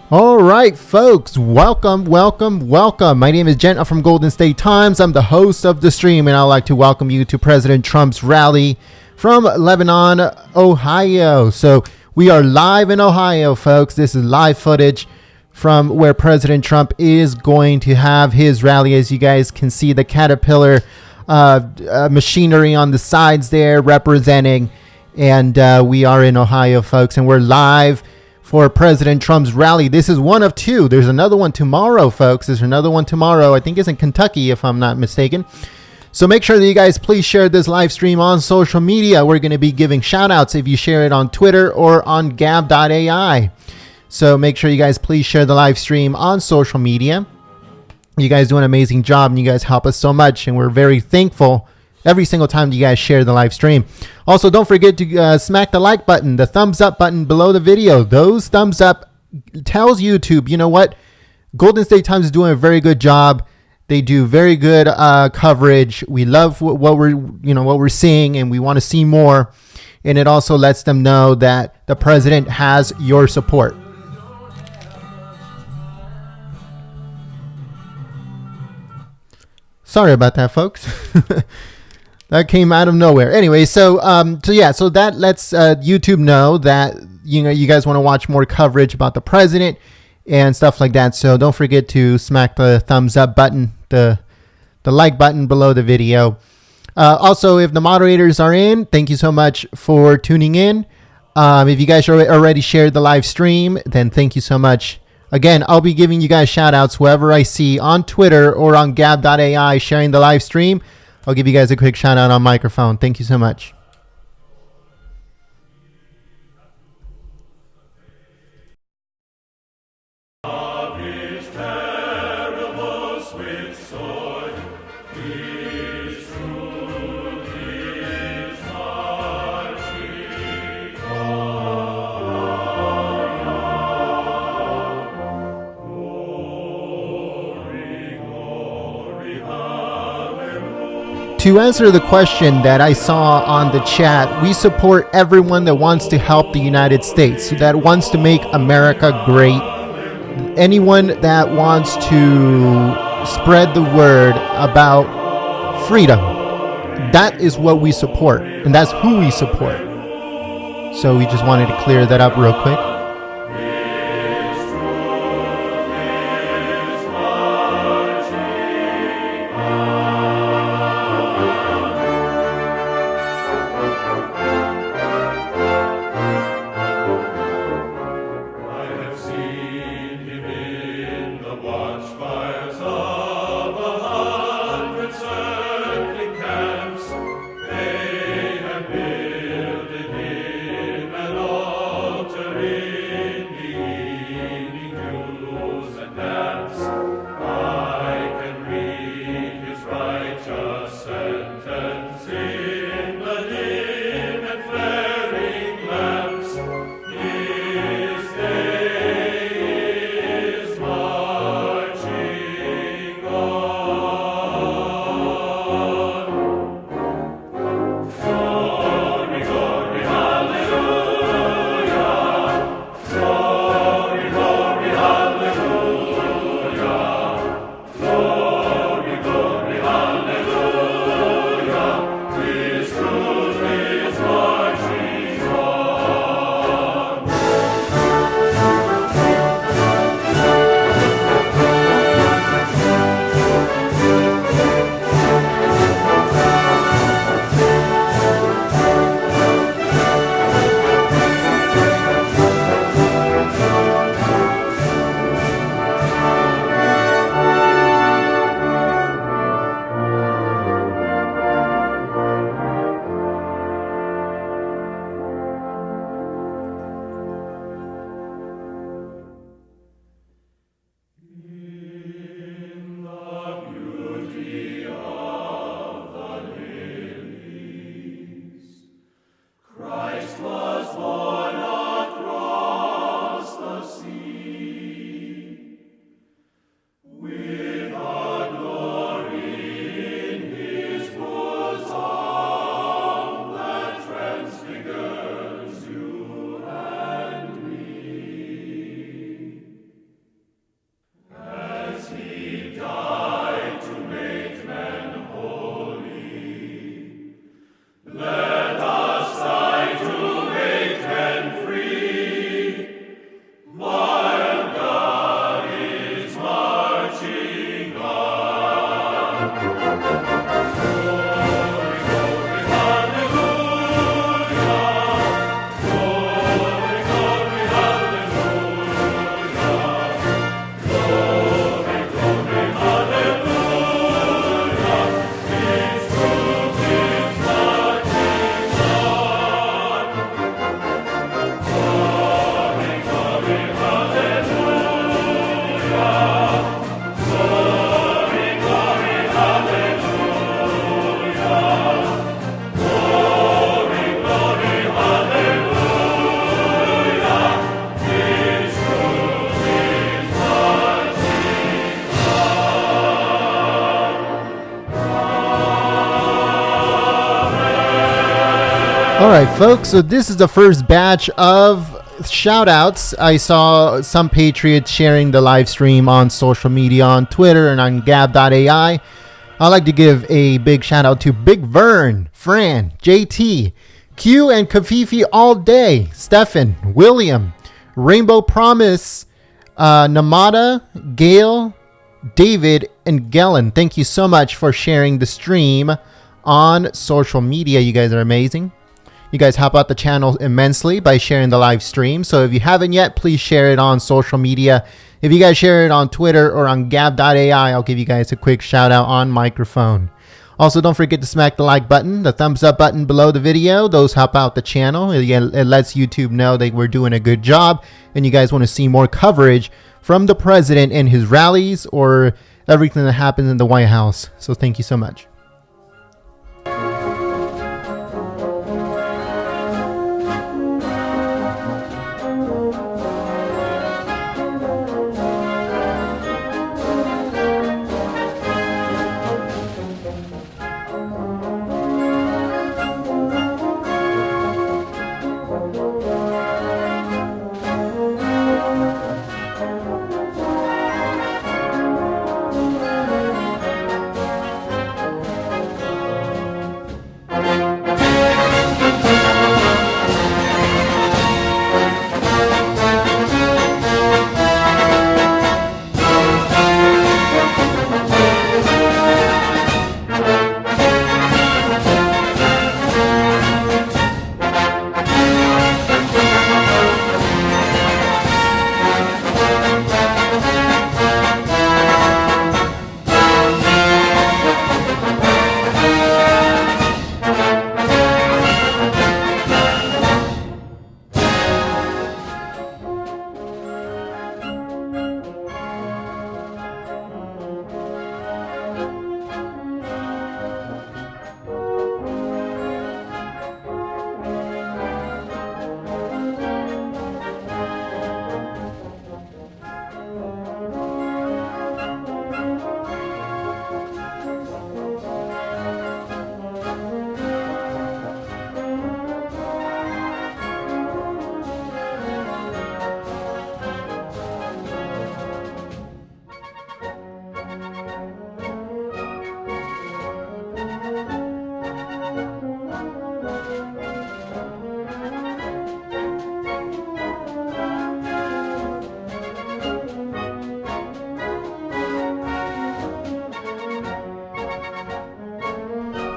All right, folks, welcome. My name is Jen from Golden State Times. I'm the host of the stream, and I'd like to welcome you to President Trump's rally from Lebanon, Ohio. So we are live in Ohio, folks. This is live footage from where President Trump is going to have his rally. As you guys can see, the Caterpillar machinery on the sides there representing, and we are in Ohio, folks, and we're live for President Trump's rally. This is one of two. There's another one tomorrow, folks. There's another one tomorrow. I think it's in Kentucky, if I'm not mistaken. So make sure that you guys please share this live stream on social media. We're going to be giving shout outs if you share it on Twitter or on gab.ai. So make sure you guys please share the live stream on social media. You guys do an amazing job, and you guys help us so much, and we're very thankful every single time you guys share the live stream. Also, don't forget to smack the like button, the thumbs up button below the video. Those thumbs up tells YouTube, you know what? Golden State Times is doing a very good job. They do very good coverage. We love what we're seeing, and we want to see more. And it also lets them know that the president has your support. Sorry about that, folks. That came out of nowhere. Anyway, so that lets YouTube know that you guys want to watch more coverage about the president and stuff like that. So don't forget to smack the thumbs up button, the like button below the video. Also, if the moderators are in, thank you so much for tuning in. If you guys already shared the live stream, then thank you so much. Again, I'll be giving you guys shout outs whoever I see on Twitter or on gab.ai sharing the live stream. I'll give you guys a quick shout out on microphone. Thank you so much. To answer the question that I saw on the chat, we support everyone that wants to help the United States, that wants to make America great. Anyone that wants to spread the word about freedom, that is what we support, and that's who we support. So we just wanted to clear that up real quick. Victory! right, folks, so this is the first batch of shout outs. I saw some Patriots sharing the live stream on social media, on Twitter and on gab.ai. I'd like to give a big shout out to Big Vern, Fran, JT, Q and Kafifi all day, Stefan, William, Rainbow Promise, Namada, Gail, David, and Gellen. Thank you so much for sharing the stream on social media. You guys are amazing. You guys help out the channel immensely by sharing the live stream. So if you haven't yet, please share it on social media. If you guys share it on Twitter or on gab.ai, I'll give you guys a quick shout out on microphone. Also, don't forget to smack the like button, the thumbs up button below the video. Those help out the channel. It lets YouTube know that we're doing a good job and you guys want to see more coverage from the president and his rallies or everything that happens in the White House. So thank you so much.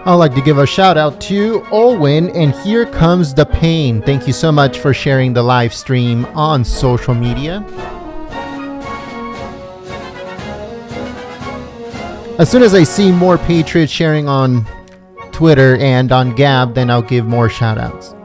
I'd like to give a shout out to Olwyn and Here Comes the Pain. Thank you so much for sharing the live stream on social media. As soon as I see more Patriots sharing on Twitter and on Gab, then I'll give more shout outs.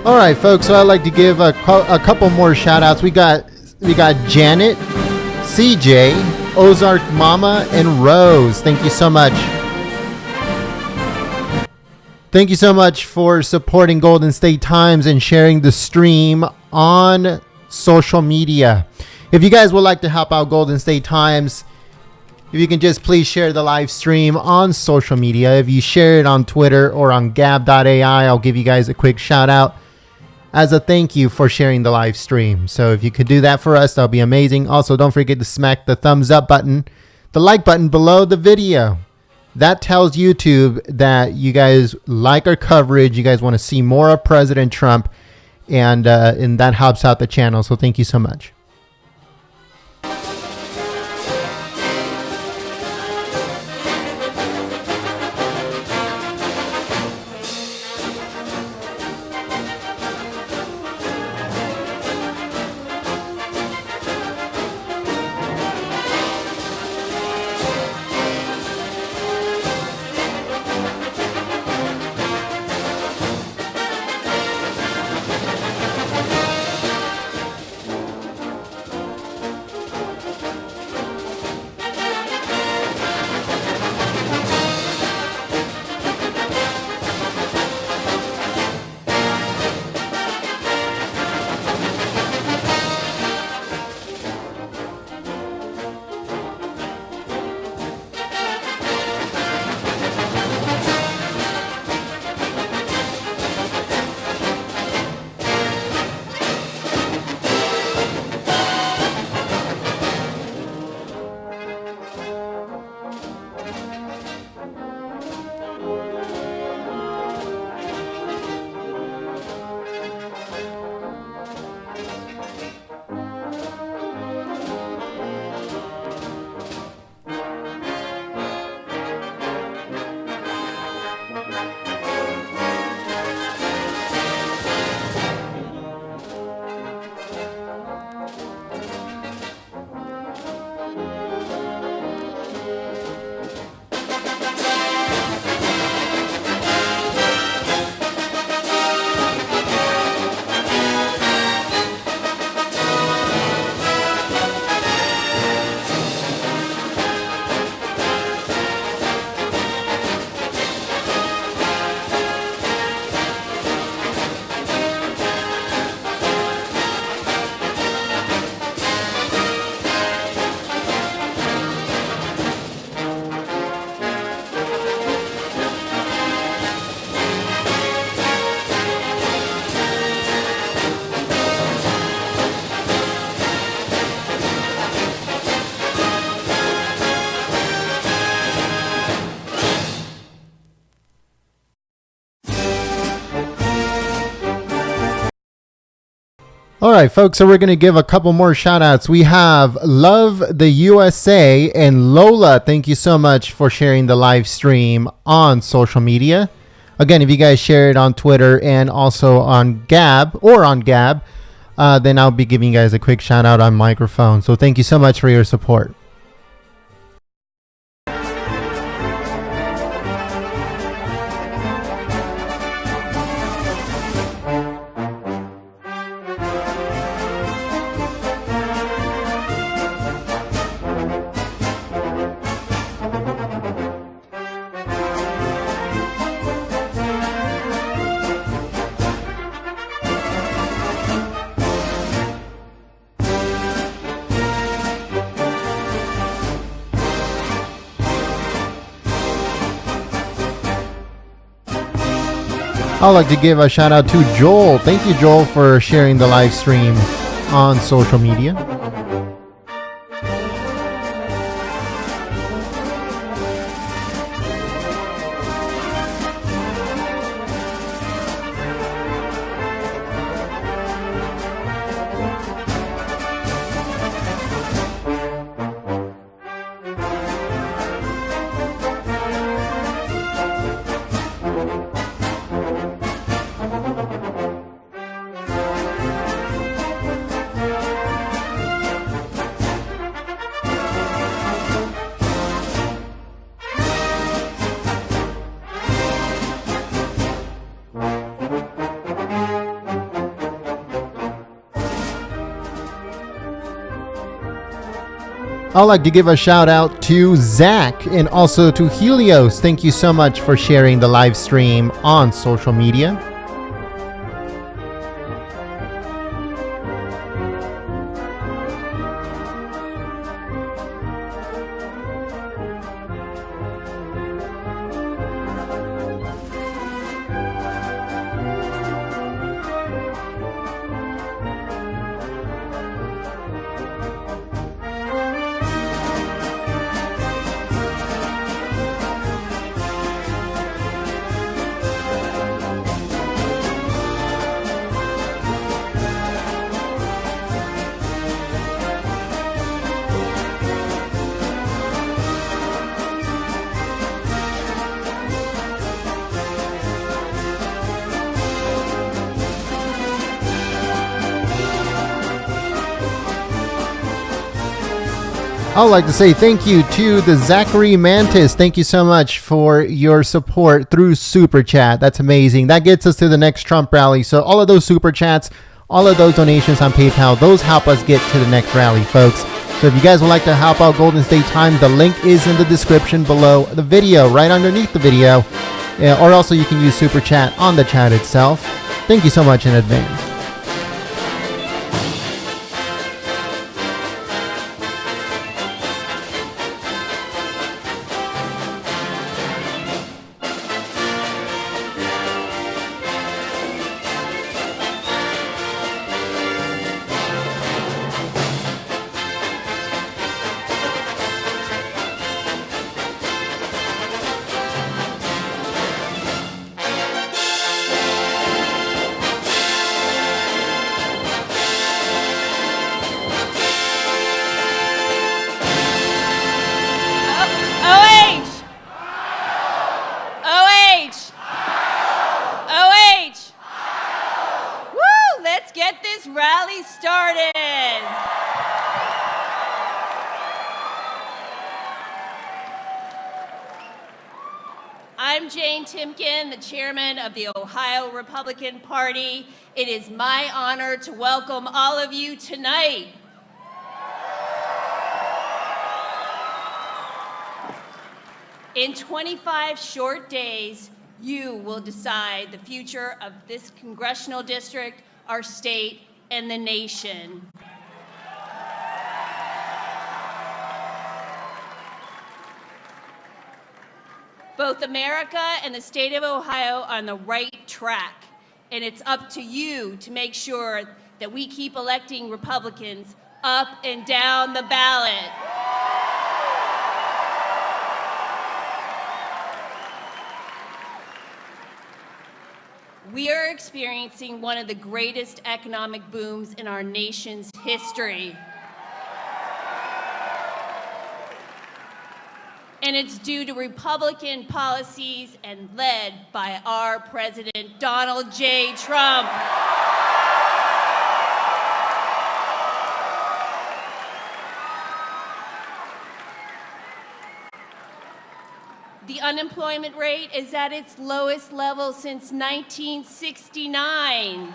All right, folks. So I'd like to give a couple more shout outs. We got Janet, CJ, Ozark Mama, and Rose. Thank you so much. Thank you so much for supporting Golden State Times and sharing the stream on social media. If you guys would like to help out Golden State Times, if you can just please share the live stream on social media. If you share it on Twitter or on gab.ai, I'll give you guys a quick shout out as a thank you for sharing the live stream. So if you could do that for us, that'll be amazing. Also, don't forget to smack the thumbs up button, the like button below the video. That tells YouTube that you guys like our coverage. You guys want to see more of President Trump, and that helps out the channel. So thank you so much. All right, folks, so we're going to give a couple more shout outs. We have Love the USA and Lola. Thank you so much for sharing the live stream on social media. Again, if you guys share it on Twitter and also on Gab, then I'll be giving you guys a quick shout out on microphone. So thank you so much for your support. I'd like to give a shout out to Joel. Thank you, Joel, for sharing the live stream on social media. I'd like to give a shout out to Zach and also to Helios. Thank you so much for sharing the live stream on social media. I'd like to say thank you to the Zachary Mantis. Thank you so much for your support through Super Chat. That's amazing. That gets us to the next Trump rally. So all of those Super Chats, all of those donations on PayPal, those help us get to the next rally, folks. So if you guys would like to help out Golden State Times, the link is in the description below the video, right underneath the video. Or also you can use Super Chat on the chat itself. Thank you so much in advance. I'm Jane Timken, the chairman of the Ohio Republican Party. It is my honor to welcome all of you tonight. In 25 short days, you will decide the future of this congressional district, our state, and the nation. Both America and the state of Ohio are on the right track, and it's up to you to make sure that we keep electing Republicans up and down the ballot. We are experiencing one of the greatest economic booms in our nation's history. And it's due to Republican policies and led by our President, Donald J. Trump. The unemployment rate is at its lowest level since 1969.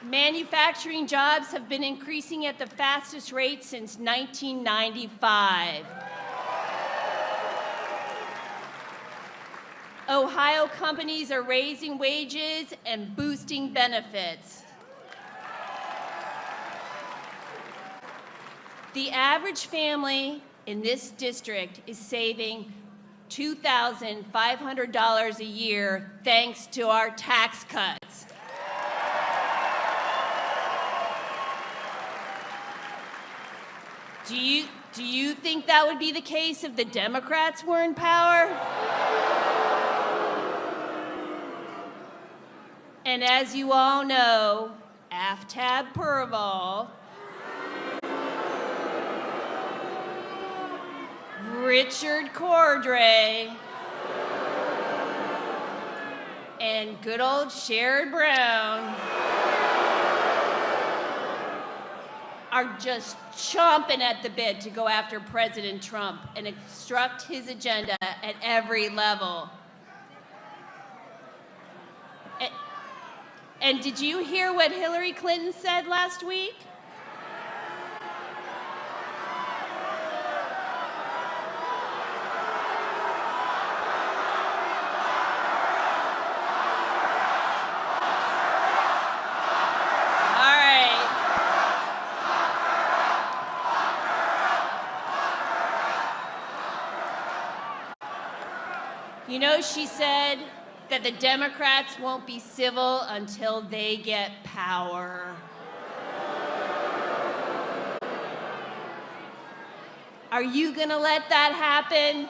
Manufacturing jobs have been increasing at the fastest rate since 1995. Ohio companies are raising wages and boosting benefits. The average family in this district is saving $2,500 a year thanks to our tax cuts. Do you think that would be the case if the Democrats were in power? And as you all know, Aftab Purval, Richard Cordray, and good old Sherrod Brown are just chomping at the bit to go after President Trump and obstruct his agenda at every level. And did you hear what Hillary Clinton said last week? All right. You know, she said that the Democrats won't be civil until they get power. Are you going to let that happen?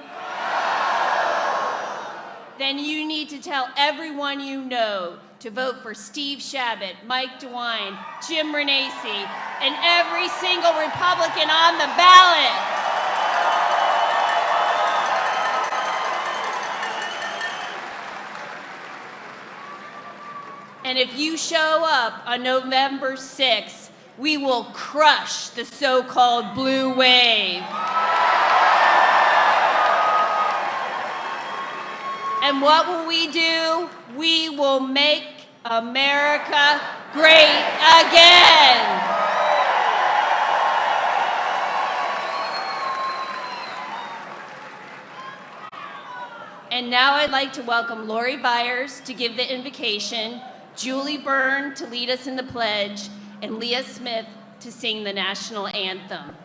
Then you need to tell everyone you know to vote for Steve Chabot, Mike DeWine, Jim Renacci, and every single Republican on the ballot. And if you show up on November 6th, we will crush the so-called blue wave. And what will we do? We will make America great again. And now I'd like to welcome Lori Byers to give the invocation, Julie Byrne to lead us in the pledge, and Leah Smith to sing the national anthem.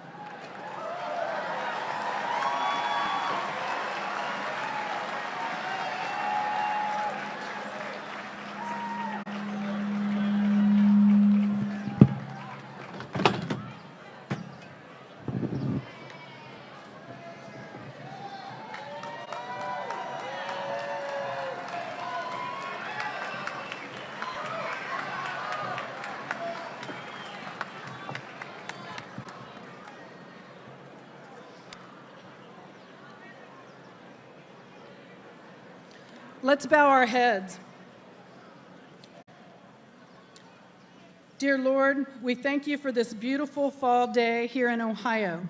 Let's bow our heads. Dear Lord, we thank you for this beautiful fall day here in Ohio,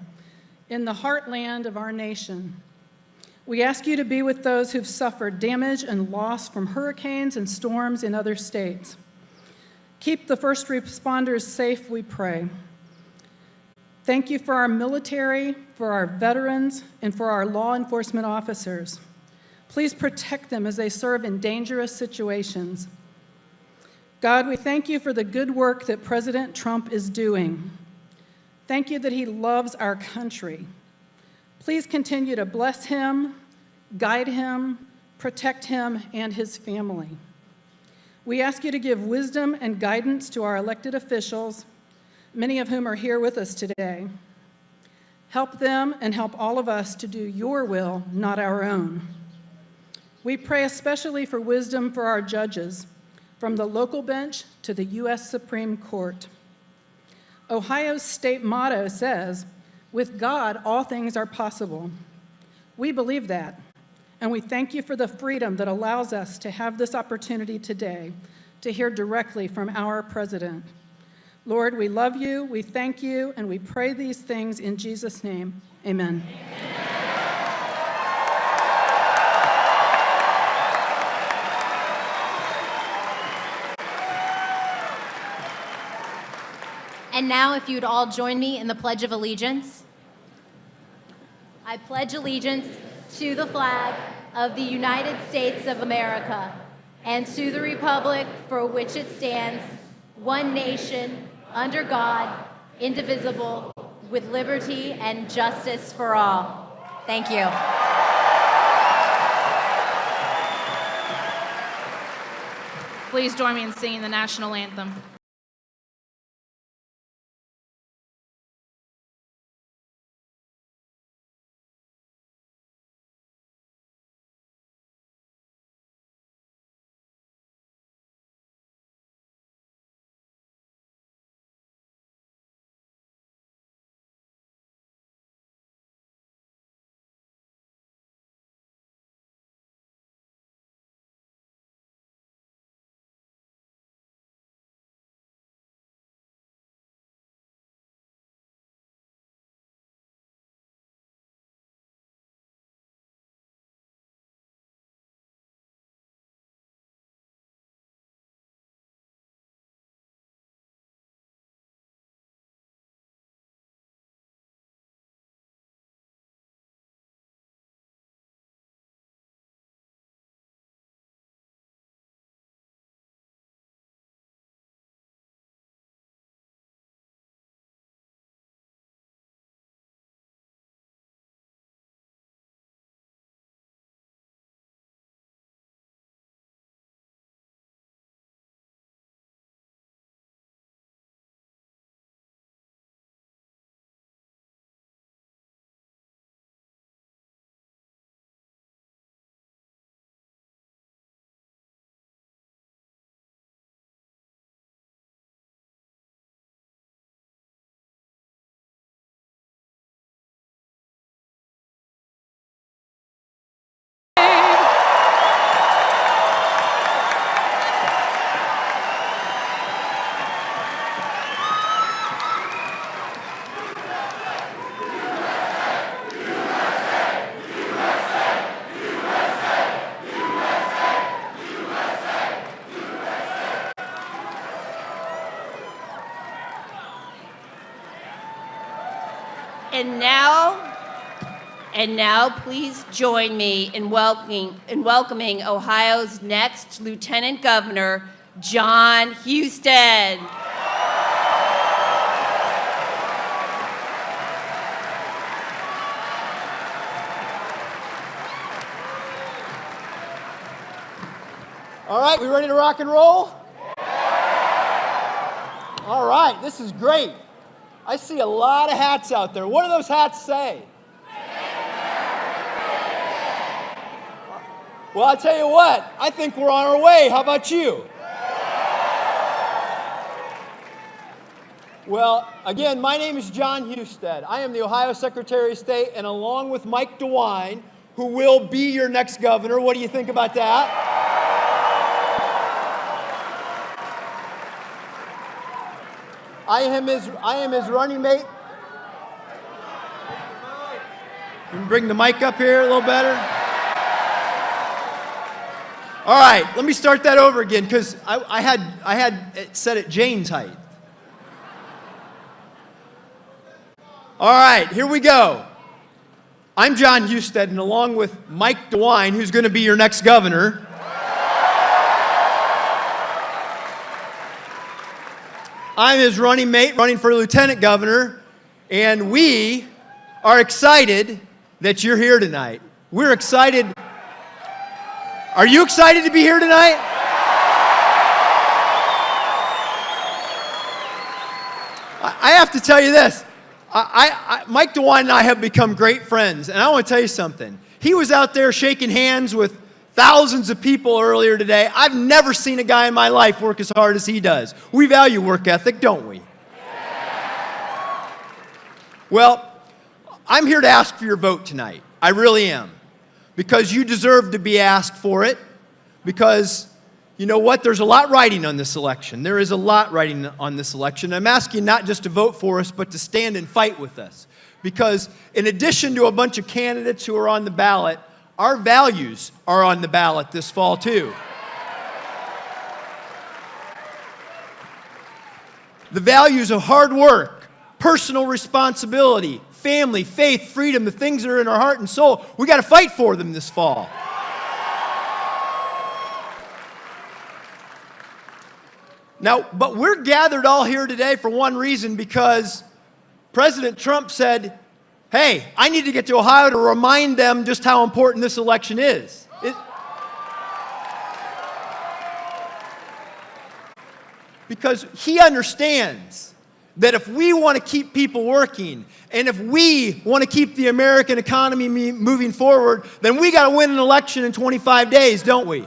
in the heartland of our nation. We ask you to be with those who've suffered damage and loss from hurricanes and storms in other states. Keep the first responders safe, we pray. Thank you for our military, for our veterans, and for our law enforcement officers. Please protect them as they serve in dangerous situations. God, we thank you for the good work that President Trump is doing. Thank you that he loves our country. Please continue to bless him, guide him, protect him and his family. We ask you to give wisdom and guidance to our elected officials, many of whom are here with us today. Help them and help all of us to do your will, not our own. We pray especially for wisdom for our judges, from the local bench to the U.S. Supreme Court. Ohio's state motto says, "With God, all things are possible." We believe that, and we thank you for the freedom that allows us to have this opportunity today to hear directly from our president. Lord, we love you, we thank you, and we pray these things in Jesus' name. Amen. And now, if you'd all join me in the Pledge of Allegiance. I pledge allegiance to the flag of the United States of America and to the republic for which it stands, one nation, under God, indivisible, with liberty and justice for all. Thank you. Please join me in singing the national anthem. And now, please join me in welcoming Ohio's next Lieutenant Governor, John Husted. All right, we ready to rock and roll? All right, this is great. I see a lot of hats out there. What do those hats say? Well, I'll tell you what, I think we're on our way. How about you? Well, again, my name is John Husted. I am the Ohio Secretary of State, and along with Mike DeWine, who will be your next governor. What do you think about that? I am his running mate. You can bring the mic up here a little better. All right, let me start that over again because I had it set at Jane's height. All right, here we go. I'm John Husted, and along with Mike DeWine, who's going to be your next governor, I'm his running mate, running for lieutenant governor, and we are excited that you're here tonight. We're excited. Are you excited to be here tonight? I have to tell you this. Mike DeWine and I have become great friends, and I want to tell you something. He was out there shaking hands with thousands of people earlier today. I've never seen a guy in my life work as hard as he does. We value work ethic, don't we? Well, I'm here to ask for your vote tonight. I really am. Because you deserve to be asked for it. Because, you know what? There's a lot riding on this election. There is a lot riding on this election. I'm asking not just to vote for us, but to stand and fight with us. Because in addition to a bunch of candidates who are on the ballot, our values are on the ballot this fall, too. The values of hard work, personal responsibility, family, faith, freedom, the things that are in our heart and soul, we got to fight for them this fall. Now, but we're gathered all here today for one reason, because President Trump said, hey, I need to get to Ohio to remind them just how important this election is. Because he understands that if we want to keep people working, and if we want to keep the American economy moving forward, then we got to win an election in 25 days, don't we?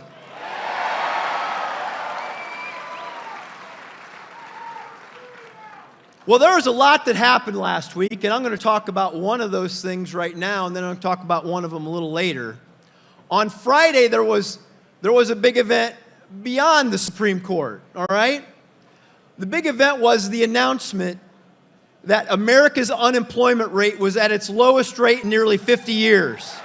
Well, there was a lot that happened last week, and I'm going to talk about one of those things right now, and then I'm going to talk about one of them a little later. On Friday, there was a big event beyond the Supreme Court, all right? The big event was the announcement that America's unemployment rate was at its lowest rate in nearly 50 years.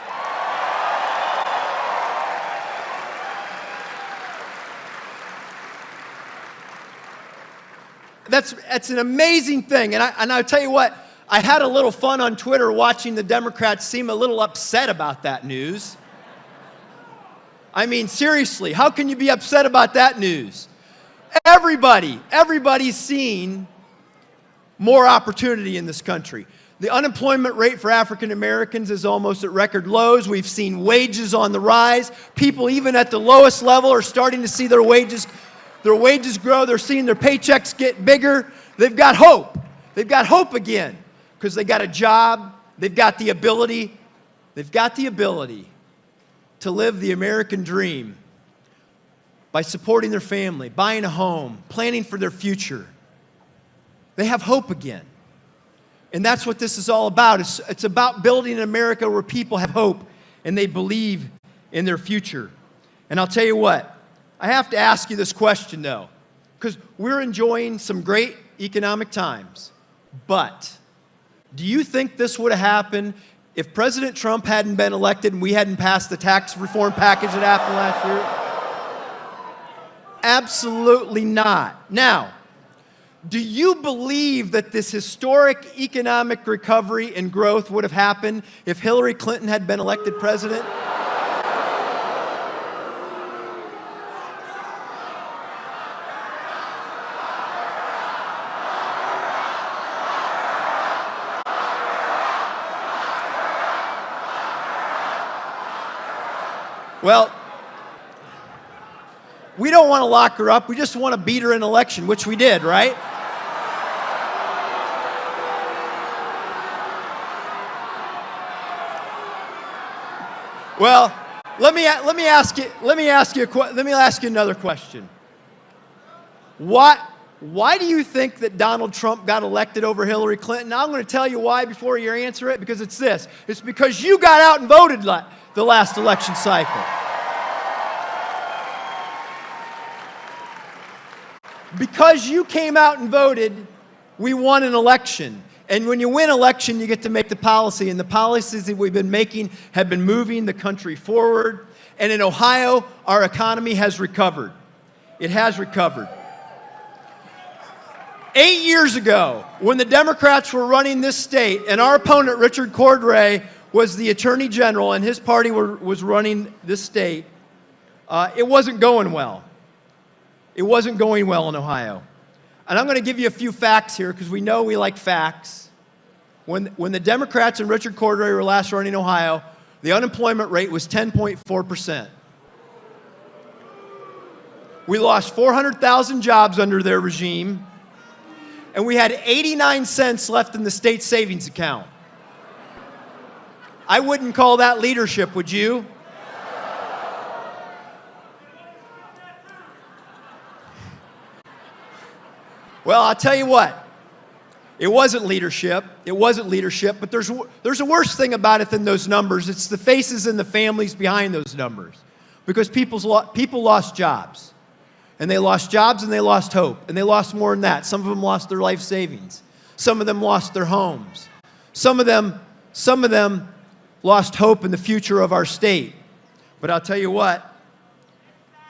That's an amazing thing. And I'll tell you what, I had a little fun on Twitter watching the Democrats seem a little upset about that news. I mean, seriously, how can you be upset about that news? Everybody's seen more opportunity in this country. The unemployment rate for African Americans is almost at record lows. We've seen wages on the rise. People even at the lowest level are starting to see their wages grow. They're seeing their paychecks get bigger. They've got hope. They've got hope again because they got a job. They've got the ability to live the American dream by supporting their family, buying a home, planning for their future. They have hope again. And that's what this is all about. It's about building an America where people have hope and they believe in their future. And I'll tell you what, I have to ask you this question, though, because we're enjoying some great economic times. But do you think this would have happened if President Trump hadn't been elected and we hadn't passed the tax reform package that happened last year? Absolutely not. Now, Do you believe that this historic economic recovery and growth would have happened if Hillary Clinton had been elected president? Well, we don't want to lock her up. We just want to beat her in an election, which we did, right? Well, let me ask you another question. Why do you think that Donald Trump got elected over Hillary Clinton? Now, I'm going to tell you why before you answer it, because it's this. It's because you got out and voted the last election cycle. Because you came out and voted, we won an election. And when you win an election, you get to make the policy. And the policies that we've been making have been moving the country forward. And in Ohio, our economy has recovered. It has recovered. 8 years ago, when the Democrats were running this state, and our opponent, Richard Cordray, was the Attorney General, and his party was running this state, it wasn't going well. It wasn't going well in Ohio. And I'm going to give you a few facts here, because we know we like facts. When the Democrats and Richard Cordray were last running Ohio, the unemployment rate was 10.4%. We lost 400,000 jobs under their regime, and we had 89 cents left in the state savings account. I wouldn't call that leadership, would you? Well, I'll tell you what. It wasn't leadership. It wasn't leadership, but there's a worse thing about it than those numbers. It's the faces and the families behind those numbers. Because people lost jobs. And they lost jobs and they lost hope. And they lost more than that. Some of them lost their life savings. Some of them lost their homes. Some of them lost hope in the future of our state. But I'll tell you what.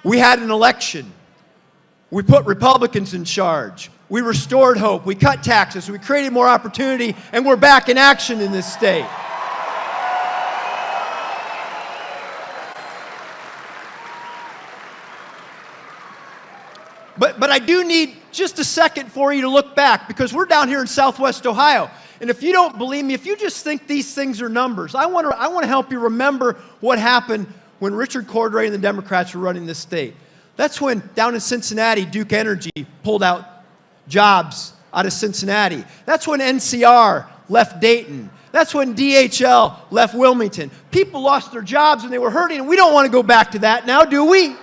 We had an election. We put Republicans in charge. We restored hope. We cut taxes. We created more opportunity. And we're back in action in this state. But I do need just a second for you to look back, because we're down here in Southwest Ohio. And if you don't believe me, if you just think these things are numbers, I want to help you remember what happened when Richard Cordray and the Democrats were running this state. That's when, down in Cincinnati, Duke Energy pulled out jobs out of Cincinnati. That's when NCR left Dayton. That's when DHL left Wilmington. People lost their jobs and they were hurting, and we don't want to go back to that now, do we?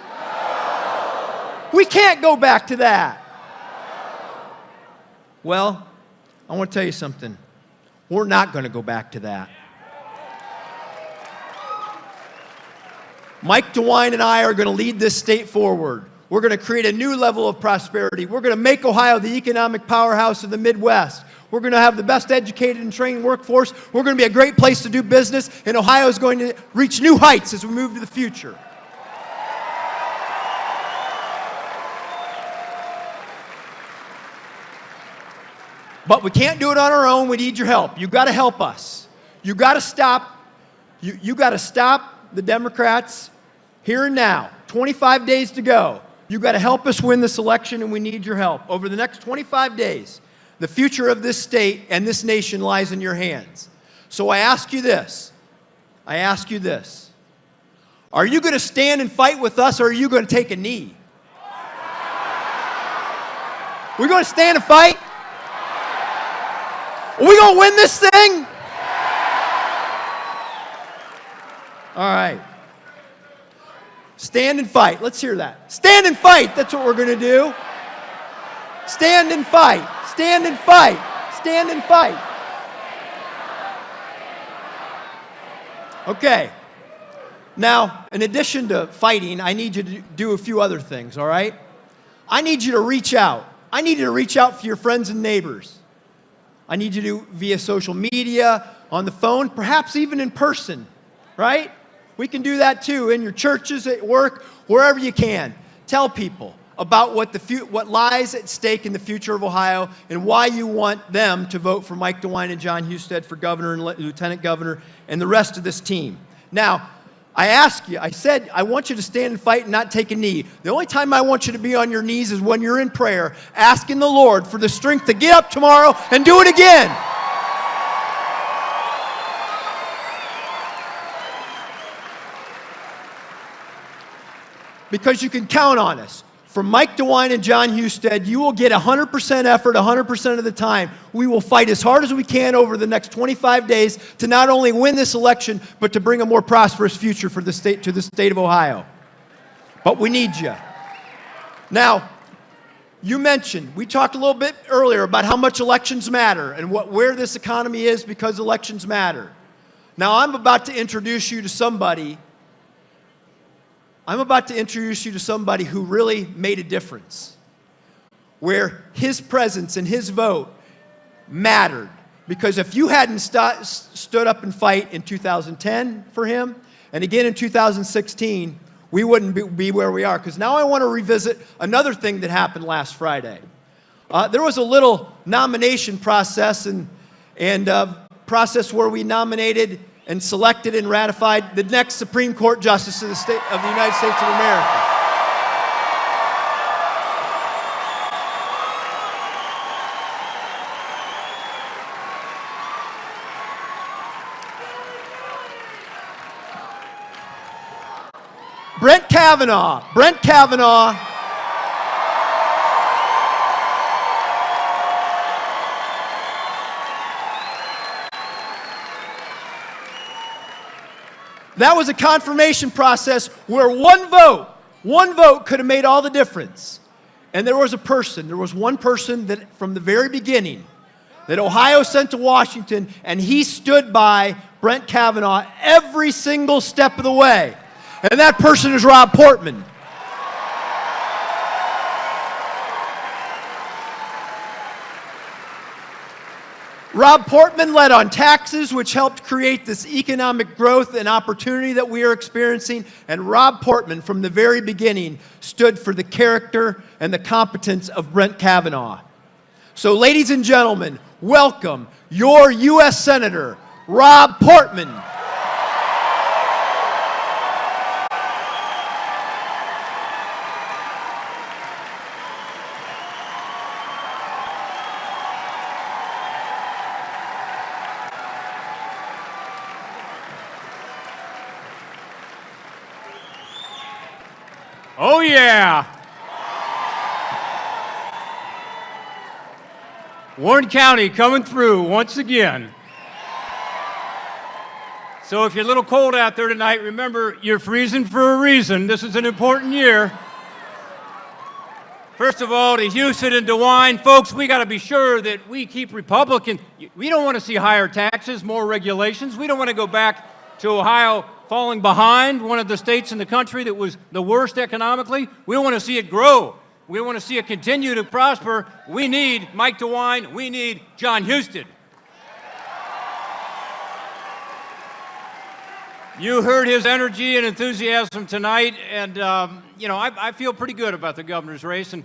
We can't go back to that. Well, I want to tell you something. We're not going to go back to that. Mike DeWine and I are going to lead this state forward. We're going to create a new level of prosperity. We're going to make Ohio the economic powerhouse of the Midwest. We're going to have the best educated and trained workforce. We're going to be a great place to do business, and Ohio is going to reach new heights as we move to the future. But we can't do it on our own. We need your help. You've got to help us. You've got to stop. You got to stop the Democrats here and now. 25 days to go. You've got to help us win this election, and we need your help. Over the next 25 days, the future of this state and this nation lies in your hands. So I ask you this. Are you going to stand and fight with us, or are you going to take a knee? We're going to stand and fight? Are we going to win this thing? All right. Stand and fight. Let's hear that. Stand and fight. That's what we're going to do. Stand and fight. Stand and fight. Stand and fight. Okay. Now, in addition to fighting, I need you to do a few other things, all right? I need you to reach out. I need you to reach out for your friends and neighbors. I need you to do via social media, on the phone, perhaps even in person, right? We can do that too, in your churches, at work, wherever you can. Tell people, about what lies at stake in the future of Ohio and why you want them to vote for Mike DeWine and John Husted for governor and lieutenant governor and the rest of this team. Now, I said, I want you to stand and fight and not take a knee. The only time I want you to be on your knees is when you're in prayer, asking the Lord for the strength to get up tomorrow and do it again. Because you can count on us. From Mike DeWine and John Husted, you will get 100% effort 100% of the time. We will fight as hard as we can over the next 25 days to not only win this election, but to bring a more prosperous future for the state, to the state of Ohio. But we need you. Now, you mentioned, we talked a little bit earlier about how much elections matter and where this economy is because elections matter. Now, I'm about to introduce you to somebody who really made a difference, where his presence and his vote mattered. Because if you hadn't stood up and fight in 2010 for him, and again in 2016, we wouldn't be where we are. Because now I want to revisit another thing that happened last Friday. There was a little nomination process and process where we nominated and selected and ratified the next Supreme Court Justice of the United States of America. Brett Kavanaugh. That was a confirmation process where one vote could have made all the difference. And there was one person that from the very beginning that Ohio sent to Washington, and he stood by Brett Kavanaugh every single step of the way. And that person is Rob Portman. Rob Portman led on taxes, which helped create this economic growth and opportunity that we are experiencing. And Rob Portman, from the very beginning, stood for the character and the competence of Brett Kavanaugh. So, ladies and gentlemen, welcome your U.S. Senator, Rob Portman. Oh, yeah. Warren County coming through once again. So if you're a little cold out there tonight, remember, you're freezing for a reason. This is an important year. First of all, to Houston and DeWine, folks, we got to be sure that we keep Republicans. We don't want to see higher taxes, more regulations. We don't want to go back to Ohio falling behind, one of the states in the country that was the worst economically. We want to see it grow. We want to see it continue to prosper. We need Mike DeWine. We need John Husted. You heard his energy and enthusiasm tonight, and I feel pretty good about the governor's race, and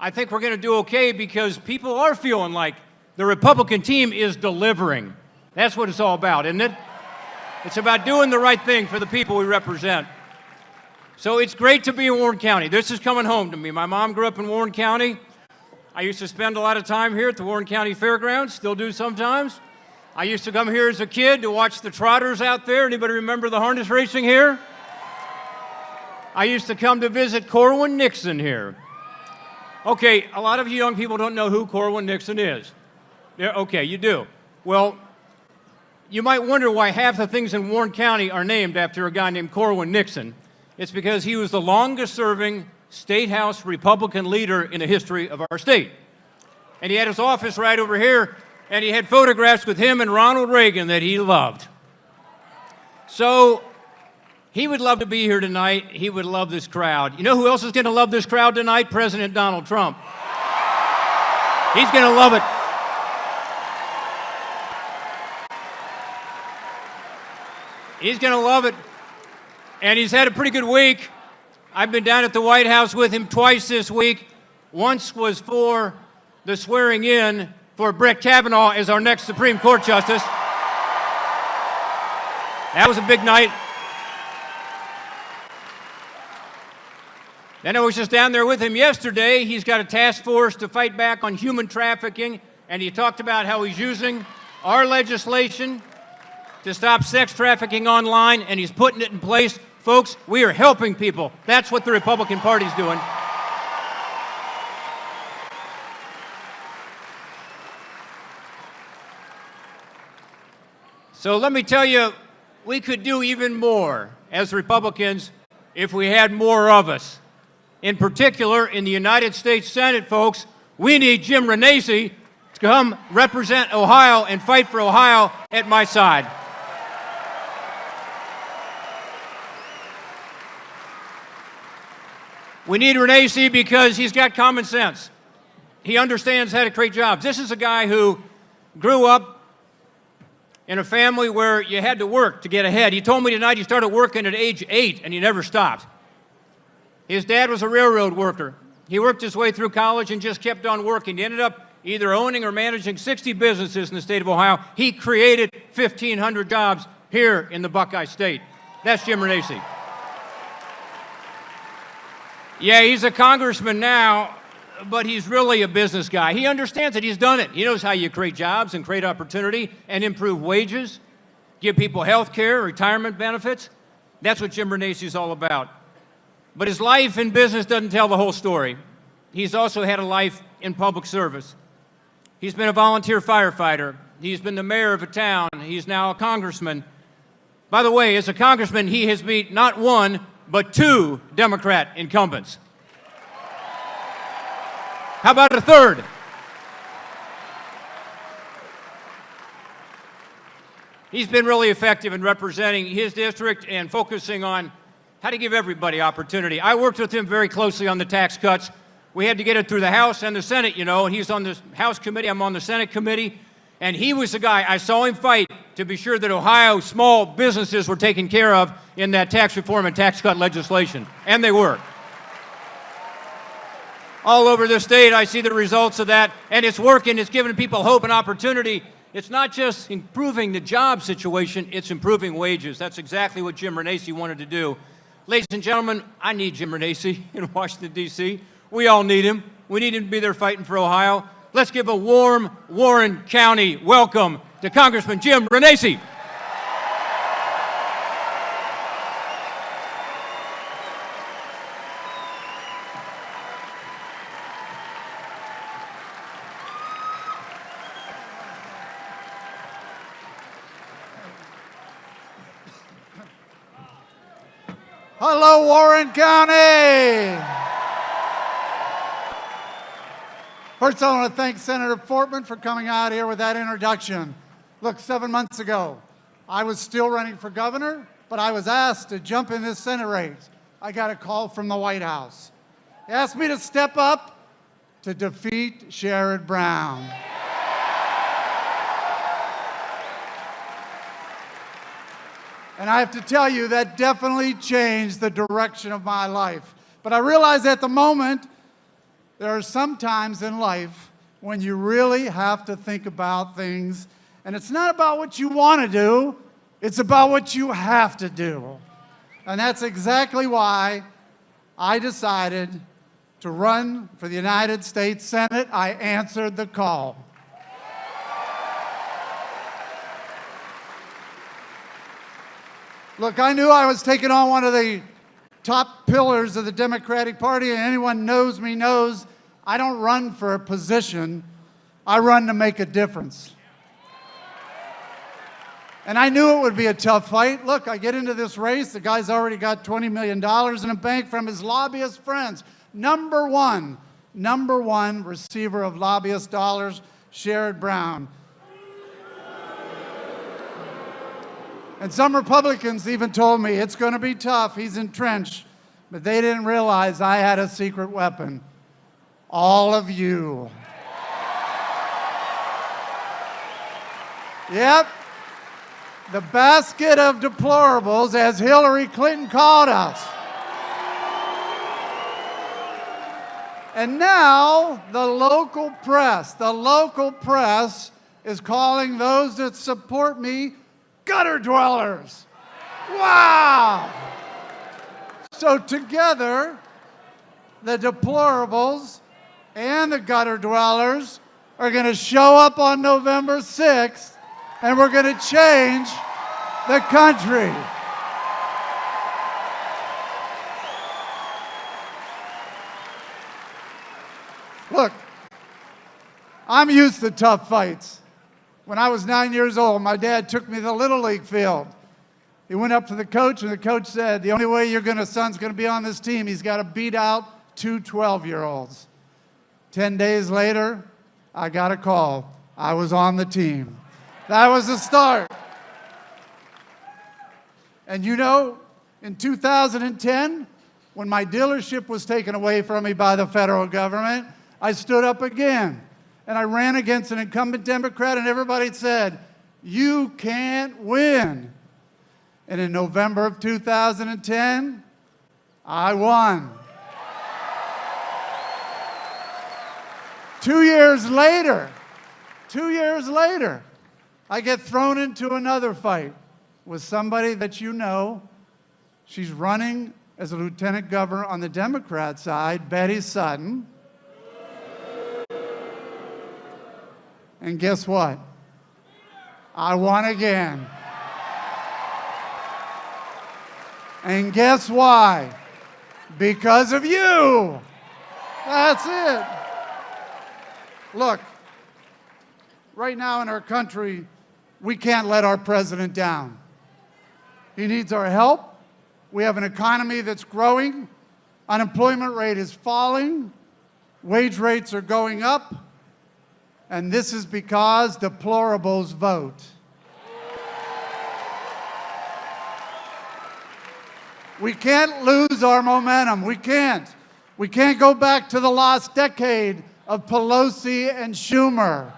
I think we're going to do okay because people are feeling like the Republican team is delivering. That's what it's all about, isn't it? It's about doing the right thing for the people we represent. So it's great to be in Warren County. This is coming home to me. My mom grew up in Warren County. I used to spend a lot of time here at the Warren County Fairgrounds, still do sometimes. I used to come here as a kid to watch the trotters out there. Anybody remember the harness racing here? I used to come to visit Corwin Nixon here. Okay, a lot of you young people don't know who Corwin Nixon is. Yeah, okay, you do. Well, you might wonder why half the things in Warren County are named after a guy named Corwin Nixon. It's because he was the longest-serving State House Republican leader in the history of our state. And he had his office right over here, and he had photographs with him and Ronald Reagan that he loved. So he would love to be here tonight. He would love this crowd. You know who else is going to love this crowd tonight? President Donald Trump. He's going to love it. He's going to love it. And he's had a pretty good week. I've been down at the White House with him twice this week. Once was for the swearing in for Brett Kavanaugh as our next Supreme Court Justice. That was a big night. Then I was just down there with him yesterday. He's got a task force to fight back on human trafficking, and he talked about how he's using our legislation to stop sex trafficking online, and he's putting it in place. Folks, we are helping people. That's what the Republican Party's doing. So let me tell you, we could do even more as Republicans if we had more of us. In particular, in the United States Senate, folks, we need Jim Renacci to come represent Ohio and fight for Ohio at my side. We need Renacci because he's got common sense. He understands how to create jobs. This is a guy who grew up in a family where you had to work to get ahead. He told me tonight he started working at age 8 and he never stopped. His dad was a railroad worker. He worked his way through college and just kept on working. He ended up either owning or managing 60 businesses in the state of Ohio. He created 1,500 jobs here in the Buckeye State. That's Jim Renacci. Yeah, he's a congressman now, but he's really a business guy. He understands it. He's done it. He knows how you create jobs and create opportunity and improve wages, give people health care, retirement benefits. That's what Jim Renacci is all about. But his life in business doesn't tell the whole story. He's also had a life in public service. He's been a volunteer firefighter. He's been the mayor of a town. He's now a congressman. By the way, as a congressman, he has beat not one, but 2 Democrat incumbents. How about a third? He's been really effective in representing his district and focusing on how to give everybody opportunity. I worked with him very closely on the tax cuts. We had to get it through the House and the Senate, you know, and he's on the House committee, I'm on the Senate committee, and he was the guy, I saw him fight to be sure that Ohio small businesses were taken care of in that tax reform and tax cut legislation, and they were. All over the state, I see the results of that, and it's working. It's giving people hope and opportunity. It's not just improving the job situation, it's improving wages. That's exactly what Jim Renacci wanted to do. Ladies and gentlemen, I need Jim Renacci in Washington, D.C. We all need him. We need him to be there fighting for Ohio. Let's give a warm Warren County welcome to Congressman Jim Renacci. Hello, Warren County. First, I want to thank Senator Portman for coming out here with that introduction. Look, 7 months ago, I was still running for governor, but I was asked to jump in this Senate race. I got a call from the White House. They asked me to step up to defeat Sherrod Brown. And I have to tell you, that definitely changed the direction of my life. But I realize at the moment, there are some times in life when you really have to think about things. And it's not about what you want to do, it's about what you have to do. And that's exactly why I decided to run for the United States Senate. I answered the call. Look, I knew I was taking on one of the top pillars of the Democratic Party, and anyone knows me knows I don't run for a position. I run to make a difference. And I knew it would be a tough fight. Look, I get into this race. The guy's already got $20 million in a bank from his lobbyist friends. Number one receiver of lobbyist dollars, Sherrod Brown. And some Republicans even told me it's going to be tough. He's entrenched. But they didn't realize I had a secret weapon. All of you. Yep. The basket of deplorables, as Hillary Clinton called us. And now the local press is calling those that support me gutter dwellers. Wow! So together, the deplorables and the gutter dwellers are going to show up on November 6th, and we're going to change the country. Look, I'm used to tough fights. When I was 9 years old, my dad took me to the Little League field. He went up to the coach, and the coach said, the only way your son's going to be on this team, he's got to beat out two 12-year-olds. 10 days later, I got a call. I was on the team. That was the start. And you know, in 2010, when my dealership was taken away from me by the federal government, I stood up again, and I ran against an incumbent Democrat, and everybody said, you can't win. And in November of 2010, I won. 2 years later, I get thrown into another fight with somebody that you know. She's running as a lieutenant governor on the Democrat side, Betty Sutton. And guess what? I won again. And guess why? Because of you. That's it. Look, right now in our country, we can't let our president down. He needs our help. We have an economy that's growing. Unemployment rate is falling. Wage rates are going up. And this is because deplorables vote. We can't lose our momentum. We can't. We can't go back to the lost decade of Pelosi and Schumer.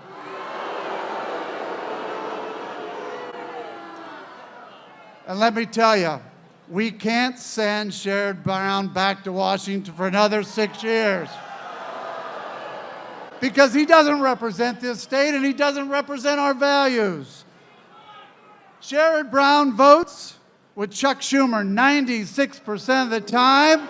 And let me tell you, we can't send Sherrod Brown back to Washington for another 6 years. Because he doesn't represent this state and he doesn't represent our values. Sherrod Brown votes with Chuck Schumer 96% of the time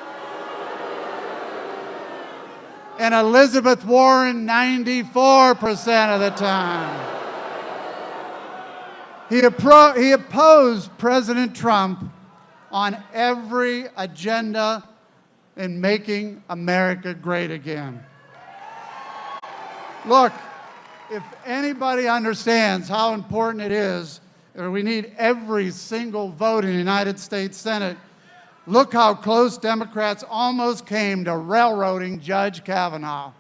and Elizabeth Warren 94% of the time. He opposed President Trump on every agenda in making America great again. Look, if anybody understands how important it is, or we need every single vote in the United States Senate, look how close Democrats almost came to railroading Judge Kavanaugh.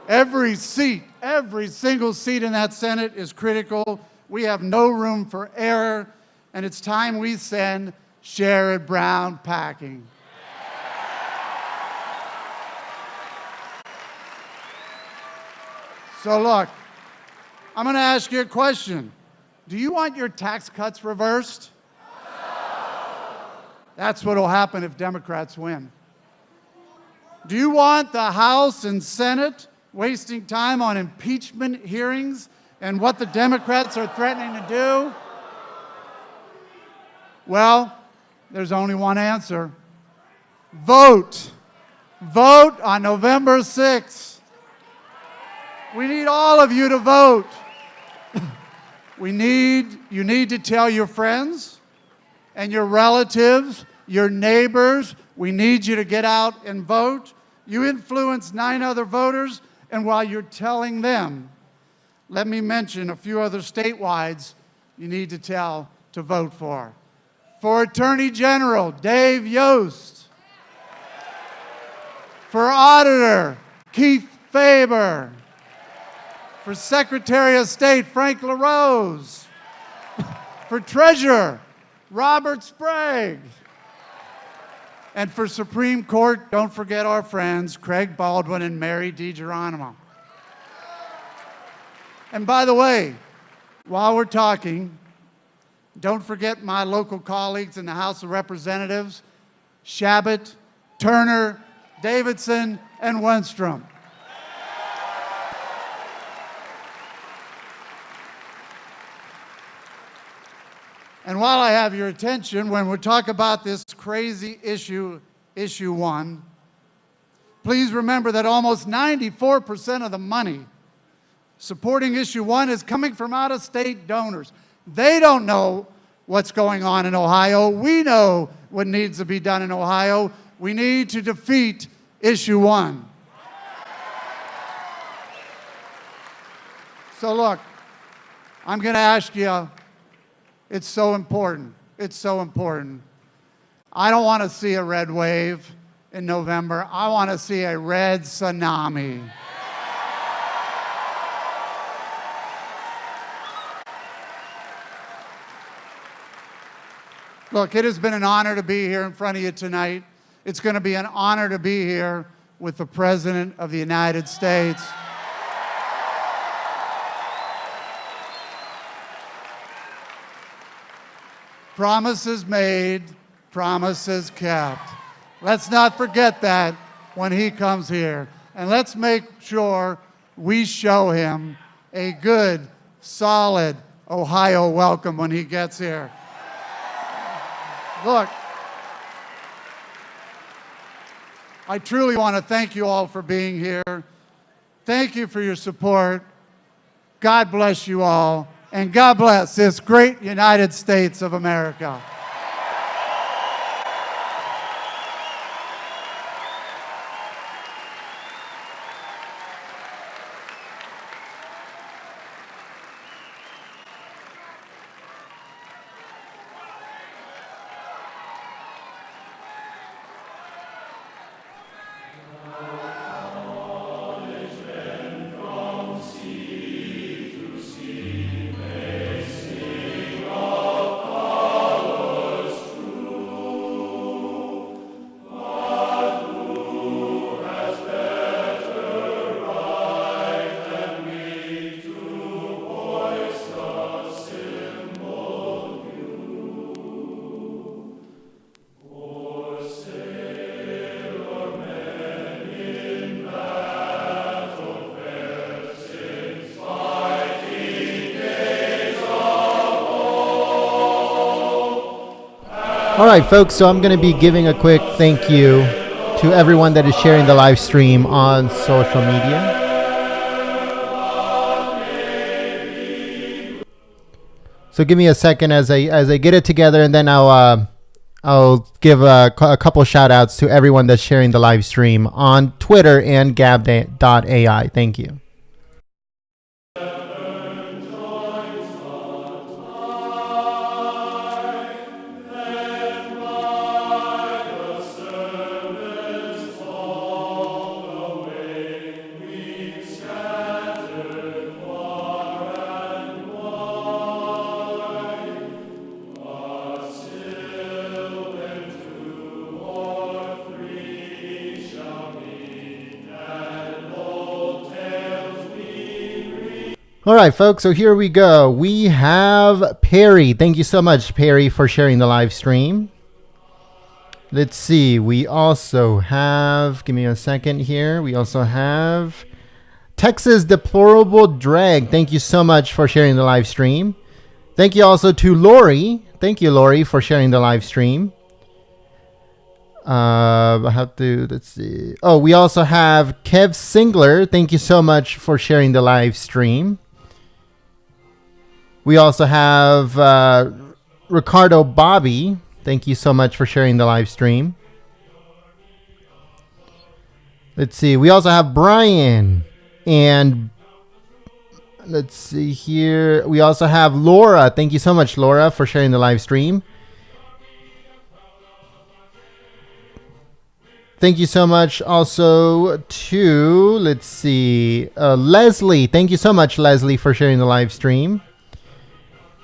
Every single seat in that Senate is critical. We have no room for error, and it's time we send Sherrod Brown packing. So look, I'm going to ask you a question. Do you want your tax cuts reversed? That's what will happen if Democrats win. Do you want the House and Senate wasting time on impeachment hearings and what the Democrats are threatening to do? Well, there's only one answer. Vote. Vote on November 6th. We need all of you to vote. You need to tell your friends and your relatives, your neighbors, we need you to get out and vote. You influence 9 other voters, and while you're telling them, let me mention a few other statewides you need to tell to vote for. For Attorney General, Dave Yost. For Auditor, Keith Faber. For Secretary of State, Frank LaRose. For Treasurer, Robert Sprague. And for Supreme Court, don't forget our friends, Craig Baldwin and Mary DiGeronimo. And by the way, while we're talking, don't forget my local colleagues in the House of Representatives, Shabbat, Turner, Davidson, and Wenstrom. And while I have your attention, when we talk about this crazy issue 1, please remember that almost 94% of the money supporting issue 1 is coming from out-of-state donors. They don't know what's going on in Ohio. We know what needs to be done in Ohio. We need to defeat issue 1. So look, I'm going to ask you, it's so important. It's so important. I don't want to see a red wave in November. I want to see a red tsunami. Look, it has been an honor to be here in front of you tonight. It's going to be an honor to be here with the President of the United States. Promises made, promises kept. Let's not forget that when he comes here. And let's make sure we show him a good, solid Ohio welcome when he gets here. Look, I truly want to thank you all for being here. Thank you for your support. God bless you all. And God bless this great United States of America. All right, folks, so I'm going to be giving a quick thank you to everyone that is sharing the live stream on social media. So give me a second as I get it together, and then I'll give a couple shout outs to everyone that's sharing the live stream on Twitter and gab.ai. Thank you. All right, folks, so here we go. We have Perry. Thank you so much, Perry, for sharing the live stream. Let's see. We also have, give me a second here. We also have Texas Deplorable Drag. Thank you so much for sharing the live stream. Thank you also to Lori. Thank you, Lori, for sharing the live stream. I have to, let's see. Oh, we also have Kev Singler. Thank you so much for sharing the live stream. We also have Ricardo Bobby. Thank you so much for sharing the live stream. Let's see. We also have Brian. And let's see here. We also have Laura. Thank you so much, Laura, for sharing the live stream. Thank you so much also to, let's see, Leslie. Thank you so much, Leslie, for sharing the live stream.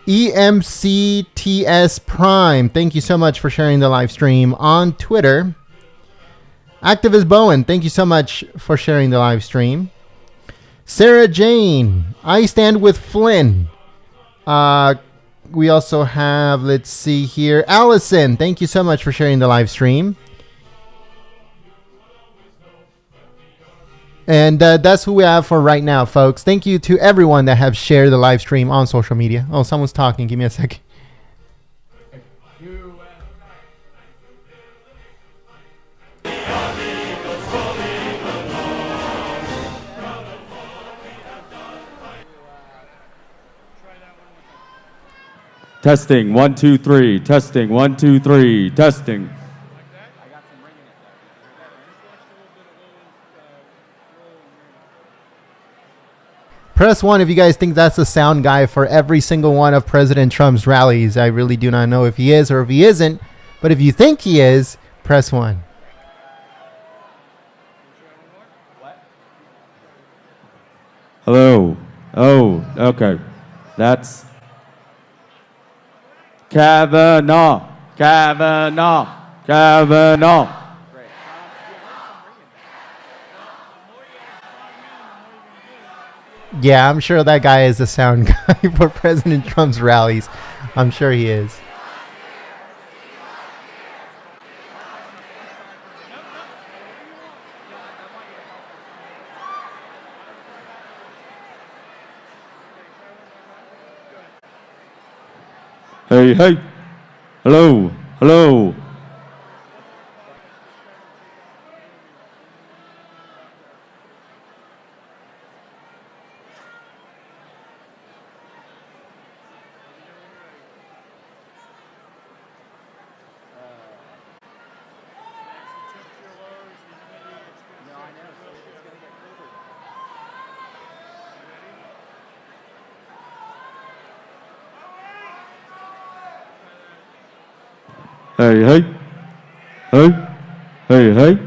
EMCTS Prime, thank you so much for sharing the live stream on Twitter. Activist Bowen, thank you so much for sharing the live stream. Sarah Jane, I stand with Flynn. We also have, let's see here, Allison, thank you so much for sharing the live stream. And that's who we have for right now, folks. Thank you to everyone that have shared the live stream on social media. Oh, someone's talking. Give me a second. Testing, 1, 2, 3. Testing, 1, 2, 3. Testing. Press 1 if you guys think that's the sound guy for every single one of President Trump's rallies. I really do not know if he is or if he isn't. But if you think he is, press 1. Hello. Oh, okay. That's Kavanaugh. Kavanaugh. Kavanaugh. Yeah, I'm sure that guy is the sound guy for President Trump's rallies. I'm sure he is. Hey, hey. Hello. Hello. Hey, hey. Hey. Hey, hey.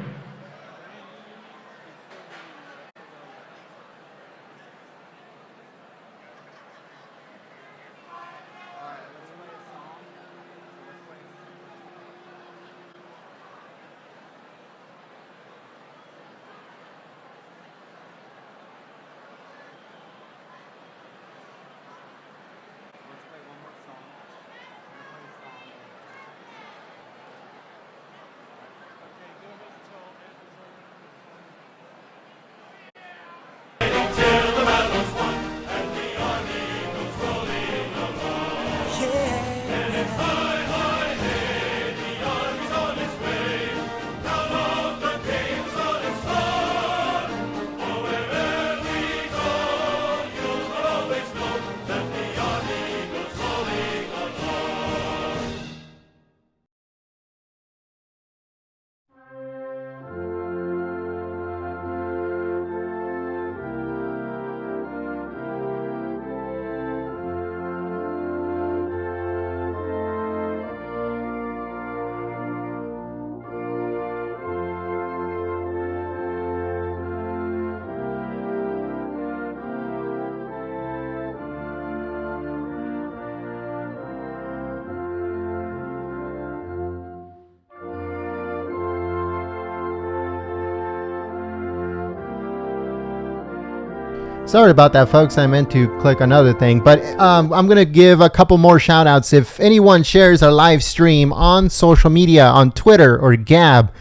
Sorry about that, folks. I meant to click another thing, but I'm going to give a couple more shout outs. If anyone shares our live stream on social media, on Twitter or Gab,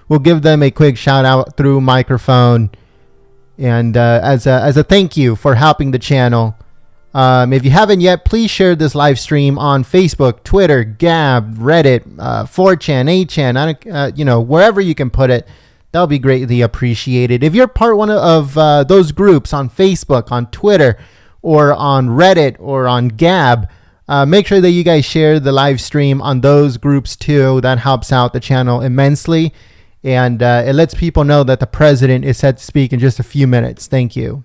we'll give them a quick shout out through microphone. And as a thank you for helping the channel. If you haven't yet, please share this live stream on Facebook, Twitter, Gab, Reddit, 4chan, 8chan, wherever you can put it. That'll be greatly appreciated. If you're part one of those groups on Facebook, on Twitter, or on Reddit, or on Gab, make sure that you guys share the live stream on those groups too. That helps out the channel immensely. And it lets people know that the president is set to speak in just a few minutes. Thank you.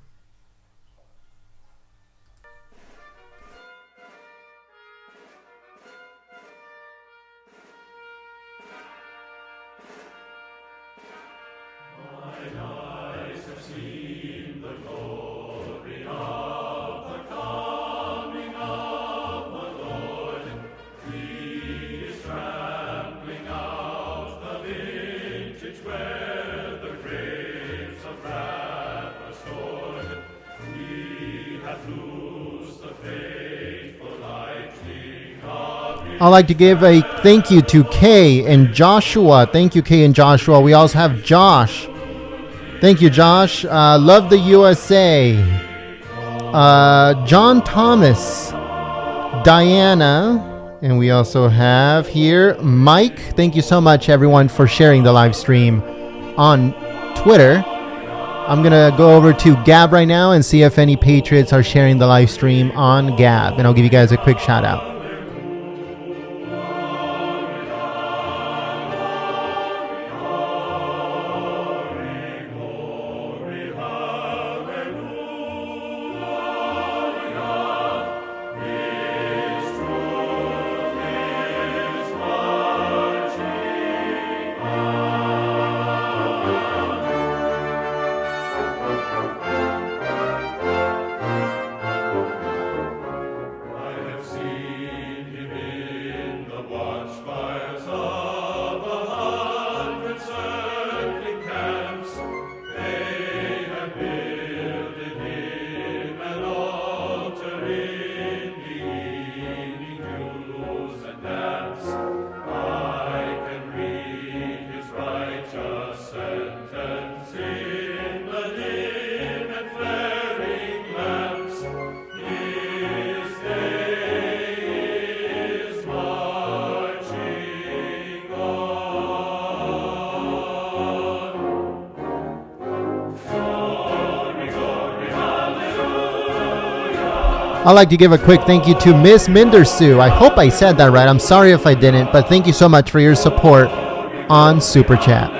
I'd like to give a thank you to Kay and Joshua. Thank you, Kay and Joshua. We also have Josh Thank you, Josh. Love the USA. John Thomas, Diana, and we also have here Mike. Thank you so much, everyone, for sharing the live stream on Twitter. I'm going to go over to Gab right now and see if any Patriots are sharing the live stream on Gab, and I'll give you guys a quick shout out. I'd like to give a quick thank you to Miss Mindersu. I hope I said that right. I'm sorry if I didn't, but thank you so much for your support on Super Chat.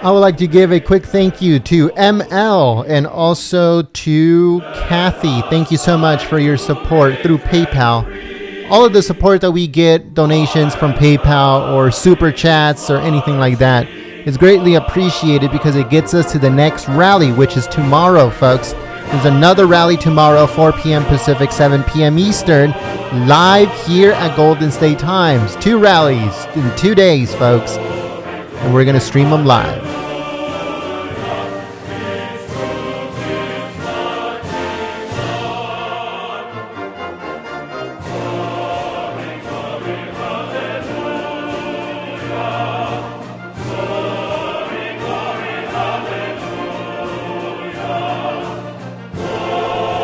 I would like to give a quick thank you to ML and also to Kathy. Thank you so much for your support through PayPal. All of the support that we get, donations from PayPal or super chats or anything like that, is greatly appreciated because it gets us to the next rally, which is tomorrow, folks. There's another rally tomorrow, 4 p.m. Pacific, 7 p.m. Eastern, live here at Golden State Times. 2 rallies in 2 days, folks. And we're going to stream them live.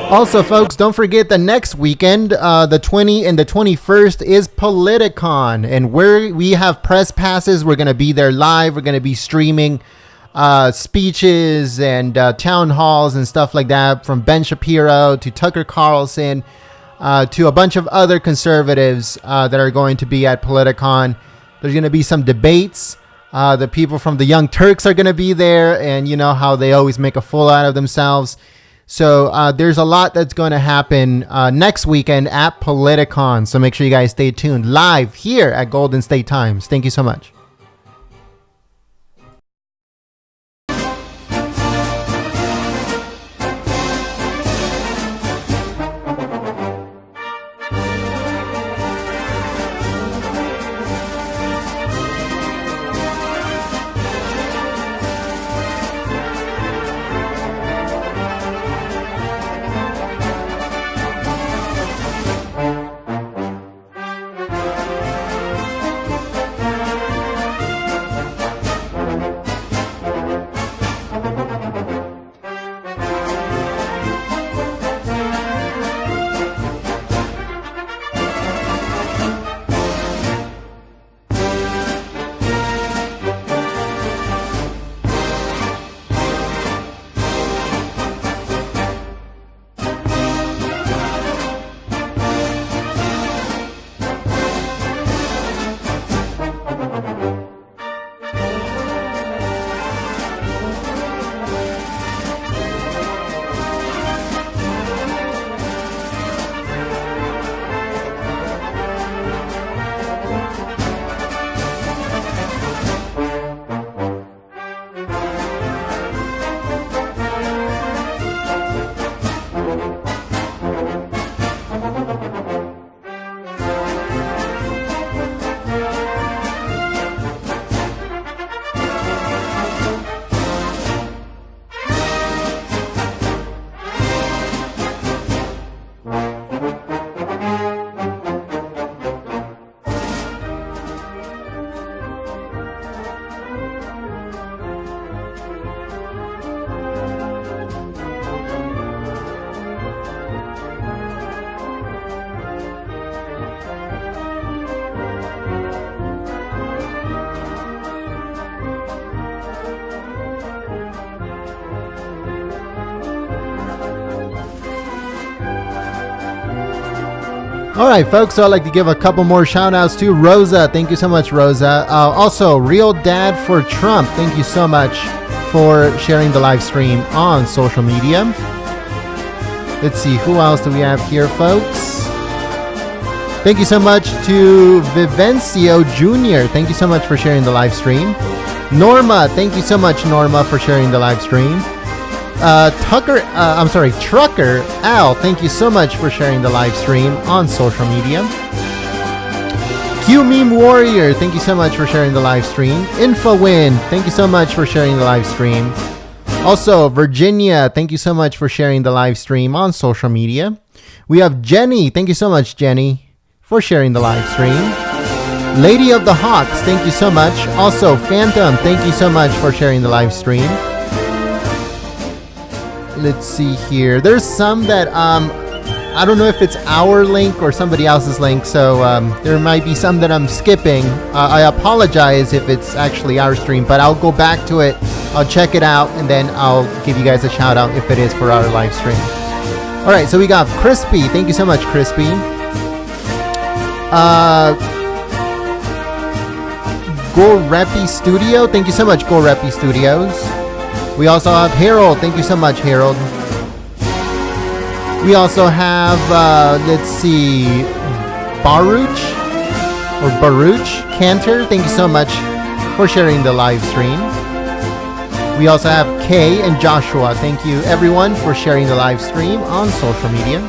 Also, folks, don't forget the next weekend, the 20th and the 21st is Politicon, and we have press passes. We're going to be there live. We're going to be streaming speeches and town halls and stuff like that, from Ben Shapiro to Tucker Carlson to a bunch of other conservatives that are going to be at Politicon. There's going to be some debates. The people from the Young Turks are going to be there, and you know how they always make a fool out of themselves. So there's a lot that's going to happen next weekend at Politicon. So make sure you guys stay tuned live here at Golden State Times. Thank you so much. All right, folks, so I'd like to give a couple more shout outs to Rosa. Thank you so much, Rosa. Also, Real Dad for Trump. Thank you so much for sharing the live stream on social media. Let's see, who else do we have here, folks? Thank you so much to Vivencio Jr. Thank you so much for sharing the live stream. Norma, thank you so much, Norma, for sharing the live stream. Trucker Al, thank you so much for sharing the live stream on social media. Q Meme Warrior, thank you so much for sharing the live stream. InfoWin, thank you so much for sharing the live stream. Also, Virginia, thank you so much for sharing the live stream on social media. We have Jenny, thank you so much, Jenny, for sharing the live stream. Lady of the Hawks, thank you so much. Also, Phantom, thank you so much for sharing the live stream. Let's see here. There's some that I don't know if it's our link or somebody else's link, so there might be some that I'm skipping. I apologize if it's actually our stream, but I'll go back to it. I'll check it out, and then I'll give you guys a shout out if it is for our live stream. All right, so we got Crispy. Thank you so much, Crispy. Gorepi Studio. Thank you so much, Gorepi Studios. We also have Harold. Thank you so much, Harold. We also have, let's see, Baruch Cantor. Thank you so much for sharing the live stream. We also have Kay and Joshua. Thank you, everyone, for sharing the live stream on social media.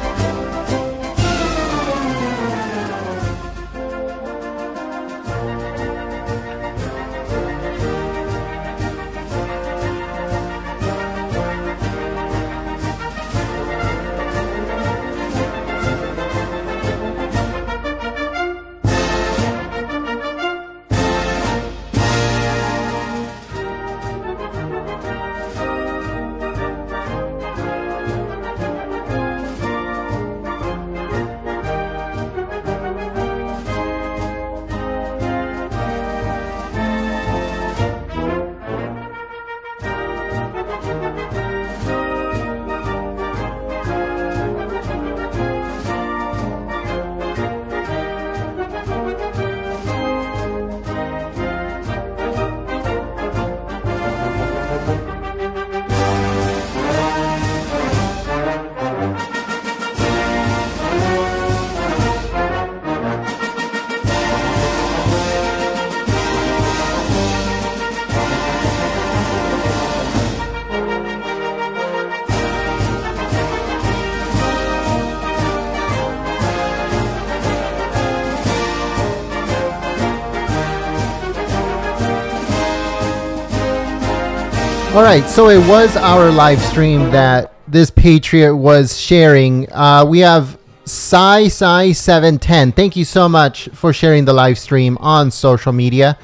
All right, so it was our live stream that this Patriot was sharing. We have Sai710. Thank you so much for sharing the live stream on social media.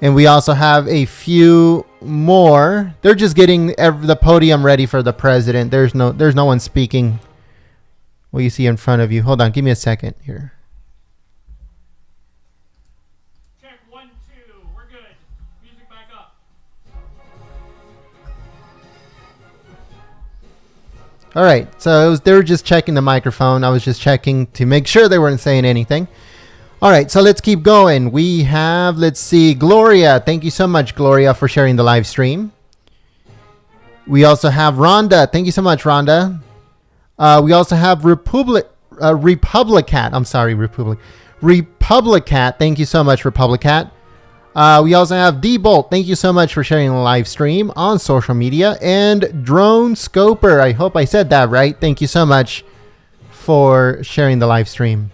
And we also have a few more. They're just getting the podium ready for the president. There's no one speaking. What you see in front of you. Hold on, give me a second here. Check 1, 2. We're good. Music back up. All right, so they were just checking the microphone. I was just checking to make sure they weren't saying anything. All right, so let's keep going. We have, let's see, Gloria. Thank you so much, Gloria, for sharing the live stream. We also have Rhonda. Thank you so much, Rhonda. We also have Republicat. Thank you so much, Republicat. We also have D-Bolt. Thank you so much for sharing the live stream on social media. And Drone Scoper. I hope I said that right. Thank you so much for sharing the live stream.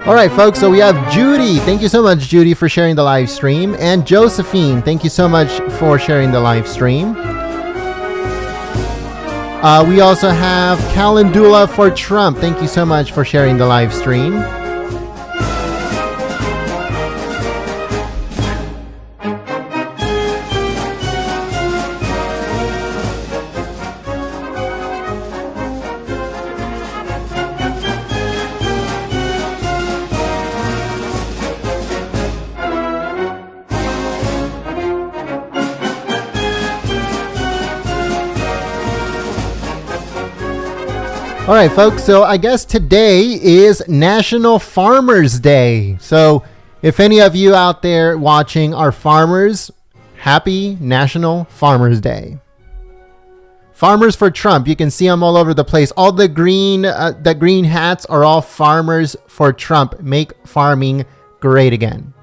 All right, folks, so we have Judy. Thank you so much, Judy, for sharing the live stream. And Josephine, thank you so much for sharing the live stream. We also have Calendula for Trump. Thank you so much for sharing the live stream. All right, folks. So I guess today is National Farmers Day. So if any of you out there watching are farmers, happy National Farmers Day. Farmers for Trump. You can see them all over the place. All the green hats are all farmers for Trump. Make farming great again.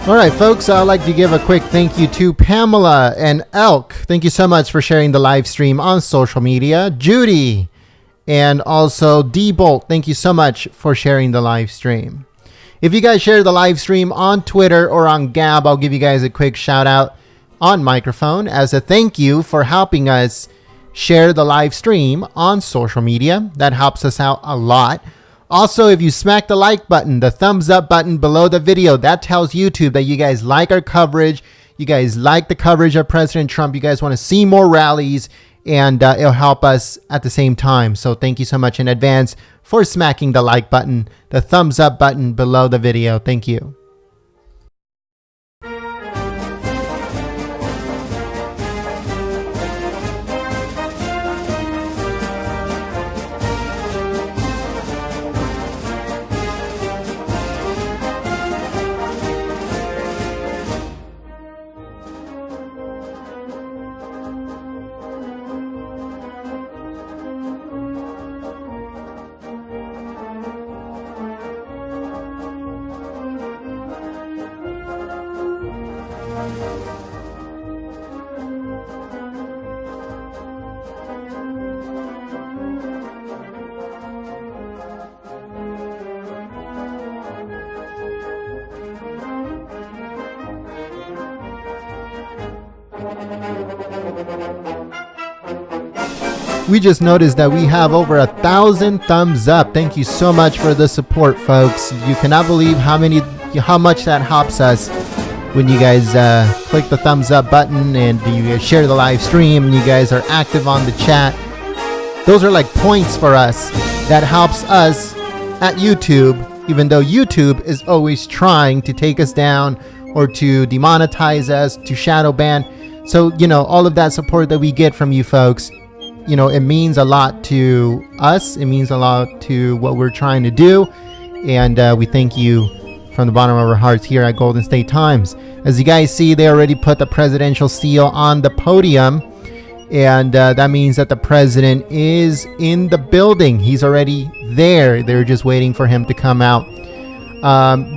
All right, folks, I'd like to give a quick thank you to Pamela and Elk. Thank you so much for sharing the live stream on social media. Judy and also D-Bolt, thank you so much for sharing the live stream. If you guys share the live stream on Twitter or on Gab, I'll give you guys a quick shout out on microphone as a thank you for helping us share the live stream on social media. That helps us out a lot. Also, if you smack the like button, the thumbs up button below the video, that tells YouTube that you guys like our coverage. You guys like the coverage of President Trump. You guys want to see more rallies, and it'll help us at the same time. So thank you so much in advance for smacking the like button, the thumbs up button below the video. Thank you. We just noticed that we have over 1,000 thumbs up. Thank you so much for the support, folks. You cannot believe how much that helps us when you guys click the thumbs up button and you share the live stream and you guys are active on the chat. Those are like points for us. That helps us at YouTube, even though YouTube is always trying to take us down or to demonetize us, to shadow ban. So, all of that support that we get from you folks, it means a lot to us. It means a lot to what we're trying to do. And we thank you from the bottom of our hearts here at Golden State Times. As you guys see, they already put the presidential seal on the podium. And that means that the president is in the building. He's already there. They're just waiting for him to come out.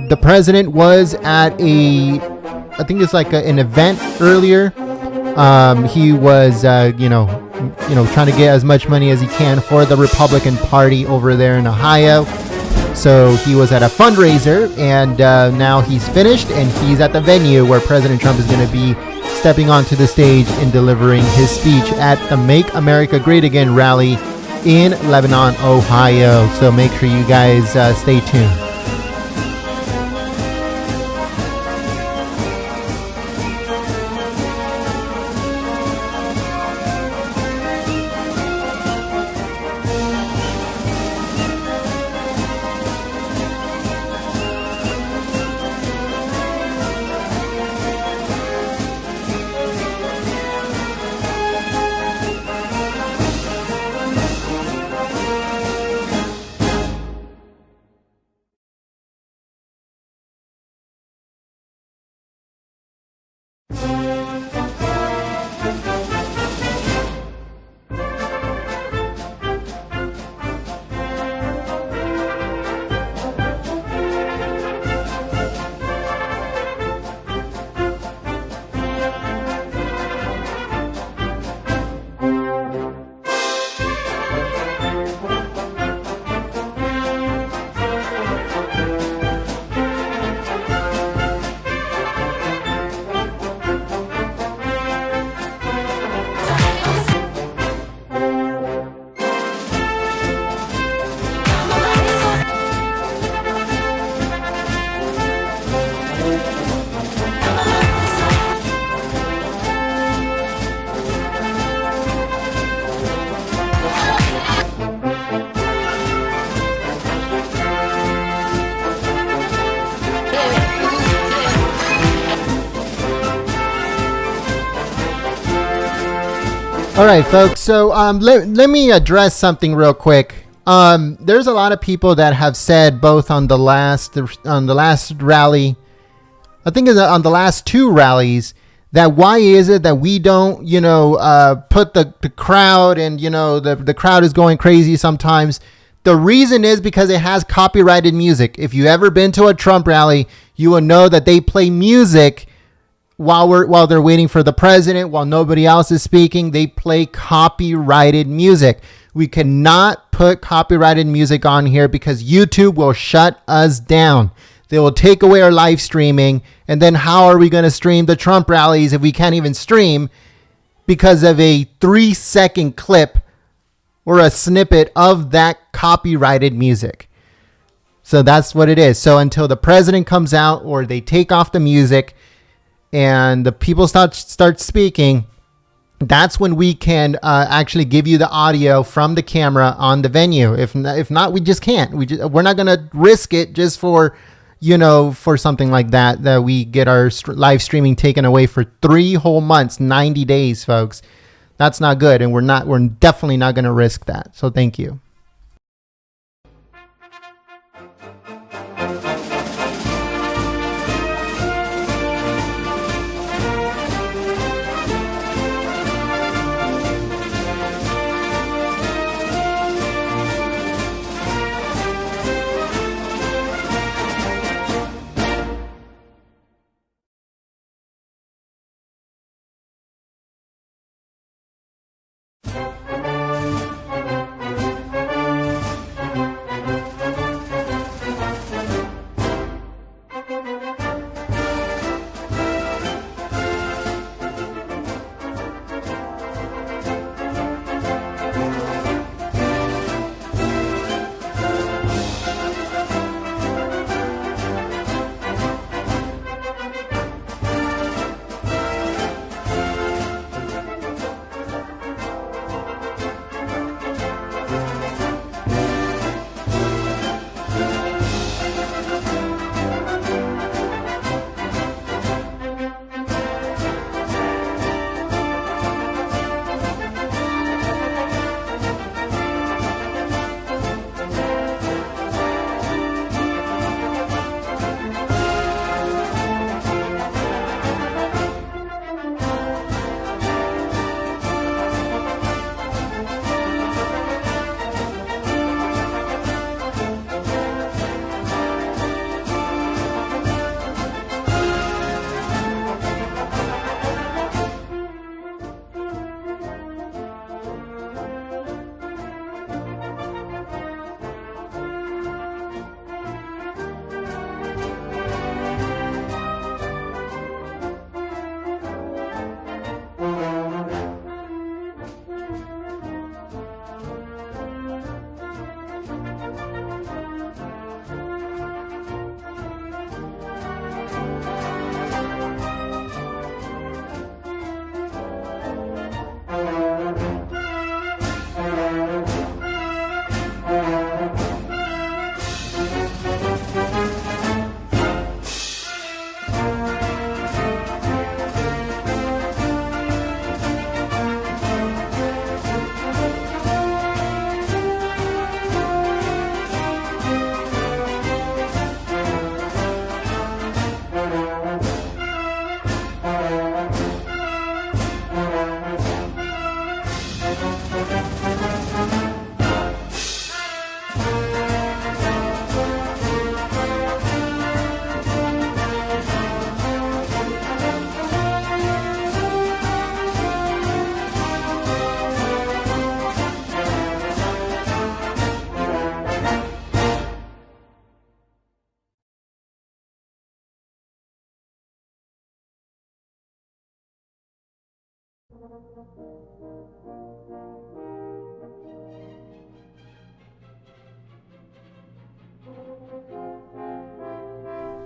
The president was at I think it's like an event earlier. He was, trying to get as much money as he can for the Republican Party over there in Ohio. So he was at a fundraiser, and now he's finished, and he's at the venue where President Trump is going to be stepping onto the stage and delivering his speech at the Make America Great Again rally in Lebanon, Ohio. So make sure you guys stay tuned. All right, folks. So let me address something real quick. There's a lot of people that have said both on the last rally, I think on the last two rallies, that why is it that we don't, put the crowd, and the crowd is going crazy sometimes. The reason is because it has copyrighted music. If you ever been to a Trump rally, you will know that they play music while they're waiting for the president, while nobody else is speaking. They play copyrighted music. We cannot put copyrighted music on here because YouTube will shut us down. They will take away our live streaming. And then how are we going to stream the Trump rallies if we can't even stream because of a 3-second clip or a snippet of that copyrighted music? So that's what it is. So until the president comes out or they take off the music, and the people start speaking, that's when we can actually give you the audio from the camera on the venue. If not, we just can't. We're not gonna risk it just for, for something like that we get our live streaming taken away for 3 whole months, 90 days, folks. That's not good, and we're definitely not gonna risk that. So thank you.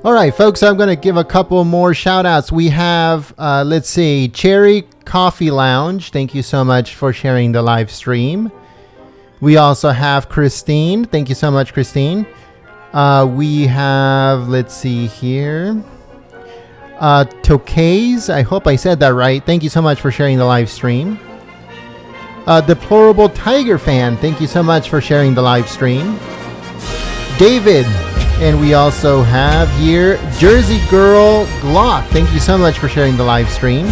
All right, folks, I'm going to give a couple more shout outs. We have, let's see, Cherry Coffee Lounge. Thank you so much for sharing the live stream. We also have Christine. Thank you so much, Christine. We have, let's see here, Tokays. I hope I said that right. Thank you so much for sharing the live stream. Deplorable Tiger Fan. Thank you so much for sharing the live stream. David. And we also have here Jersey Girl Glock. Thank you so much for sharing the live stream.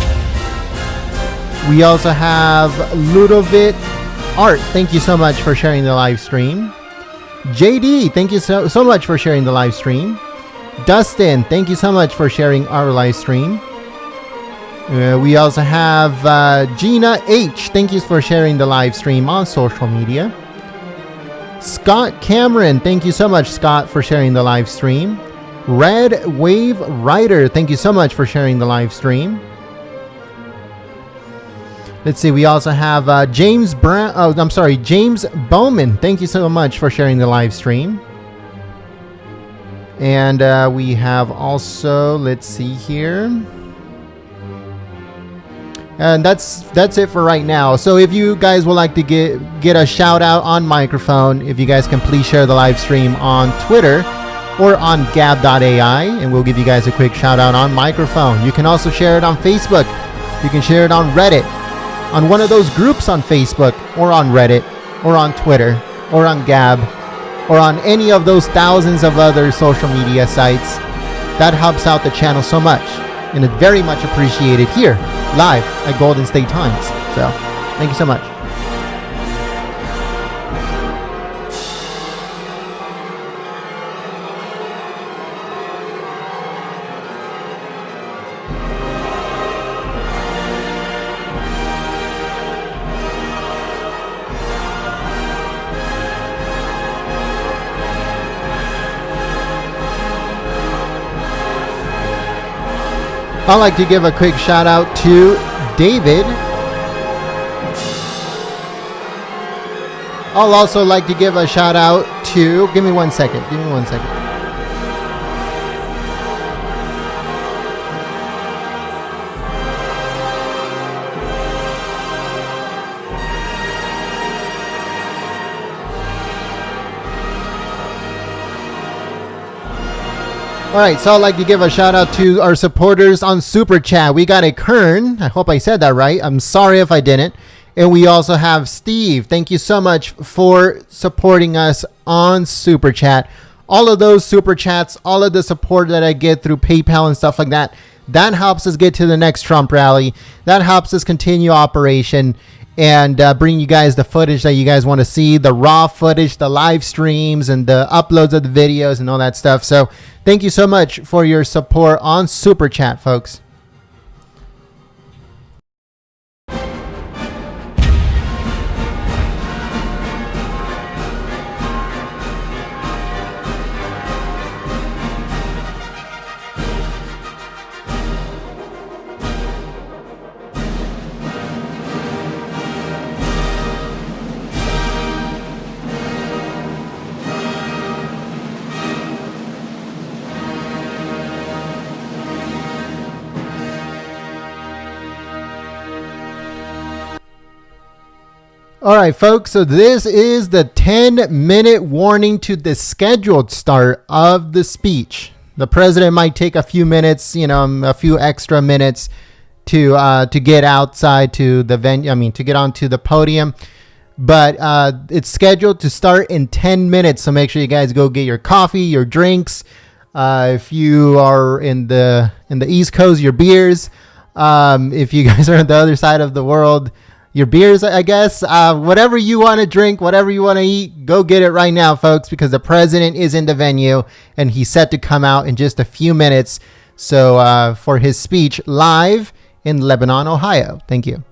We also have Ludovic Art. Thank you so much for sharing the live stream. JD, thank you so much for sharing the live stream. Dustin, thank you so much for sharing our live stream. We also have Gina H. Thank you for sharing the live stream on social media. Scott Cameron, thank you so much, Scott, for sharing the live stream. Red Wave Rider, thank you so much for sharing the live stream. Let's see, we also have James Bowman, thank you so much for sharing the live stream. And we have also, let's see here, And that's it for right now. So if you guys would like to get a shout out on microphone, if you guys can please share the live stream on Twitter or on gab.ai, and we'll give you guys a quick shout out on microphone. You can also share it on Facebook. You can share it on Reddit, on one of those groups on Facebook or on Reddit or on Twitter or on Gab or on any of those thousands of other social media sites. That helps out the channel so much, and it's very much appreciated here live at Golden State Times. So thank you so much. I'd like to give a quick shout out to David. I'll also like to give a shout out to, give me one second. All right, so I'd like to give a shout out to our supporters on Super Chat. We got a Kern. I hope I said that right. I'm sorry if I didn't. And we also have Steve. Thank you so much for supporting us on Super Chat. All of those Super Chats, all of the support that I get through PayPal and stuff like that, that helps us get to the next Trump rally. That helps us continue operation and bring you guys the footage that you guys want to see, the raw footage, the live streams, and the uploads of the videos and all that stuff. So thank you so much for your support on Super Chat, folks. All right, folks, so this is the 10-minute warning to the scheduled start of the speech. The president might take a few minutes, a few extra minutes to get outside to the venue, to get onto the podium. But it's scheduled to start in 10 minutes, so make sure you guys go get your coffee, your drinks. If you are in the East Coast, your beers. If you guys are on the other side of the world, your beers, I guess. Whatever you want to drink, whatever you want to eat, go get it right now, folks, because the president is in the venue and he's set to come out in just a few minutes. So for his speech live in Lebanon, Ohio. Thank you.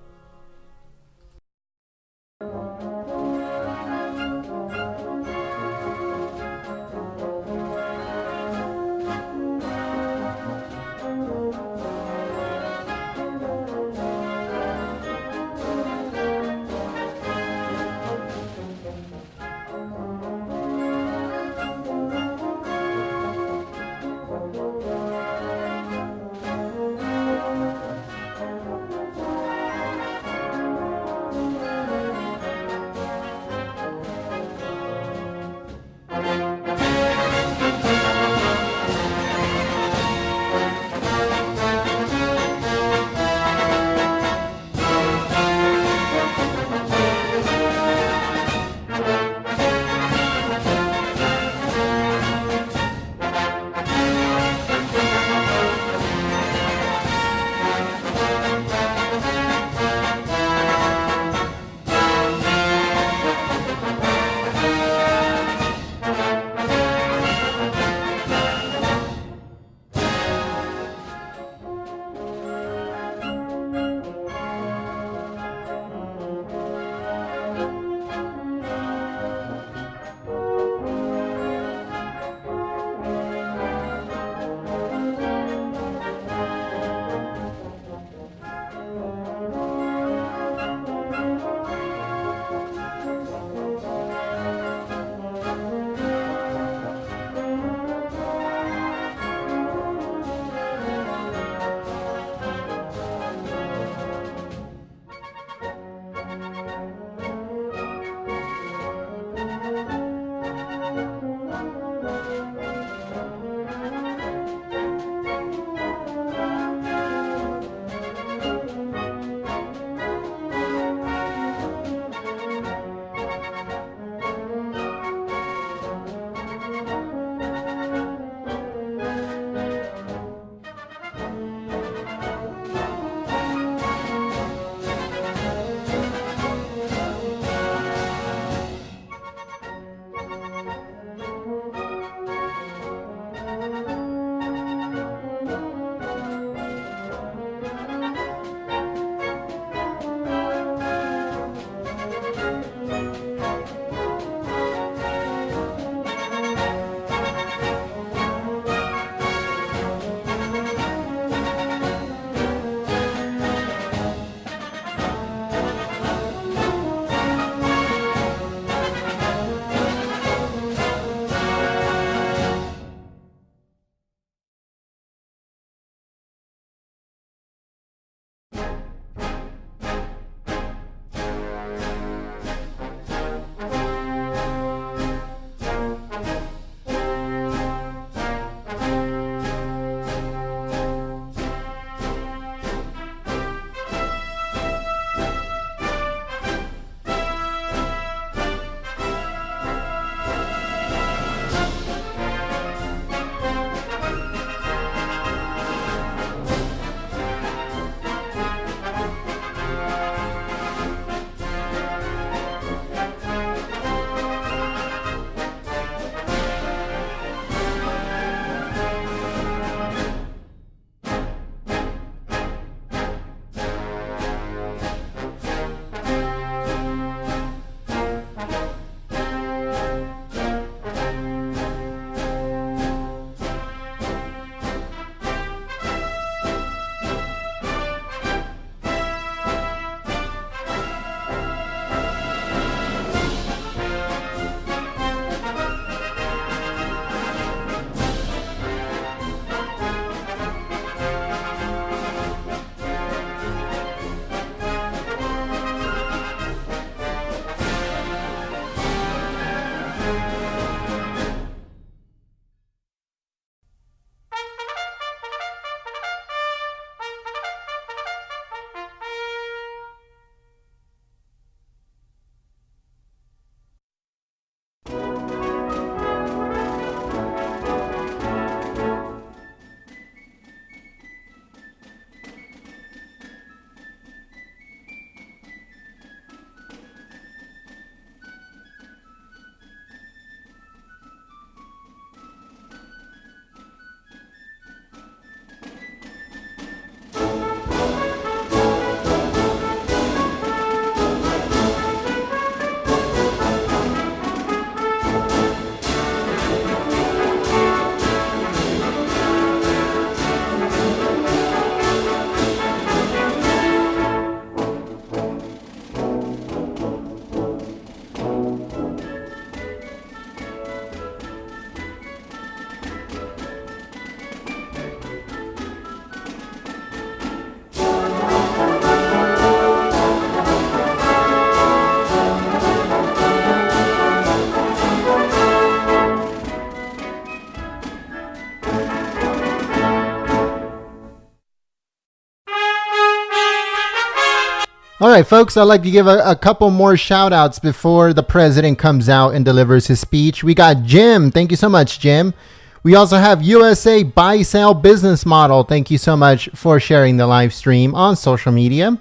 right, folks, I'd like to give a couple more shout outs before the president comes out and delivers his speech. We got Jim. Thank you so much, Jim. We also have USA Buy Sell Business Model. Thank you so much for sharing the live stream on social media.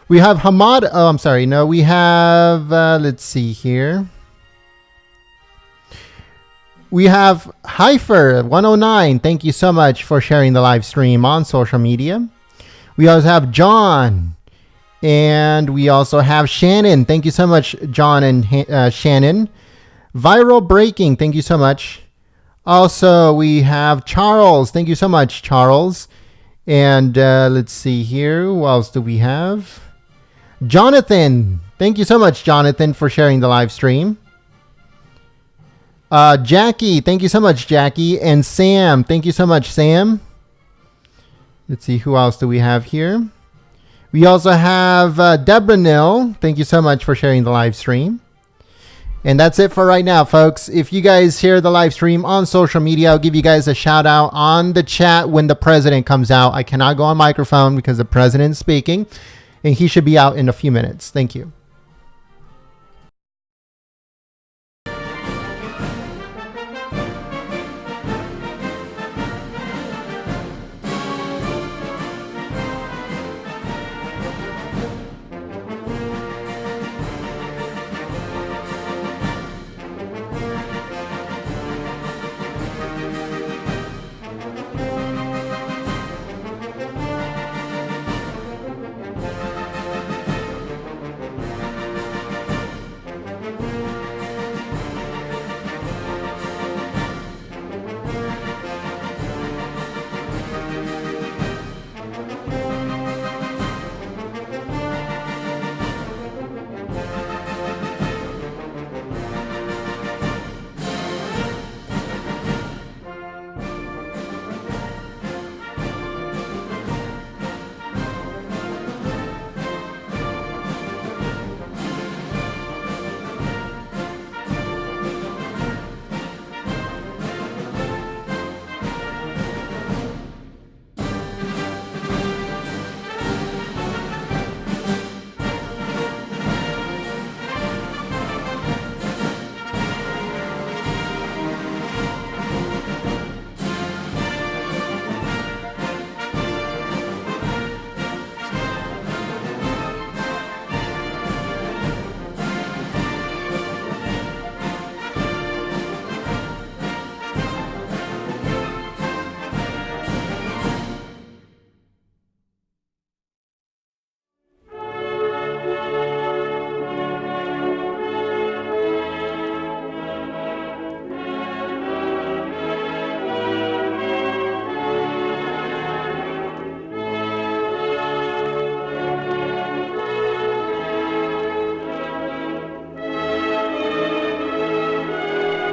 We have Hamad. Oh, I'm sorry. No, we have, let's see here. We have Heifer109. Thank you so much for sharing the live stream on social media. We also have John. And we also have Shannon. Thank you so much, John and Shannon. Viral Breaking. Thank you so much. Also, we have Charles. Thank you so much, Charles. And let's see here. Who else do we have? Jonathan. Thank you so much, Jonathan, for sharing the live stream. Jackie. Thank you so much, Jackie. And Sam. Thank you so much, Sam. Let's see. Who else do we have here? We also have Deborah Nill. Thank you so much for sharing the live stream. And that's it for right now, folks. If you guys share the live stream on social media, I'll give you guys a shout out on the chat when the president comes out. I cannot go on microphone because the president's speaking, and he should be out in a few minutes. Thank you.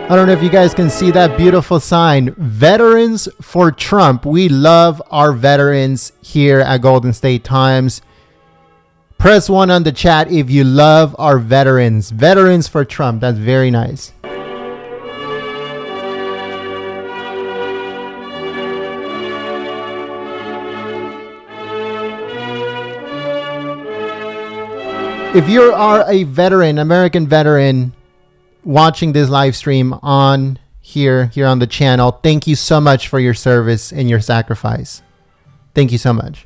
I don't know if you guys can see that beautiful sign, Veterans for Trump. We love our veterans here at Golden State Times. Press 1 on the chat if you love our veterans. Veterans for Trump. That's very nice. If you are a veteran, American veteran, watching this live stream on here on the channel, thank you so much for your service and your sacrifice. Thank you so much.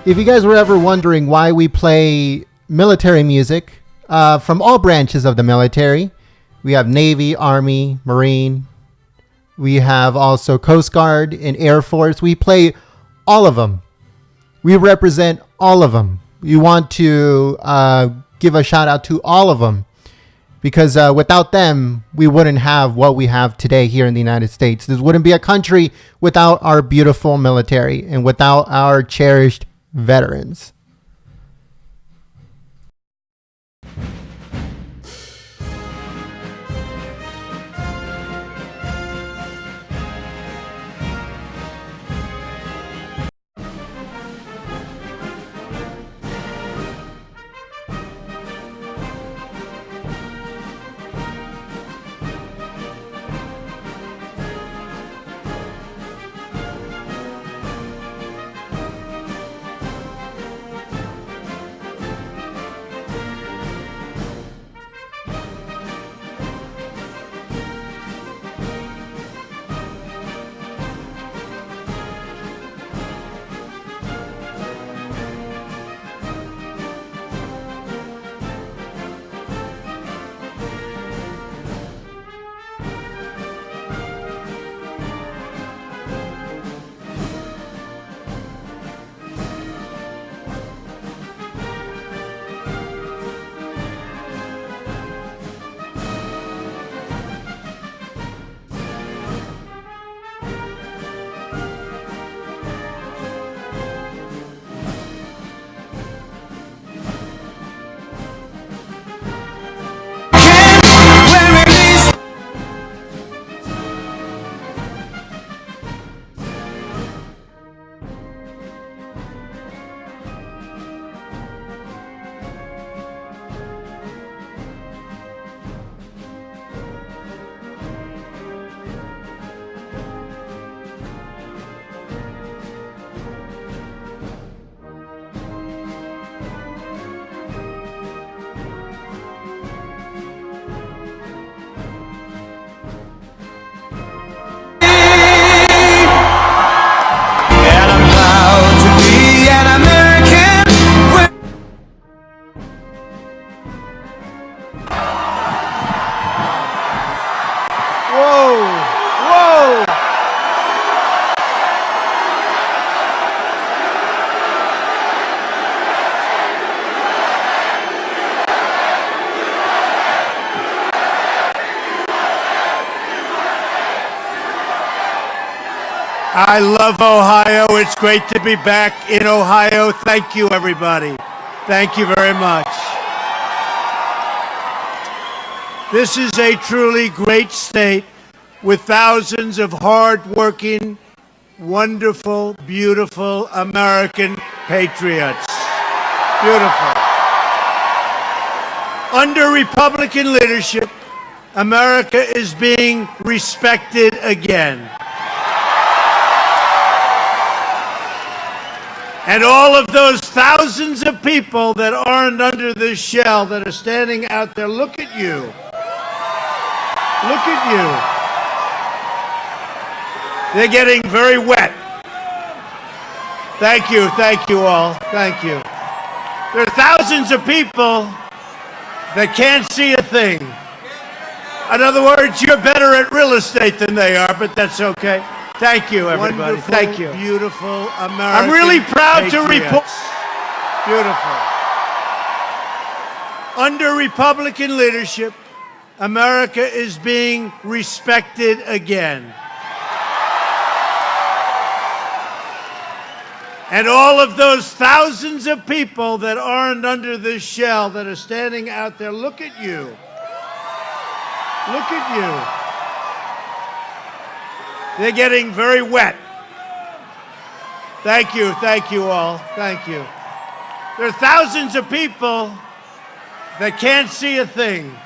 If you guys were ever wondering why we play military music from all branches of the military, we have Navy, Army, Marine. We have also Coast Guard and Air Force. We play all of them. We represent all of them. we want to give a shout out to all of them, because without them, we wouldn't have what we have today here in the United States. This wouldn't be a country without our beautiful military and without our cherished veterans. I love Ohio. It's great to be back in Ohio. Thank you, everybody. Thank you very much. This is a truly great state with thousands of hard-working, wonderful, beautiful American patriots. Beautiful. Under Republican leadership, America is being respected again. And all of those thousands of people that aren't under this shell that are standing out there, look at you. Look at you. They're getting very wet. Thank you all, thank you. There are thousands of people that can't see a thing. In other words, you're better at real estate than they are, but that's okay. Thank you, everybody. Wonderful, thank you. Beautiful American I'm really proud to patriots. report. Beautiful. Under Republican leadership, America is being respected again. And all of those thousands of people that aren't under this shell that are standing out there, look at you. Look at you. They're getting very wet. Thank you all, thank you. There are thousands of people that can't see a thing.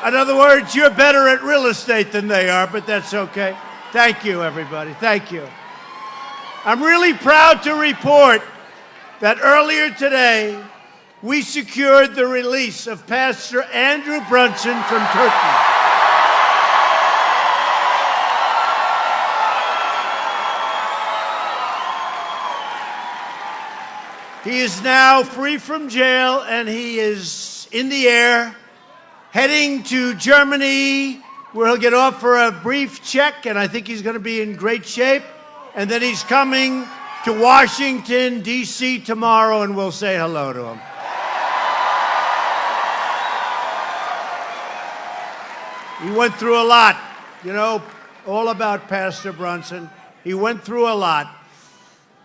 In other words, you're better at real estate than they are, but that's okay. Thank you, everybody, thank you. I'm really proud to report that earlier today, we secured the release of Pastor Andrew Brunson from Turkey. He is now free from jail, and he is in the air, heading to Germany, where he'll get off for a brief check, and I think he's going to be in great shape. And then he's coming to Washington, D.C. tomorrow, and we'll say hello to him. He went through a lot. You know, all about Pastor Brunson. He went through a lot,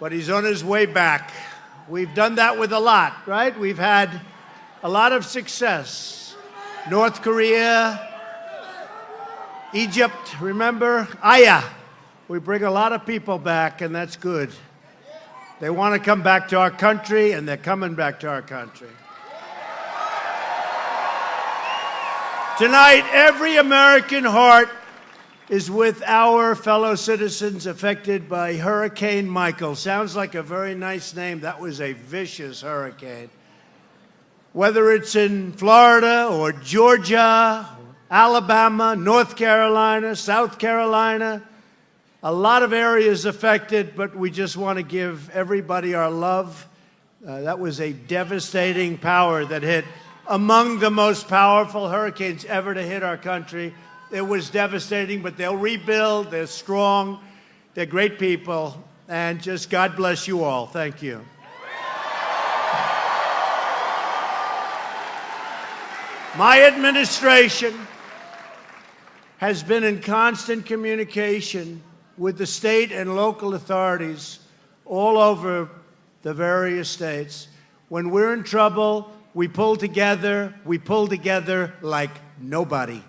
but he's on his way back. We've done that with a lot, right? We've had a lot of success. North Korea, Egypt, remember? Aya. We bring a lot of people back, and that's good. They want to come back to our country, and they're coming back to our country. Tonight, every American heart is with our fellow citizens affected by Hurricane Michael. Sounds like a very nice name. That was a vicious hurricane. Whether it's in Florida or Georgia, Alabama, North Carolina, South Carolina, a lot of areas affected, but we just want to give everybody our love. That was a devastating power that hit among the most powerful hurricanes ever to hit our country. It was devastating, but they'll rebuild. They're strong. They're great people. And just God bless you all. Thank you. My administration has been in constant communication with the state and local authorities all over the various states. When we're in trouble, we pull together like nobody.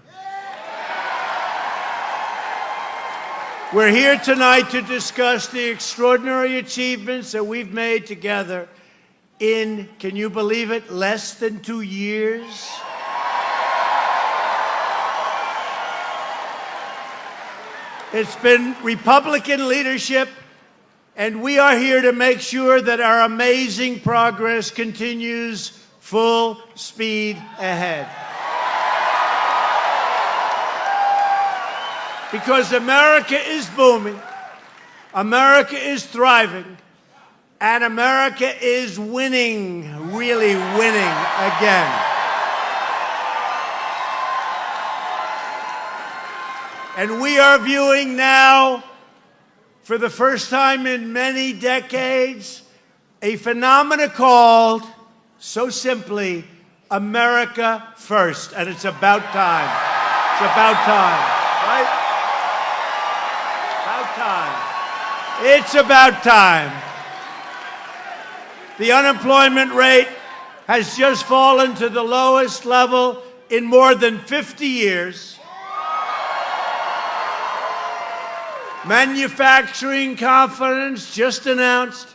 We're here tonight to discuss the extraordinary achievements that we've made together in, can you believe it, less than 2 years? It's been Republican leadership, and we are here to make sure that our amazing progress continues full speed ahead. Because America is booming, America is thriving, and America is winning, really winning again. And we are viewing now, for the first time in many decades, a phenomenon called, so simply, America First. And it's about time. It's about time, right? About time. It's about time. The unemployment rate has just fallen to the lowest level in more than 50 years. Manufacturing confidence, just announced,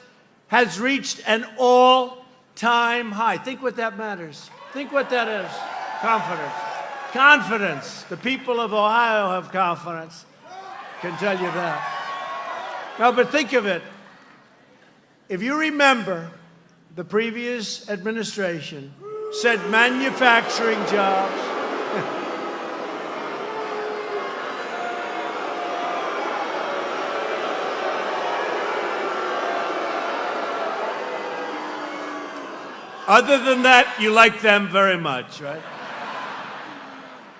has reached an all-time high. Think what that matters. Think what that is. Confidence. Confidence. The people of Ohio have confidence. Can tell you that. No, but think of it. If you remember, the previous administration said manufacturing jobs. Other than that, you like them very much, right?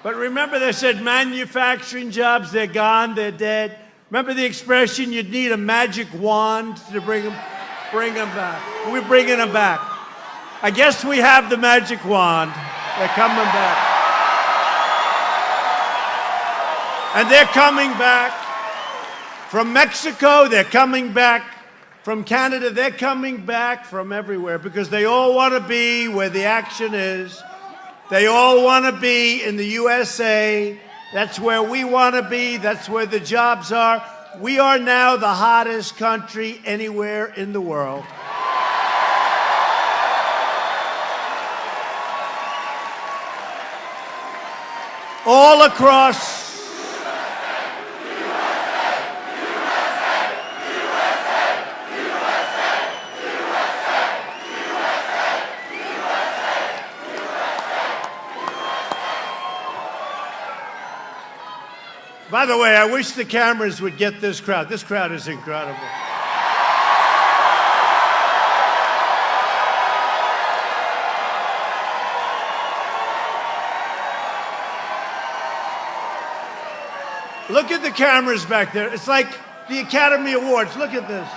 But remember, they said manufacturing jobs, they're gone, they're dead. Remember the expression, you'd need a magic wand to bring them back. We're bringing them back. I guess we have the magic wand. They're coming back. And they're coming back. From Mexico, they're coming back. From Canada, they're coming back from everywhere because they all want to be where the action is. They all want to be in the USA. That's where we want to be. That's where the jobs are. We are now the hottest country anywhere in the world. All across. By the way, I wish the cameras would get this crowd. This crowd is incredible. Look at the cameras back there. It's like the Academy Awards. Look at this.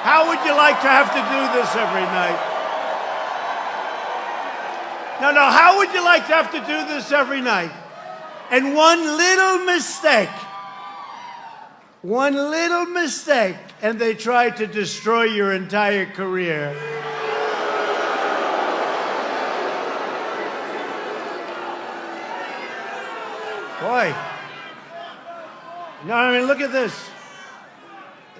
How would you like to have to do this every night? No, how would you like to have to do this every night? And one little mistake, and they try to destroy your entire career. Boy. No, I mean, look at this.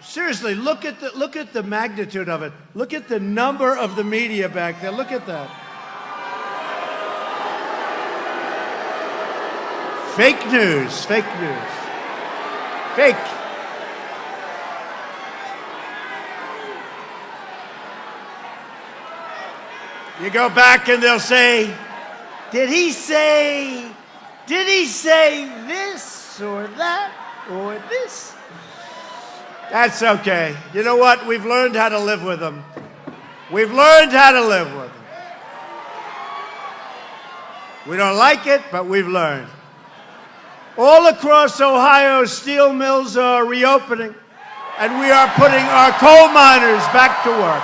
Seriously, look at the magnitude of it. Look at the number of the media back there. Look at that. Fake news. Fake. You go back and they'll say, did he say this or that or this? That's okay. You know what? We've learned how to live with them. We don't like it, but we've learned. All across Ohio, steel mills are reopening, and we are putting our coal miners back to work.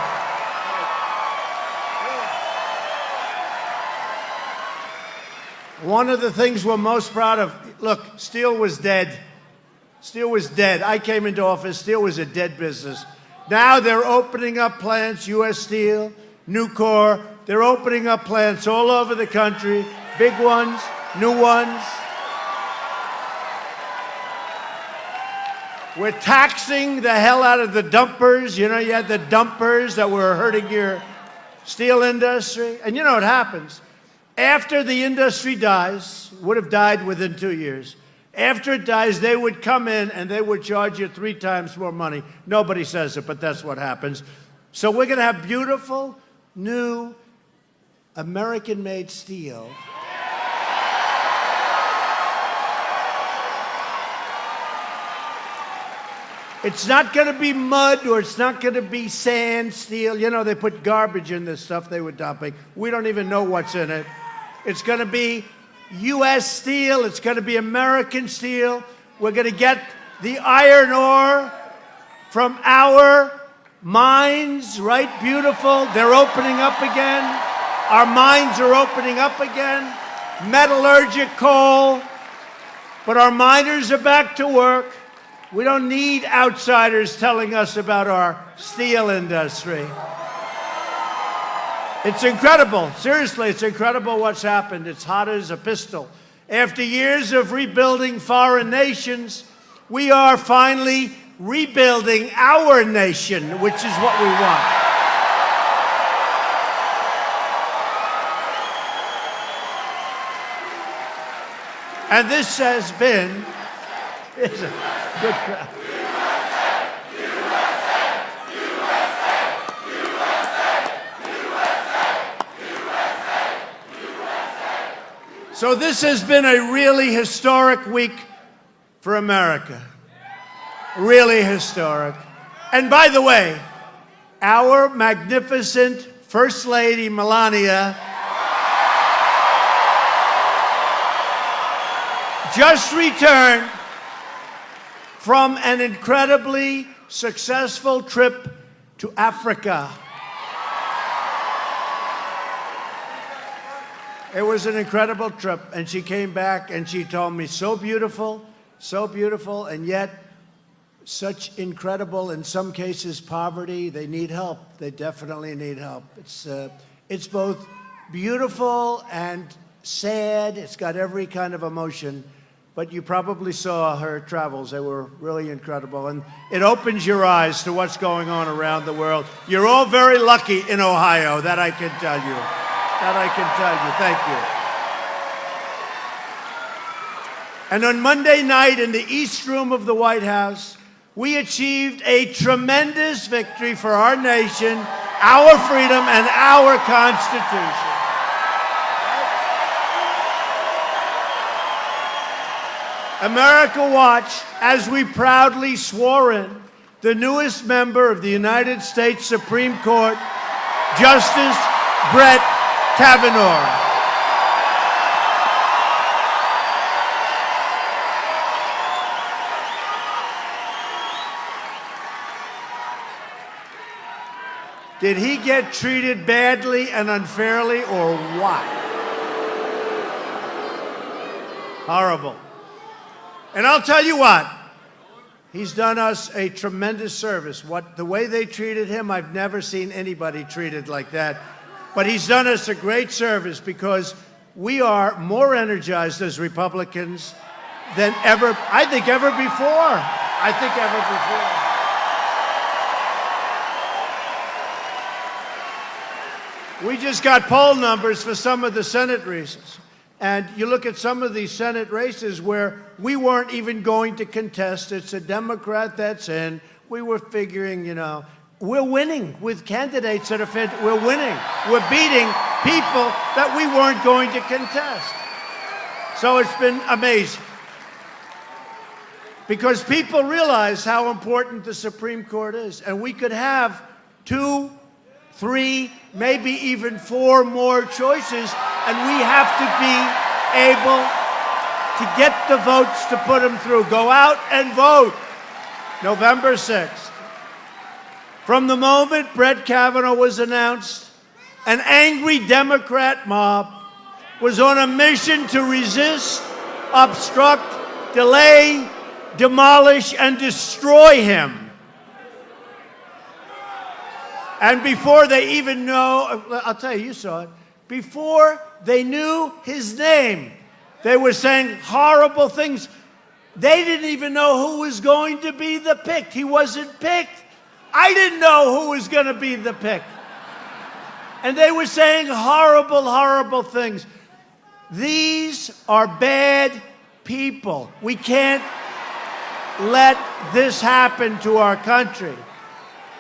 One of the things we're most proud of, look, steel was dead. I came into office, steel was a dead business. Now they're opening up plants, U.S. Steel, Nucor. They're opening up plants all over the country, big ones, new ones. We're taxing the hell out of the dumpers. You know, you had the dumpers that were hurting your steel industry. And you know what happens? After the industry dies, would have died within 2 years. After it dies, they would come in and they would charge you 3 times more money. Nobody says it, but that's what happens. So we're going to have beautiful, new, American-made steel. It's not going to be mud or it's not going to be sand steel. You know, they put garbage in this stuff they were dumping. We don't even know what's in it. It's going to be U.S. steel. It's going to be American steel. We're going to get the iron ore from our mines, right? Beautiful. They're opening up again. Our mines are opening up again. Metallurgic coal. But our miners are back to work. We don't need outsiders telling us about our steel industry. It's incredible. Seriously, it's incredible what's happened. It's hot as a pistol. After years of rebuilding foreign nations, we are finally rebuilding our nation, which is what we want. And this has been... It's a good crowd. So this has been a really historic week for America. Really historic. And by the way, our magnificent First Lady, Melania, just returned from an incredibly successful trip to Africa. It was an incredible trip, and she came back and she told me, so beautiful, and yet such incredible, in some cases, poverty. They need help. They definitely need help. It's both beautiful and sad. It's got every kind of emotion. But you probably saw her travels. They were really incredible. And it opens your eyes to what's going on around the world. You're all very lucky in Ohio, that I can tell you. Thank you. And on Monday night in the East Room of the White House, we achieved a tremendous victory for our nation, our freedom, and our Constitution. America watched as we proudly swore in the newest member of the United States Supreme Court, Justice Brett Kavanaugh. Did he get treated badly and unfairly or what? Horrible. And I'll tell you what, he's done us a tremendous service. The way they treated him, I've never seen anybody treated like that. But he's done us a great service because we are more energized as Republicans than ever, I think ever before. I think ever before. We just got poll numbers for some of the Senate races. And you look at some of these Senate races where we weren't even going to contest. It's a Democrat that's in. We were figuring, we're winning with candidates that are we're winning. We're beating people that we weren't going to contest. So it's been amazing. Because people realize how important the Supreme Court is. And we could have 2, 3, maybe even 4 more choices, and we have to be able to get the votes to put them through. Go out and vote November 6th. From the moment Brett Kavanaugh was announced, an angry Democrat mob was on a mission to resist, obstruct, delay, demolish, and destroy him. And before they even know, I'll tell you, you saw it, before they knew his name, they were saying horrible things. They didn't even know who was going to be the pick. He wasn't picked. I didn't know who was going to be the pick. And they were saying horrible, horrible things. These are bad people. We can't let this happen to our country.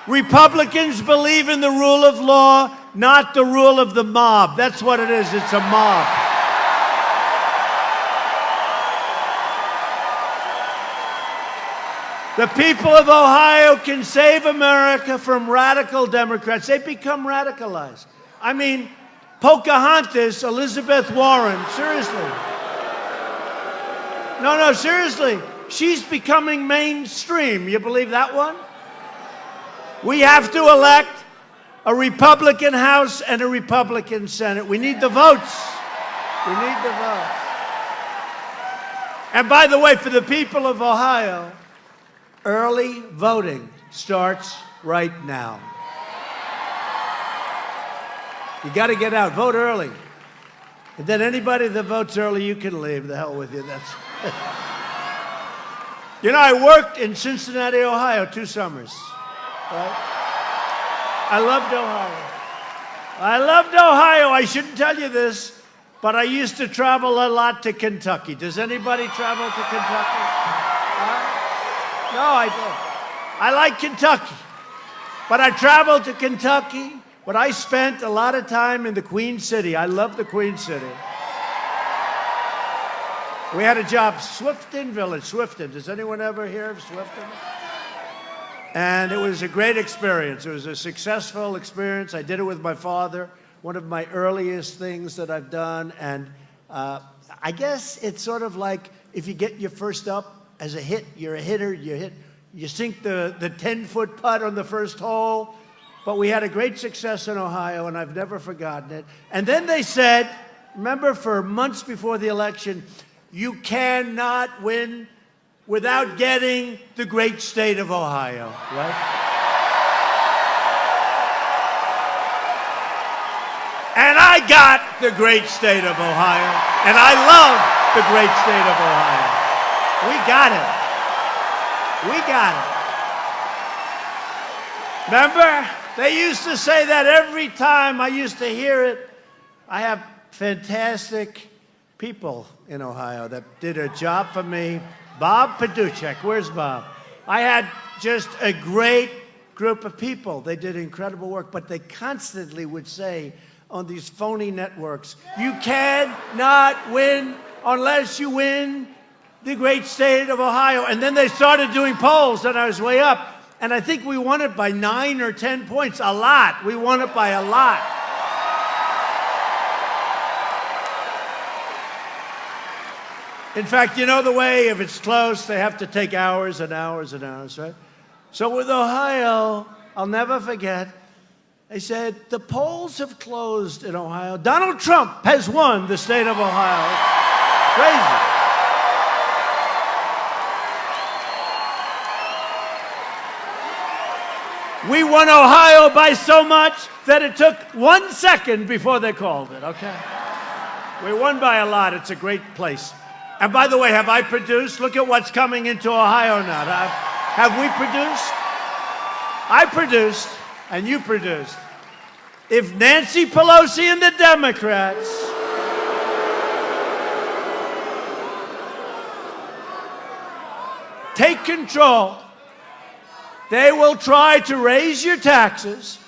Republicans believe in the rule of law, not the rule of the mob. That's what it is. It's a mob. The people of Ohio can save America from radical Democrats. They become radicalized. I mean, Pocahontas, Elizabeth Warren, seriously. No, seriously. She's becoming mainstream. You believe that one? We have to elect a Republican House and a Republican Senate. We need the votes. We need the votes. And by the way, for the people of Ohio, early voting starts right now. You got to get out. Vote early. And then anybody that votes early, you can leave. The hell with you. That's. I worked in Cincinnati, Ohio, 2 summers. Right? I loved Ohio. I loved Ohio. I shouldn't tell you this, but I used to travel a lot to Kentucky. Does anybody travel to Kentucky? No, I don't. I like Kentucky. But I traveled to Kentucky, but I spent a lot of time in the Queen City. I love the Queen City. We had a job, Swifton Village, Swifton. Does anyone ever hear of Swifton? And it was a great experience. It was a successful experience. I did it with my father, one of my earliest things that I've done. And I guess it's sort of like if you get your first up as a hit, you're a hitter, you sink the 10-foot putt on the first hole. But we had a great success in Ohio, and I've never forgotten it. And then they said, remember, for months before the election, you cannot win without getting the great state of Ohio, right? And I got the great state of Ohio, and I love the great state of Ohio. We got it. We got it. Remember, they used to say that every time I used to hear it. I have fantastic people in Ohio that did a job for me. Bob Paduchek, where's Bob? I had just a great group of people. They did incredible work, but they constantly would say on these phony networks, you cannot win unless you win the great state of Ohio. And then they started doing polls, and I was way up. And I think we won it by 9 or 10 points, a lot. We won it by a lot. In fact, you know the way, if it's close, they have to take hours and hours and hours, right? So with Ohio, I'll never forget, They said, the polls have closed in Ohio. Donald Trump has won the state of Ohio. It's crazy. We won Ohio by so much that it took 1 second before they called it, okay? We won by a lot. It's a great place. And by the way, have I produced? Look at what's coming into Ohio now. Have we produced? I produced, and you produced. If Nancy Pelosi and the Democrats take control, they will try to raise your taxes,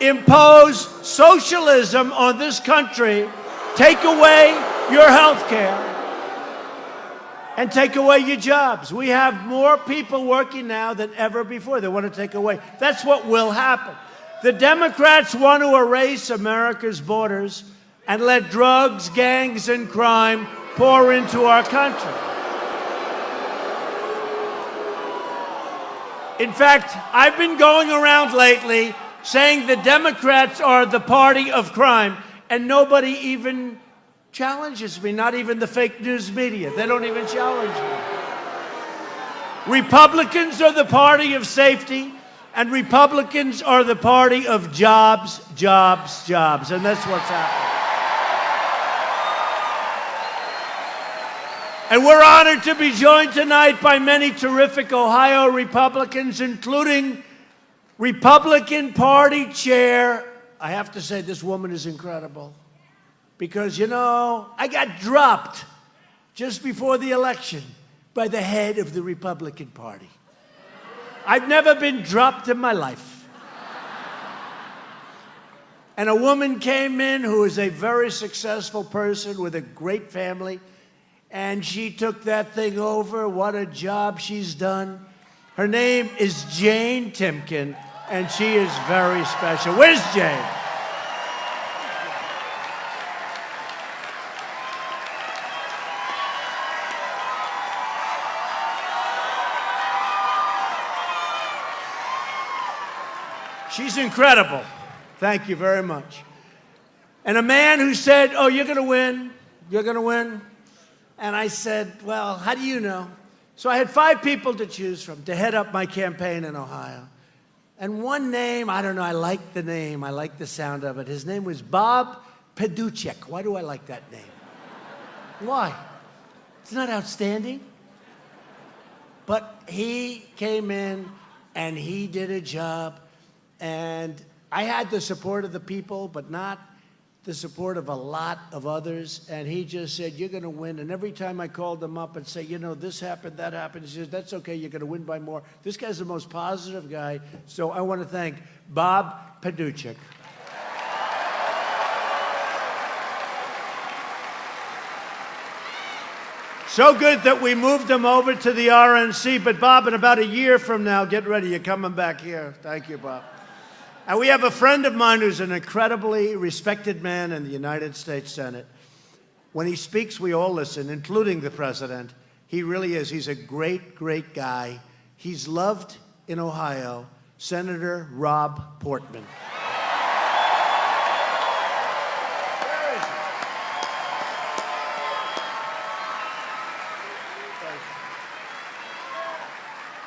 impose socialism on this country, take away your health care, and take away your jobs. We have more people working now than ever before. They want to take away. That's what will happen. The Democrats want to erase America's borders and let drugs, gangs, and crime pour into our country. In fact, I've been going around lately saying the Democrats are the party of crime, and nobody even challenges me, not even the fake news media. They don't even challenge me. Republicans are the party of safety, and Republicans are the party of jobs, jobs, jobs, and that's what's happening. And we're honored to be joined tonight by many terrific Ohio Republicans, including Republican Party Chair. I have to say, this woman is incredible. Because, you know, I got dropped just before the election by the head of the Republican Party. I've never been dropped in my life. And a woman came in who is a very successful person with a great family, and she took that thing over. What a job she's done. Her name is Jane Timken, and she is very special. Where's Jane? She's incredible. Thank you very much. And a man who said, oh, you're going to win. You're going to win. And I said, well, how do you know? So I had 5 people to choose from to head up my campaign in Ohio. And one name, I don't know, I like the name. I like the sound of it. His name was Bob Paduchek. Why do I like that name? Why? It's not outstanding. But he came in and he did a job. And I had the support of the people, but not the support of a lot of others. And he just said, you're going to win. And every time I called him up and say, you know, this happened, that happened, he says, that's okay, you're going to win by more. This guy's the most positive guy. So I want to thank Bob Paduchek. So good that we moved him over to the RNC. But Bob, in about a year from now, get ready, you're coming back here. Thank you, Bob. And we have a friend of mine who's an incredibly respected man in the United States Senate. When he speaks, we all listen, including the president. He really is. He's a great, great guy. He's loved in Ohio, Senator Rob Portman.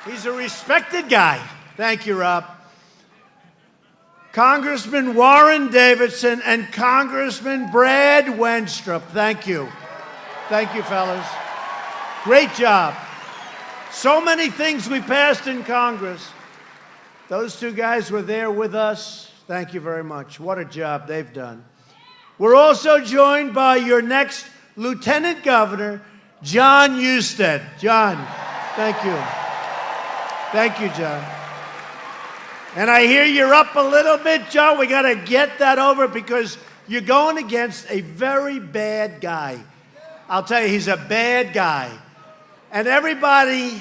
He's a respected guy. Thank you, Rob. Congressman Warren Davidson and Congressman Brad Wenstrup. Thank you. Thank you, fellas. Great job. So many things we passed in Congress. Those 2 guys were there with us. Thank you very much. What a job they've done. We're also joined by your next Lieutenant Governor, John Husted. John, thank you. Thank you, John. And I hear you're up a little bit, John. We got to get that over because you're going against a very bad guy. I'll tell you, he's a bad guy. And everybody,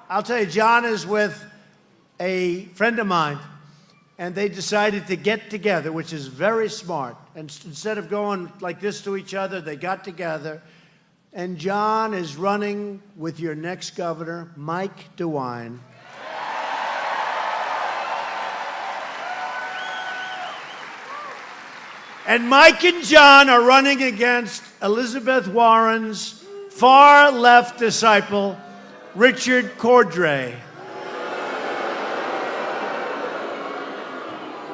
I'll tell you, John is with a friend of mine, and they decided to get together, which is very smart. And instead of going like this to each other, they got together. And John is running with your next governor, Mike DeWine. And Mike and John are running against Elizabeth Warren's far-left disciple, Richard Cordray.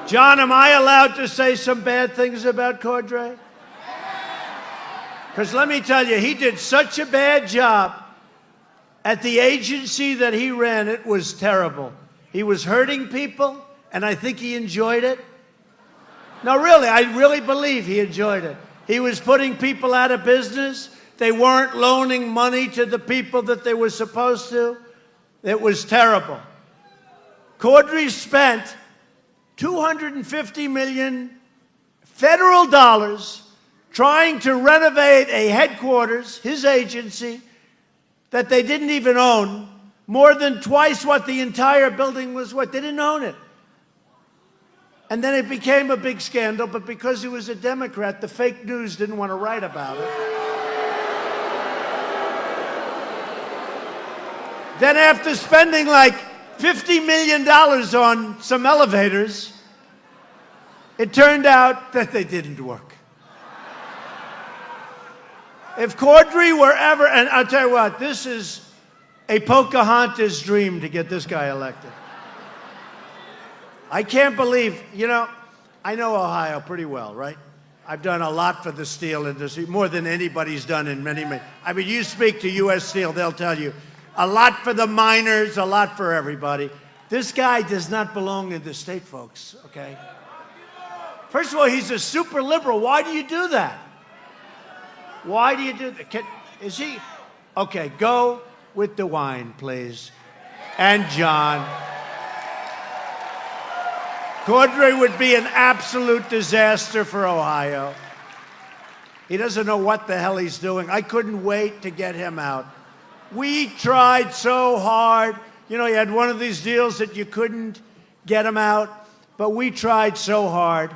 John, am I allowed to say some bad things about Cordray? Because let me tell you, he did such a bad job at the agency that he ran. It was terrible. He was hurting people, and I think he enjoyed it. No, really, I really believe he enjoyed it. He was putting people out of business. They weren't loaning money to the people that they were supposed to. It was terrible. Cordray spent $250 million federal dollars trying to renovate a headquarters, his agency, that they didn't even own, more than twice what the entire building was worth. They didn't own it. And then it became a big scandal, but because he was a Democrat, the fake news didn't want to write about it. Then after spending like $50 million on some elevators, it turned out that they didn't work. If Cordray were ever, and I'll tell you what, this is a Pocahontas dream to get this guy elected. I can't believe, I know Ohio pretty well, right? I've done a lot for the steel industry, more than anybody's done in many. I mean, you speak to U.S. Steel, they'll tell you, a lot for the miners, a lot for everybody. This guy does not belong in the state, folks, okay? First of all, he's a super liberal. Why do you do that? Why do you do that? Is he? Okay, go with the wine, please. And John. Cordray would be an absolute disaster for Ohio. He doesn't know what the hell he's doing. I couldn't wait to get him out. We tried so hard. You had one of these deals that you couldn't get him out, but we tried so hard,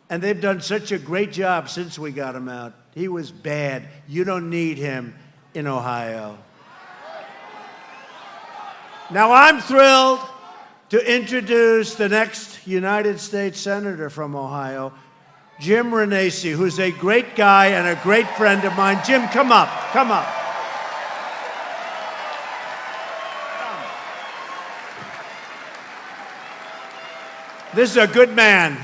and they've done such a great job since we got him out. He was bad. You don't need him in Ohio. Now, I'm thrilled to introduce the next United States Senator from Ohio, Jim Renacci, who's a great guy and a great friend of mine. Jim, come up, come up. This is a good man.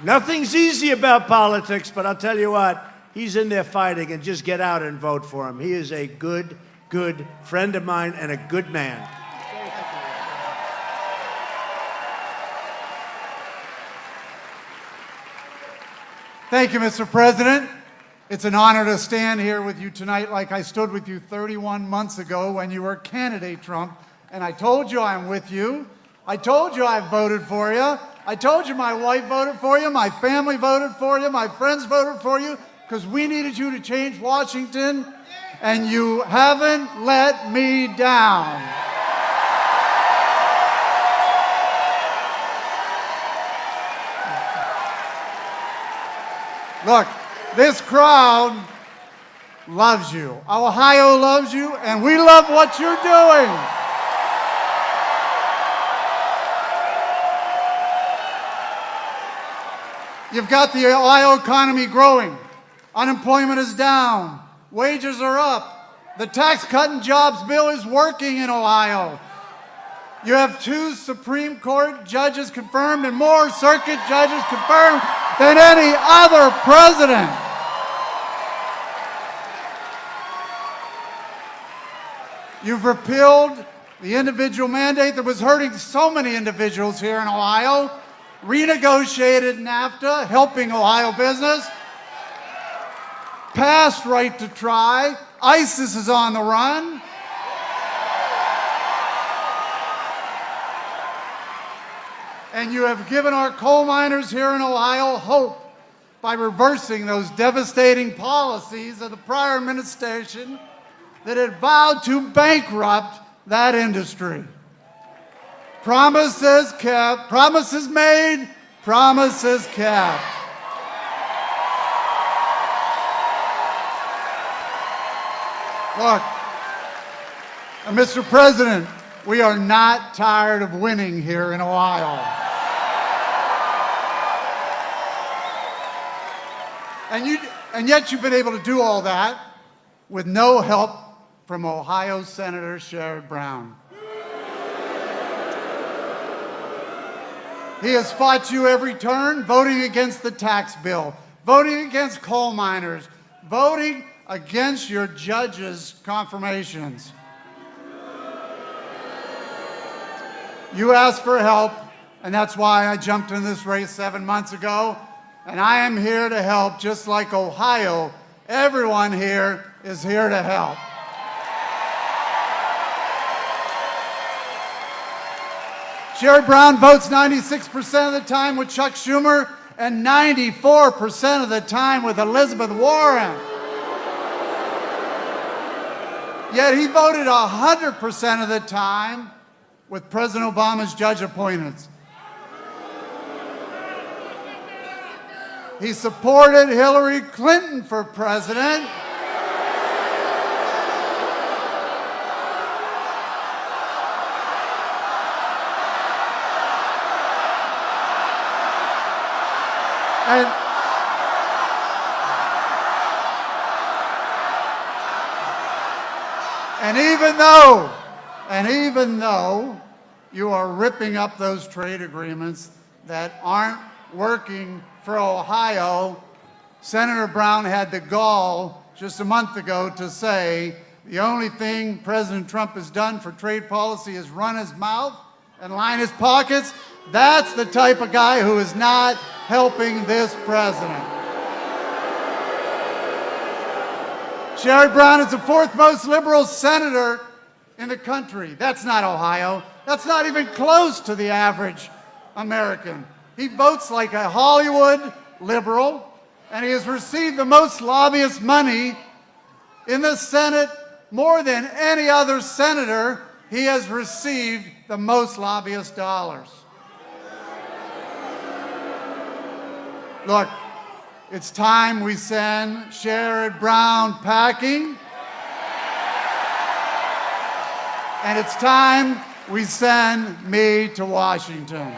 Nothing's easy about politics, but I'll tell you what, he's in there fighting, and just get out and vote for him. He is a good friend of mine and a good man. Thank you, Mr. President. It's an honor to stand here with you tonight like I stood with you 31 months ago when you were candidate Trump, and I told you I'm with you. I told you I voted for you. I told you my wife voted for you, my family voted for you, my friends voted for you, because we needed you to change Washington, and you haven't let me down. Look, this crowd loves you. Ohio loves you, and we love what you're doing. You've got the Ohio economy growing. Unemployment is down. Wages are up. The tax cut and jobs bill is working in Ohio. You have 2 Supreme Court judges confirmed and more circuit judges confirmed than any other president. You've repealed the individual mandate that was hurting so many individuals here in Ohio, renegotiated NAFTA, helping Ohio business, passed right to try. ISIS is on the run. And you have given our coal miners here in Ohio hope by reversing those devastating policies of the prior administration that had vowed to bankrupt that industry. Promises kept, promises made, promises kept. Look, Mr. President, we are not tired of winning here in Ohio. And yet you've been able to do all that with no help from Ohio Senator Sherrod Brown. He has fought you every turn, voting against the tax bill, voting against coal miners, voting against your judges' confirmations. You asked for help, and that's why I jumped in this race 7 months ago. And I am here to help, just like Ohio. Everyone here is here to help. Sherrod Brown votes 96% of the time with Chuck Schumer and 94% of the time with Elizabeth Warren. Yet he voted 100% of the time with President Obama's judge appointments. He supported Hillary Clinton for president. And even though you are ripping up those trade agreements that aren't working for Ohio, Senator Brown had the gall just a month ago to say the only thing President Trump has done for trade policy is run his mouth and line his pockets. That's the type of guy who is not helping this president. Sherrod Brown is the fourth most liberal senator in the country. That's not Ohio. That's not even close to the average American. He votes like a Hollywood liberal, and he has received the most lobbyist money in the Senate, more than any other senator. He has received the most lobbyist dollars. Look, it's time we send Sherrod Brown packing. And it's time we send me to Washington.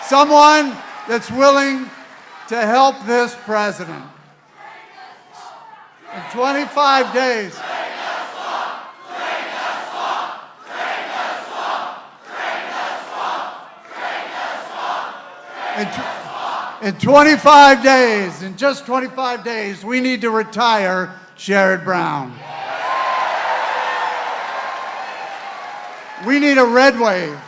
Someone that's willing to help this president. In 25 days. In 25 days, in just 25 days, we need to retire Sherrod Brown. We need a red wave.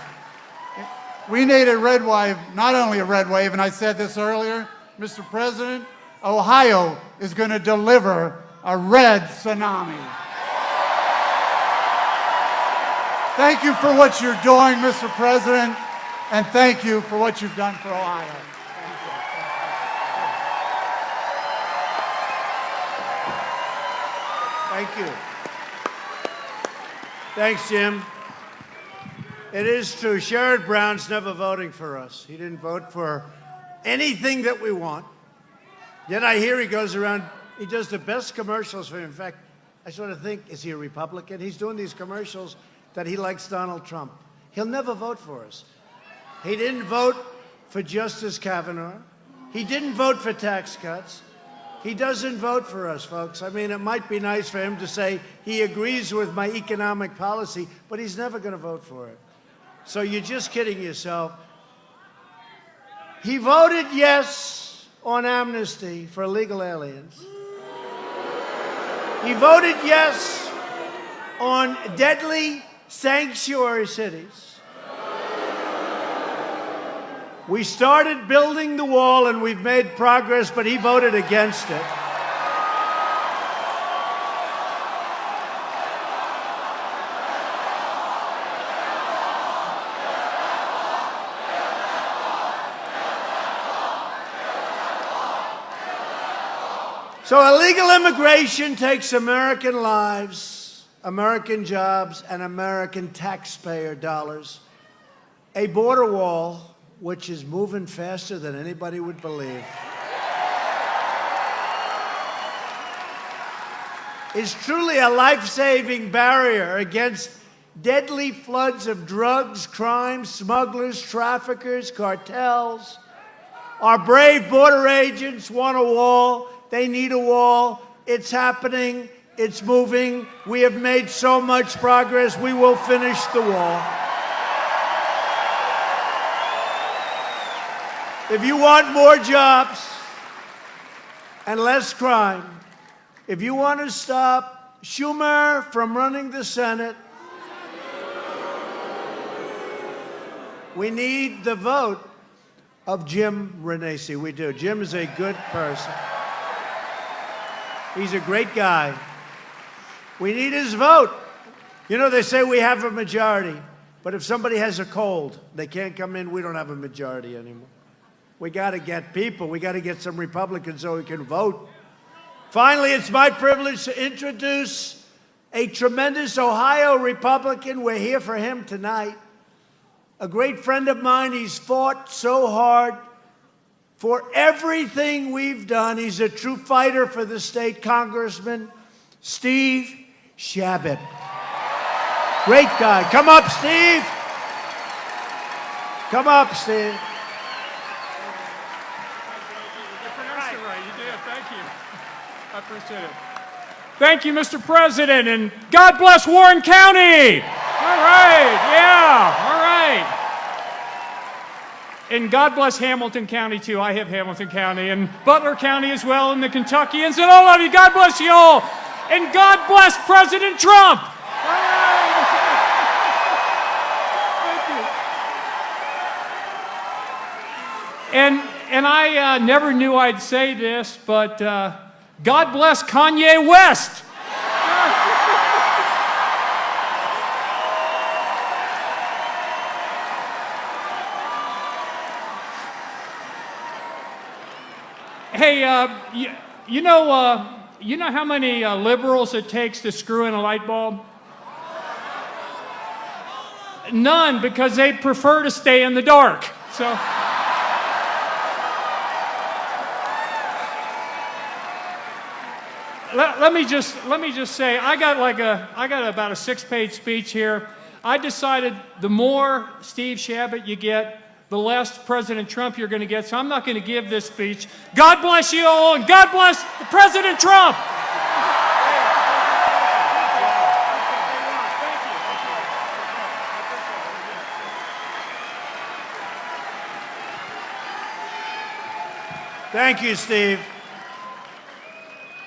We need a red wave, not only a red wave, and I said this earlier, Mr. President, Ohio is going to deliver a red tsunami. Thank you for what you're doing, Mr. President, and thank you for what you've done for Ohio. Thank you. Thanks, Jim. It is true. Sherrod Brown's never voting for us. He didn't vote for anything that we want. Yet I hear he goes around, he does the best commercials for him. In fact, I sort of think, is he a Republican? He's doing these commercials that he likes Donald Trump. He'll never vote for us. He didn't vote for Justice Kavanaugh. He didn't vote for tax cuts. He doesn't vote for us, folks. I mean, it might be nice for him to say he agrees with my economic policy, but he's never going to vote for it. So you're just kidding yourself. He voted yes on amnesty for illegal aliens. He voted yes on deadly sanctuary cities. We started building the wall and we've made progress, but he voted against it. So illegal immigration takes American lives, American jobs, and American taxpayer dollars. A border wall which is moving faster than anybody would believe, is truly a life-saving barrier against deadly floods of drugs, crime, smugglers, traffickers, cartels, Our brave border agents want a wall. They need a wall. It's happening. It's moving. We have made so much progress. We will finish the wall. If you want more jobs and less crime, if you want to stop Schumer from running the Senate, we need the vote of Jim Renacci. We do. Jim is a good person. He's a great guy. We need his vote. You know, they say we have a majority, but if somebody has a cold, they can't come in, we don't have a majority anymore. We got to get people. We got to get some Republicans so we can vote. Finally, it's my privilege to introduce a tremendous Ohio Republican. We're here for him tonight. A great friend of mine. He's fought so hard for everything we've done. He's a true fighter for the state, Congressman Steve Chabot. Great guy. Come up, Steve. Come up, Steve. I appreciate it. Thank you, Mr. President, and God bless Warren County. All right, yeah, all right. And God bless Hamilton County, too. I have Hamilton County, and Butler County as well, and the Kentuckians, and all of you. God bless you all. And God bless President Trump. All right. Thank you. And I never knew I'd say this, but God bless Kanye West. Hey, you know how many liberals it takes to screw in a light bulb? None, because they prefer to stay in the dark. So. Let me just say, I got about a 6-page speech here. I decided the more Steve Chabot you get, the less President Trump you're going to get. So I'm not going to give this speech. God bless you all, and God bless President Trump. Thank you, Steve.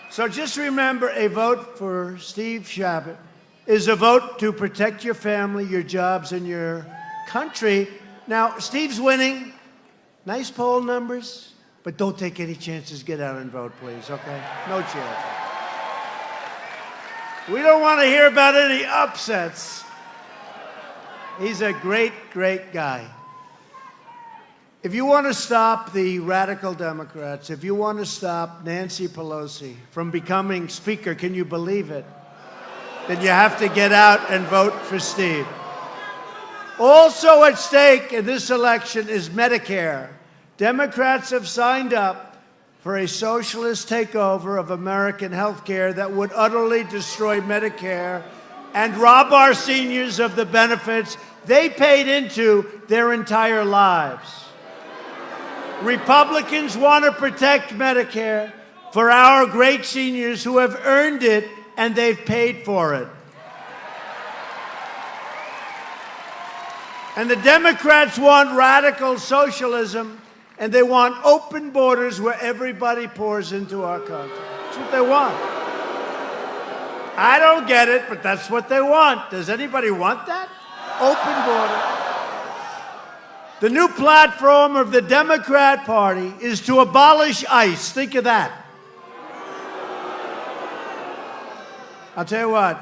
So just remember, a vote for Steve Chabot is a vote to protect your family, your jobs, and your country. Now, Steve's winning. Nice poll numbers, but don't take any chances. Get out and vote, please, okay? No chance. We don't want to hear about any upsets. He's a great, great guy. If you want to stop the radical Democrats, if you want to stop Nancy Pelosi from becoming Speaker, can you believe it? Then you have to get out and vote for Steve. Also at stake in this election is Medicare. Democrats have signed up for a socialist takeover of American health care that would utterly destroy Medicare and rob our seniors of the benefits they paid into their entire lives. Republicans want to protect Medicare for our great seniors who have earned it and they've paid for it. And the Democrats want radical socialism, and they want open borders where everybody pours into our country. That's what they want. I don't get it, but that's what they want. Does anybody want that? Open border. The new platform of the Democrat Party is to abolish ICE. Think of that. I'll tell you what,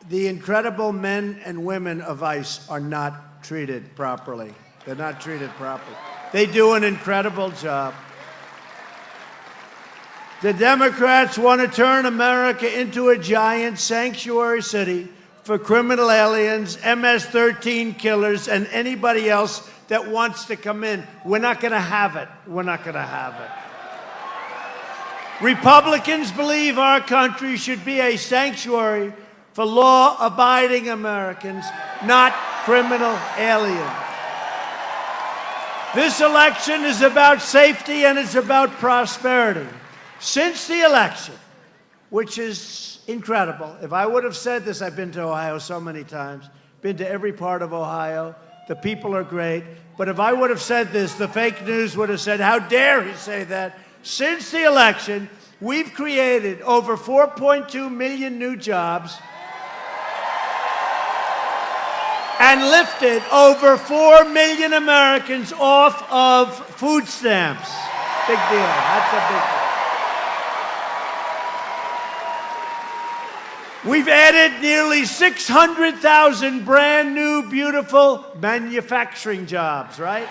the incredible men and women of ICE are not treated properly. They're not treated properly. They do an incredible job. The Democrats want to turn America into a giant sanctuary city for criminal aliens, MS-13 killers, and anybody else that wants to come in. We're not going to have it. We're not going to have it. Republicans believe our country should be a sanctuary for law-abiding Americans, not criminal aliens. This election is about safety and it's about prosperity. Since the election, which is incredible. If I would have said this, I've been to Ohio so many times, been to every part of Ohio. The people are great. But if I would have said this, the fake news would have said, how dare he say that? Since the election, we've created over 4.2 million new jobs and lifted over 4 million Americans off of food stamps. Big deal. That's a big deal. We've added nearly 600,000 brand new, beautiful manufacturing jobs, right?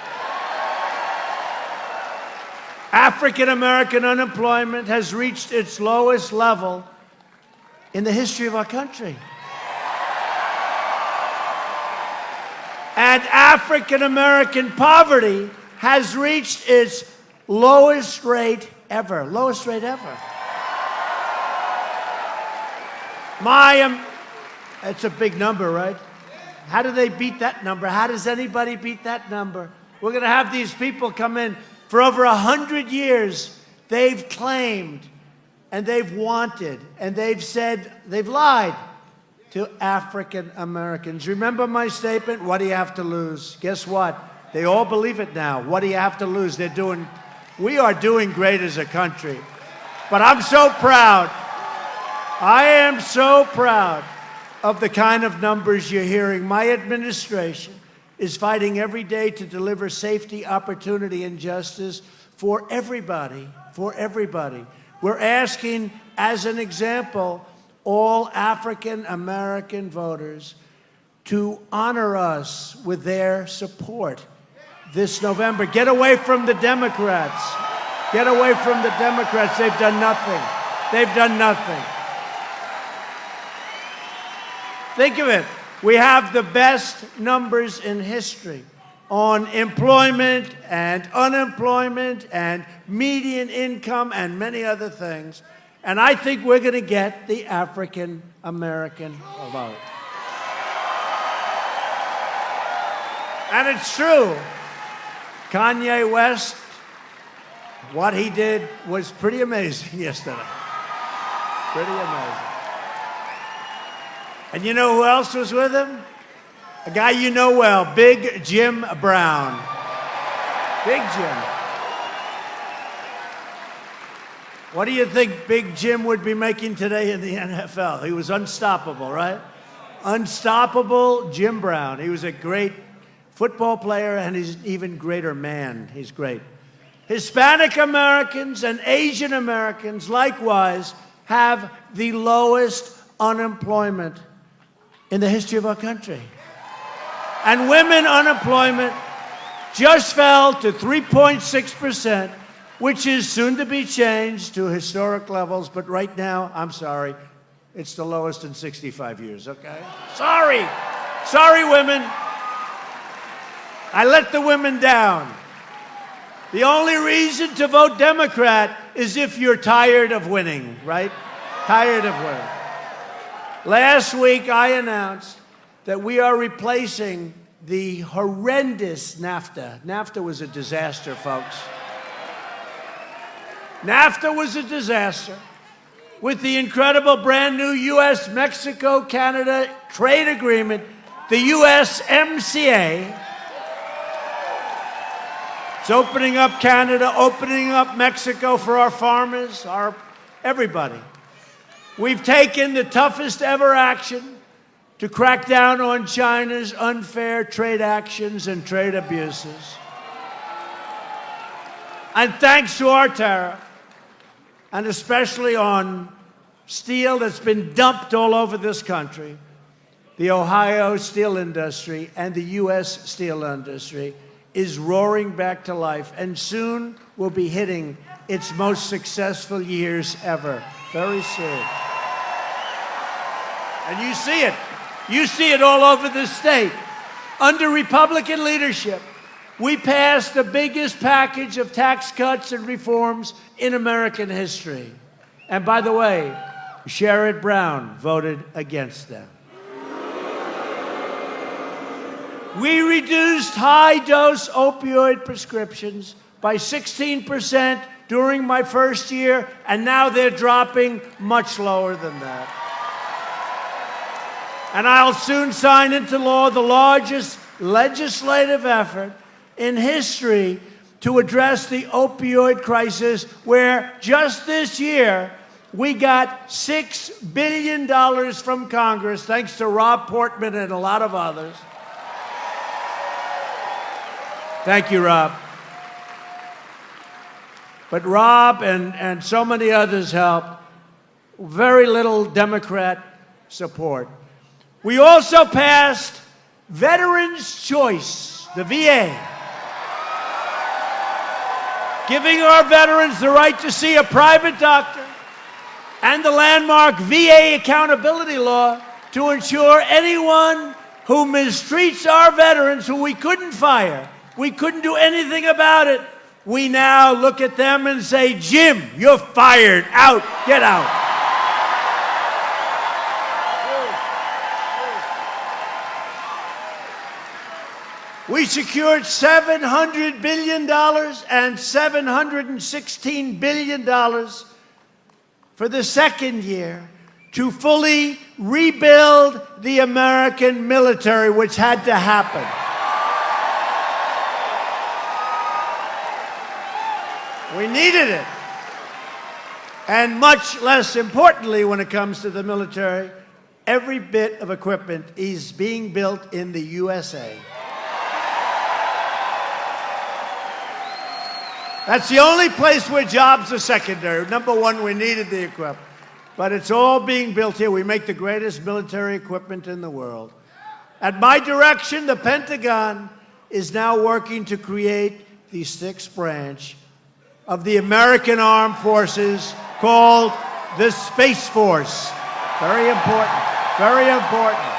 African American unemployment has reached its lowest level in the history of our country. And African American poverty has reached its lowest rate ever. Lowest rate ever. It's a big number, right? How do they beat that number? How does anybody beat that number? We're going to have these people come in. For over 100 years, they've claimed and they've wanted and they've said, they've lied to African Americans. Remember my statement? What do you have to lose? Guess what? They all believe it now. What do you have to lose? We are doing great as a country. But I'm so proud. I am so proud of the kind of numbers you're hearing. My administration is fighting every day to deliver safety, opportunity, and justice for everybody, for everybody. We're asking, as an example, all African American voters to honor us with their support this November. Get away from the Democrats. Get away from the Democrats. They've done nothing. They've done nothing. Think of it. We have the best numbers in history on employment and unemployment and median income and many other things. And I think we're going to get the African American vote. And it's true. Kanye West, what he did was pretty amazing yesterday. Pretty amazing. And you know who else was with him? A guy you know well, Big Jim Brown. Big Jim. What do you think Big Jim would be making today in the NFL? He was unstoppable, right? Unstoppable Jim Brown. He was a great football player, and he's an even greater man. He's great. Hispanic Americans and Asian Americans, likewise, have the lowest unemployment in the history of our country. And women unemployment just fell to 3.6%, which is soon to be changed to historic levels. But right now, I'm sorry, it's the lowest in 65 years, okay? Sorry. Sorry, women. I let the women down. The only reason to vote Democrat is if you're tired of winning, right? Tired of winning. Last week, I announced that we are replacing the horrendous NAFTA. NAFTA was a disaster, folks. NAFTA was a disaster with the incredible brand new U.S.-Mexico-Canada trade agreement, the USMCA. It's opening up Canada, opening up Mexico for our farmers, everybody. We've taken the toughest ever action to crack down on China's unfair trade actions and trade abuses. And thanks to our tariff, and especially on steel that's been dumped all over this country, the Ohio steel industry and the U.S. steel industry is roaring back to life, and soon will be hitting its most successful years ever, very soon. And you see it. You see it all over the state. Under Republican leadership, we passed the biggest package of tax cuts and reforms in American history. And by the way, Sherrod Brown voted against them. We reduced high-dose opioid prescriptions by 16% during my first year, and now they're dropping much lower than that. And I'll soon sign into law the largest legislative effort in history to address the opioid crisis, where just this year we got $6 billion from Congress, thanks to Rob Portman and a lot of others. Thank you, Rob. But Rob and so many others helped. Very little Democrat support. We also passed Veterans' Choice, the VA, giving our veterans the right to see a private doctor, and the landmark VA accountability law to ensure anyone who mistreats our veterans, who we couldn't fire, we couldn't do anything about it, we now look at them and say, Jim, you're fired, out, get out. We secured $700 billion and $716 billion for the second year to fully rebuild the American military, which had to happen. We needed it. And much less importantly, when it comes to the military, every bit of equipment is being built in the USA. That's the only place where jobs are secondary. Number one, we needed the equipment. But it's all being built here. We make the greatest military equipment in the world. At my direction, the Pentagon is now working to create the sixth branch of the American Armed Forces called the Space Force. Very important. Very important.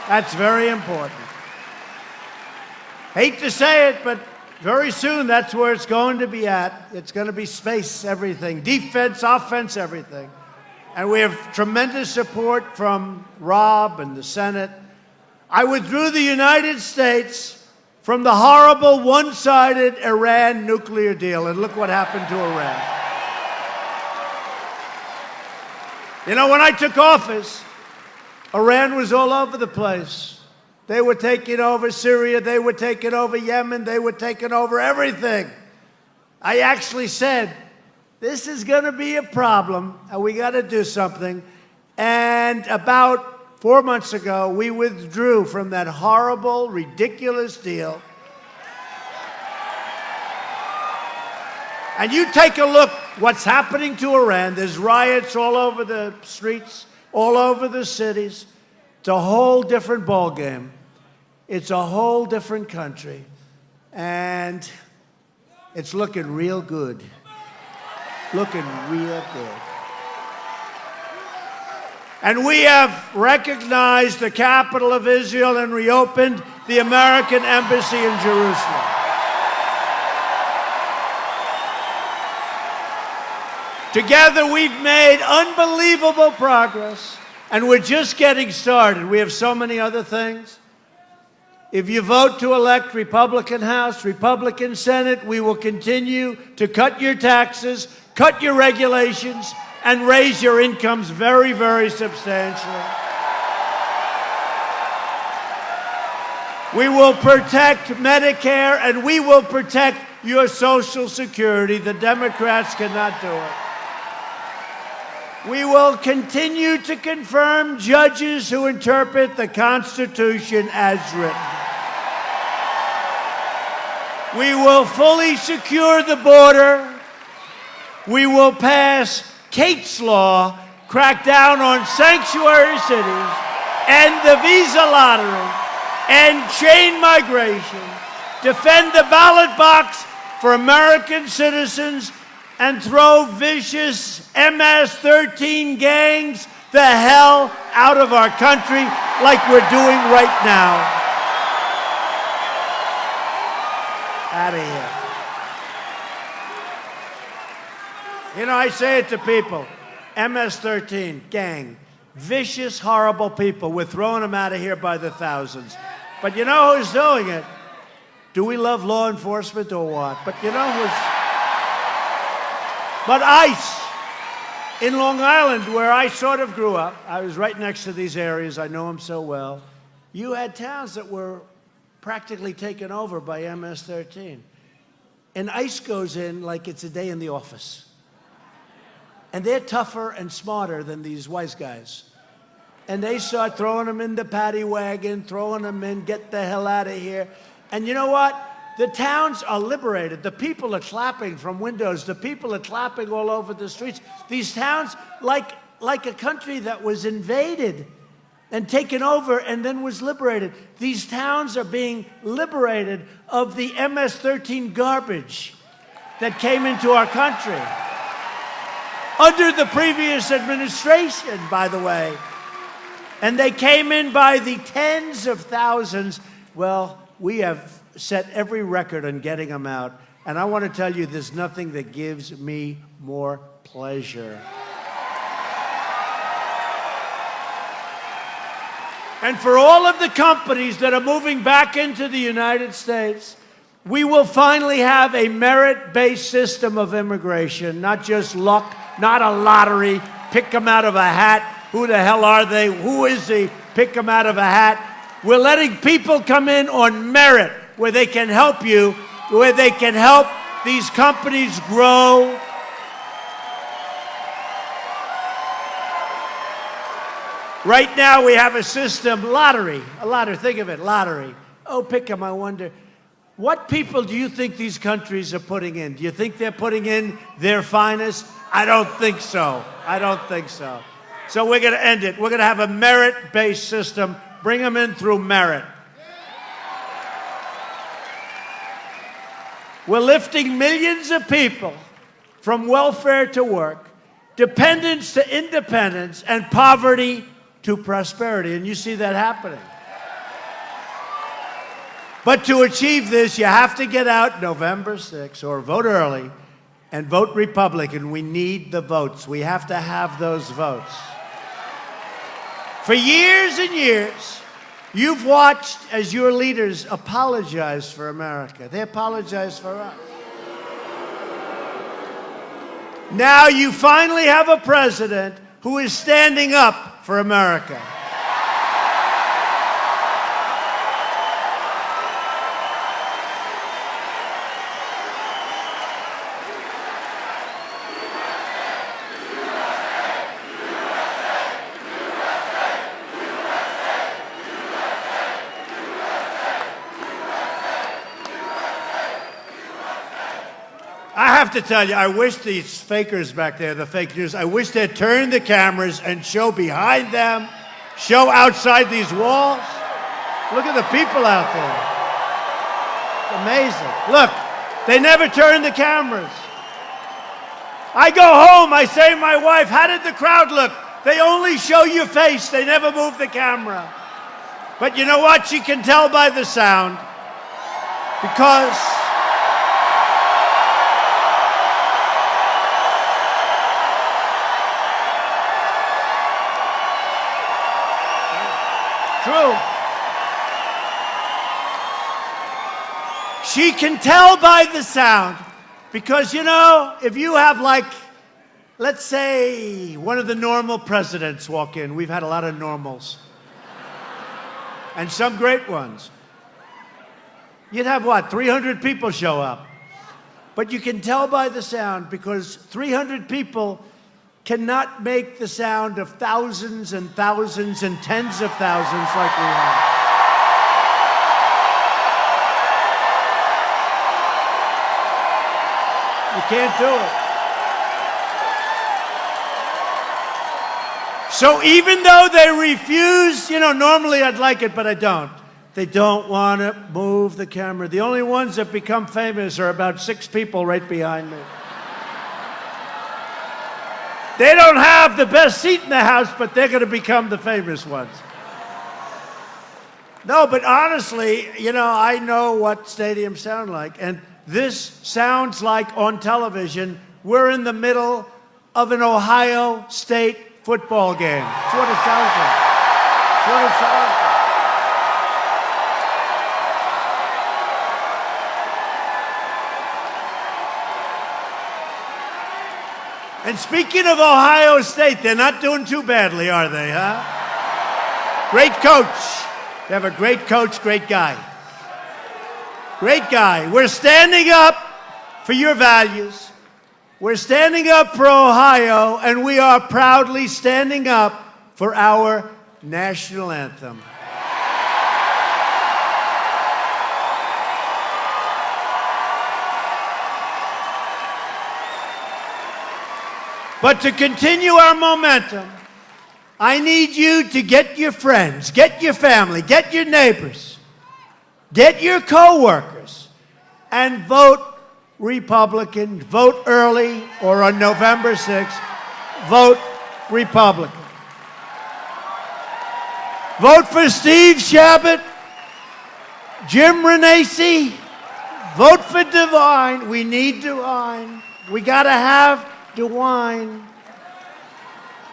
That's very important. Hate to say it, but very soon, that's where it's going to be at. It's going to be space, everything. Defense, offense, everything. And we have tremendous support from Rob and the Senate. I withdrew the United States from the horrible one-sided Iran nuclear deal. And look what happened to Iran. You know, when I took office, Iran was all over the place. They were taking over Syria, they were taking over Yemen, they were taking over everything. I actually said, this is going to be a problem, and we got to do something. And about 4 months ago, we withdrew from that horrible, ridiculous deal. And you take a look what's happening to Iran. There's riots all over the streets, all over the cities. It's a whole different ballgame. It's a whole different country. And it's looking real good. Looking real good. And we have recognized the capital of Israel and reopened the American embassy in Jerusalem. Together, we've made unbelievable progress. And we're just getting started. We have so many other things. If you vote to elect Republican House, Republican Senate, we will continue to cut your taxes, cut your regulations, and raise your incomes very, very substantially. We will protect Medicare, and we will protect your Social Security. The Democrats cannot do it. We will continue to confirm judges who interpret the Constitution as written. We will fully secure the border. We will pass Kate's Law, crack down on sanctuary cities, end the visa lottery, end chain migration, defend the ballot box for American citizens, and throw vicious MS-13 gangs the hell out of our country like we're doing right now. Out of here. You know, I say it to people, MS-13, gang. Vicious, horrible people. We're throwing them out of here by the thousands. But you know who's doing it? Do we love law enforcement or what? But you know who's... But ICE in Long Island, where I sort of grew up, I was right next to these areas. I know them so well. You had towns that were practically taken over by MS-13. And ICE goes in like it's a day in the office. And they're tougher and smarter than these wise guys. And they start throwing them in the paddy wagon, throwing them in, get the hell out of here. And you know what? The towns are liberated. The people are clapping from windows. The people are clapping all over the streets. These towns, like a country that was invaded and taken over and then was liberated. These towns are being liberated of the MS-13 garbage that came into our country. Under the previous administration, by the way. And they came in by the tens of thousands. Well, we have set every record on getting them out. And I want to tell you, there's nothing that gives me more pleasure. And for all of the companies that are moving back into the United States, we will finally have a merit-based system of immigration, not just luck, not a lottery, pick them out of a hat. Who the hell are they? Who is he? Pick them out of a hat. We're letting people come in on merit, where they can help you, where they can help these companies grow. Right now we have a system, lottery, think of it, lottery. Oh, pick them, I wonder. What people do you think these countries are putting in? Do you think they're putting in their finest? I don't think so. I don't think so. So we're going to end it. We're going to have a merit-based system. Bring them in through merit. We're lifting millions of people from welfare to work, dependence to independence, and poverty to prosperity. And you see that happening. But to achieve this, you have to get out November 6th or vote early and vote Republican. We need the votes. We have to have those votes. For years and years, you've watched as your leaders apologize for America. They apologize for us. Now you finally have a president who is standing up for America. I have to tell you, I wish these fakers back there, the fake news, I wish they'd turn the cameras and show behind them, show outside these walls. Look at the people out there. It's amazing. Look, they never turn the cameras. I go home, I say to my wife, how did the crowd look? They only show your face, they never move the camera. But you know what? She can tell by the sound, because true. She can tell by the sound because, you know, if you have like, let's say one of the normal presidents walk in. We've had a lot of normals. And some great ones. You'd have what, 300 people show up. But you can tell by the sound because 300 people cannot make the sound of thousands and thousands and tens of thousands like we have. You can't do it. So even though they refuse, you know, normally I'd like it, but I don't. They don't want to move the camera. The only ones that become famous are about 6 people right behind me. They don't have the best seat in the house, but they're going to become the famous ones. No, but honestly, you know, I know what stadiums sound like. And this sounds like on television, we're in the middle of an Ohio State football game. That's what it sounds like. That's what it sounds like. And speaking of Ohio State, they're not doing too badly, are they, huh? Great coach. They have a great coach, great guy. Great guy. We're standing up for your values. We're standing up for Ohio, and we are proudly standing up for our national anthem. But to continue our momentum, I need you to get your friends, get your family, get your neighbors, get your co-workers, and vote Republican. Vote early or on November 6th, vote Republican. Vote for Steve Chabot, Jim Renacci. Vote for DeWine. We need DeWine. We got to have DeWine.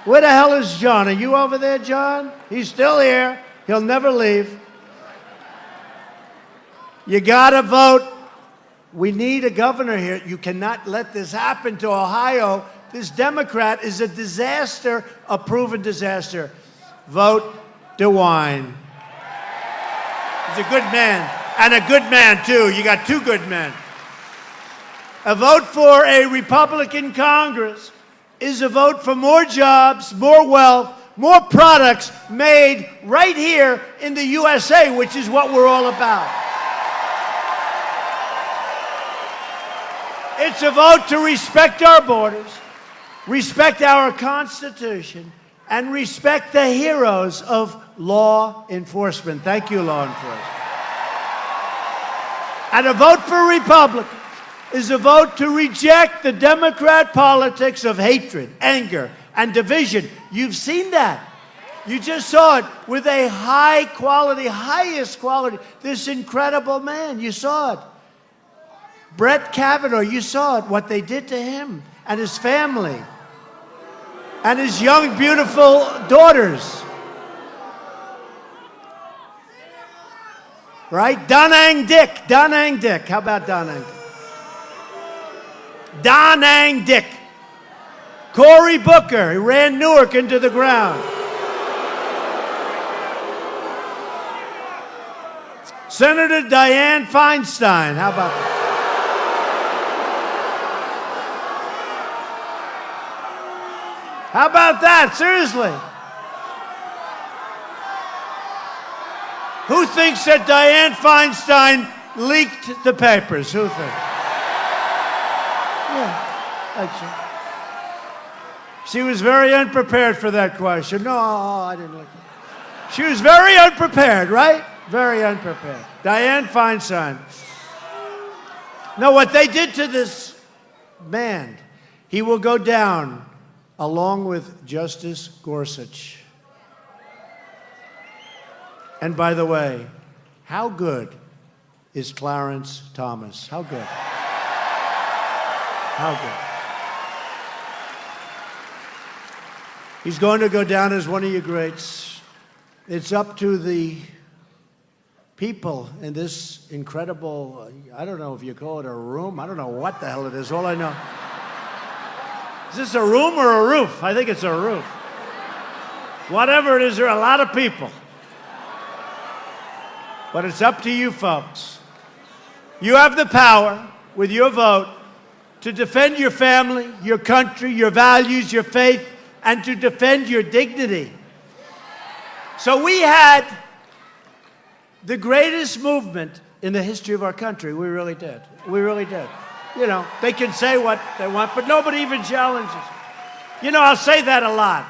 Where the hell is John? Are you over there, John? He's still here. He'll never leave. You got to vote. We need a governor here. You cannot let this happen to Ohio. This Democrat is a disaster, a proven disaster. Vote DeWine. He's a good man, and a good man, too. You got two good men. A vote for a Republican Congress is a vote for more jobs, more wealth, more products made right here in the USA, which is what we're all about. It's a vote to respect our borders, respect our Constitution, and respect the heroes of law enforcement. Thank you, law enforcement. And a vote for Republicans is a vote to reject the Democrat politics of hatred, anger, and division. You've seen that. You just saw it with a high quality, highest quality, this incredible man. You saw it. Brett Kavanaugh, you saw it, what they did to him and his family and his young, beautiful daughters. Right? Donang Dick. Donang Dick. How about Donang Dick? Donang Dick. Cory Booker, he ran Newark into the ground. Senator Dianne Feinstein, how about that? How about that? Seriously. Who thinks that Dianne Feinstein leaked the papers? Who thinks? Yeah, actually. She was very unprepared for that question. No, I didn't look. She was very unprepared, right? Very unprepared. Dianne Feinstein. No, what they did to this man, he will go down along with Justice Gorsuch. And by the way, how good is Clarence Thomas? How good? How good? He's going to go down as one of your greats. It's up to the people in this incredible, I don't know if you call it a room. I don't know what the hell it is. All I know. Is this a room or a roof? I think it's a roof. Whatever it is, there are a lot of people. But it's up to you folks. You have the power, with your vote, to defend your family, your country, your values, your faith, and to defend your dignity. So we had the greatest movement in the history of our country. We really did. We really did. You know, they can say what they want, but nobody even challenges. You know, I'll say that a lot.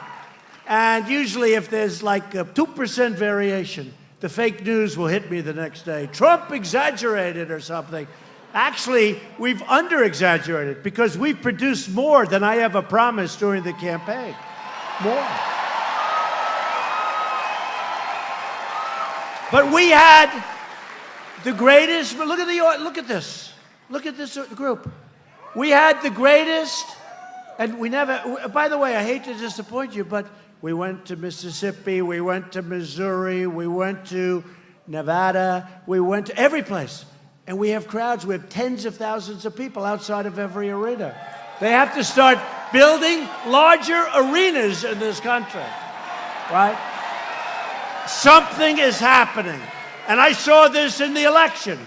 And usually if there's like a 2% variation, the fake news will hit me the next day. Trump exaggerated or something. Actually, we've under-exaggerated because we've produced more than I ever promised during the campaign. More. But we had the greatest, look at this group. We had the greatest And we never, by the way, I hate to disappoint you, but we went to Mississippi, we went to Missouri, we went to Nevada, we went to every place. And we have crowds, we have tens of thousands of people outside of every arena. They have to start building larger arenas in this country, right? Something is happening. And I saw this in the election.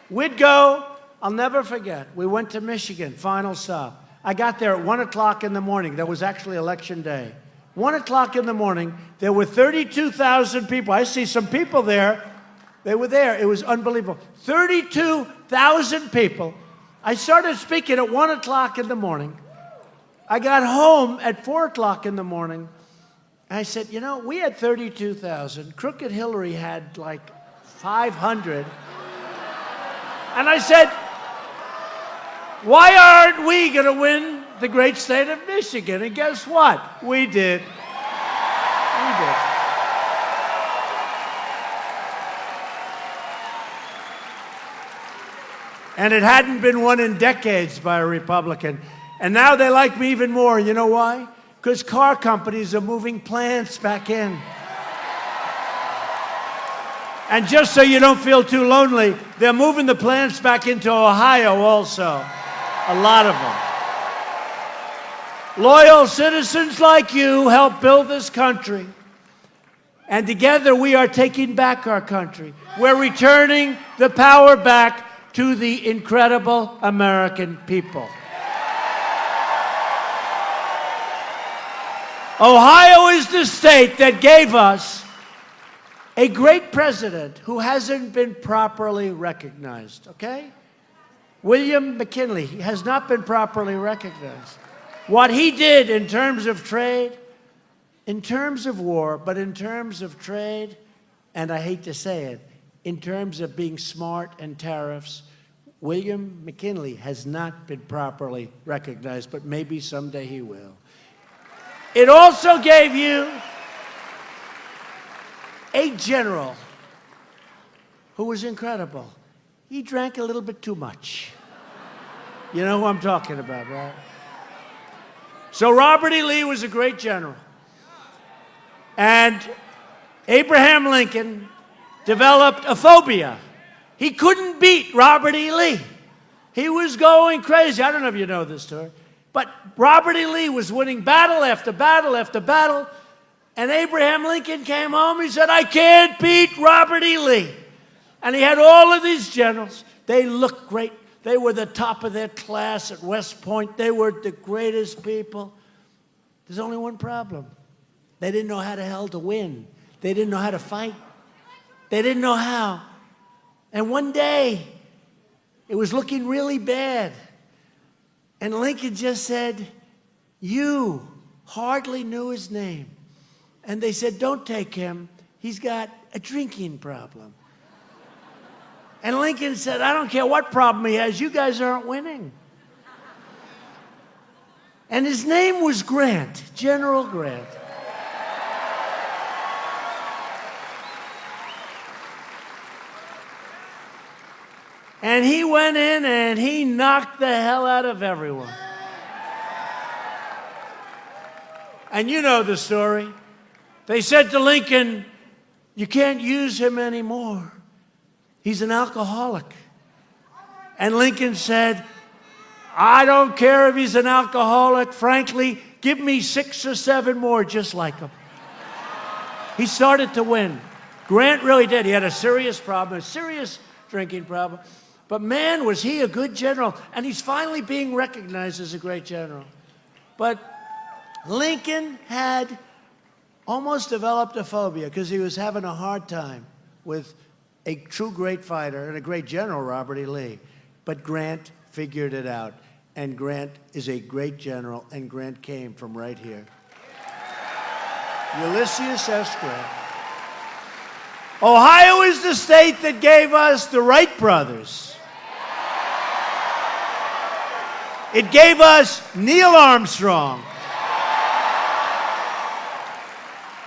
We'd go, I'll never forget, we went to Michigan, final stop. I got there at 1 o'clock in the morning. That was actually election day. 1 o'clock in the morning, there were 32,000 people. I see some people there. They were there. It was unbelievable. 32,000 people. I started speaking at 1 o'clock in the morning. I got home at 4 o'clock in the morning. I said, you know, we had 32,000. Crooked Hillary had like 500. And I said, why aren't we going to win the great state of Michigan? And guess what? We did. We did. And it hadn't been won in decades by a Republican. And now they like me even more. You know why? Because car companies are moving plants back in. And just so you don't feel too lonely, they're moving the plants back into Ohio also. A lot of them. Loyal citizens like you help build this country. And together we are taking back our country. We're returning the power back to the incredible American people. Ohio is the state that gave us a great president who hasn't been properly recognized, okay? William McKinley has not been properly recognized. What he did in terms of trade, in terms of war, but in terms of trade, and I hate to say it, in terms of being smart and tariffs, William McKinley has not been properly recognized, but maybe someday he will. It also gave you a general who was incredible. He drank a little bit too much. You know who I'm talking about, right? So Robert E. Lee was a great general. And Abraham Lincoln developed a phobia. He couldn't beat Robert E. Lee. He was going crazy. I don't know if you know this story. But Robert E. Lee was winning battle after battle after battle. And Abraham Lincoln came home. He said, I can't beat Robert E. Lee. And he had all of these generals. They looked great. They were the top of their class at West Point. They were the greatest people. There's only one problem. They didn't know how the hell to win. They didn't know how to fight. They didn't know how. And one day, it was looking really bad. And Lincoln just said, you hardly knew his name. And they said, don't take him. He's got a drinking problem. And Lincoln said, I don't care what problem he has. You guys aren't winning. And his name was Grant, General Grant. And he went in and he knocked the hell out of everyone. And you know the story. They said to Lincoln, you can't use him anymore. He's an alcoholic. And Lincoln said, I don't care if he's an alcoholic. Frankly, give me 6 or 7 more just like him. He started to win. Grant really did. He had a serious problem, a serious drinking problem. But man, was he a good general. And he's finally being recognized as a great general. But Lincoln had almost developed a phobia because he was having a hard time with a true great fighter and a great general, Robert E. Lee. But Grant figured it out. And Grant is a great general, and Grant came from right here. Ulysses S. Grant. Ohio is the state that gave us the Wright brothers. It gave us Neil Armstrong.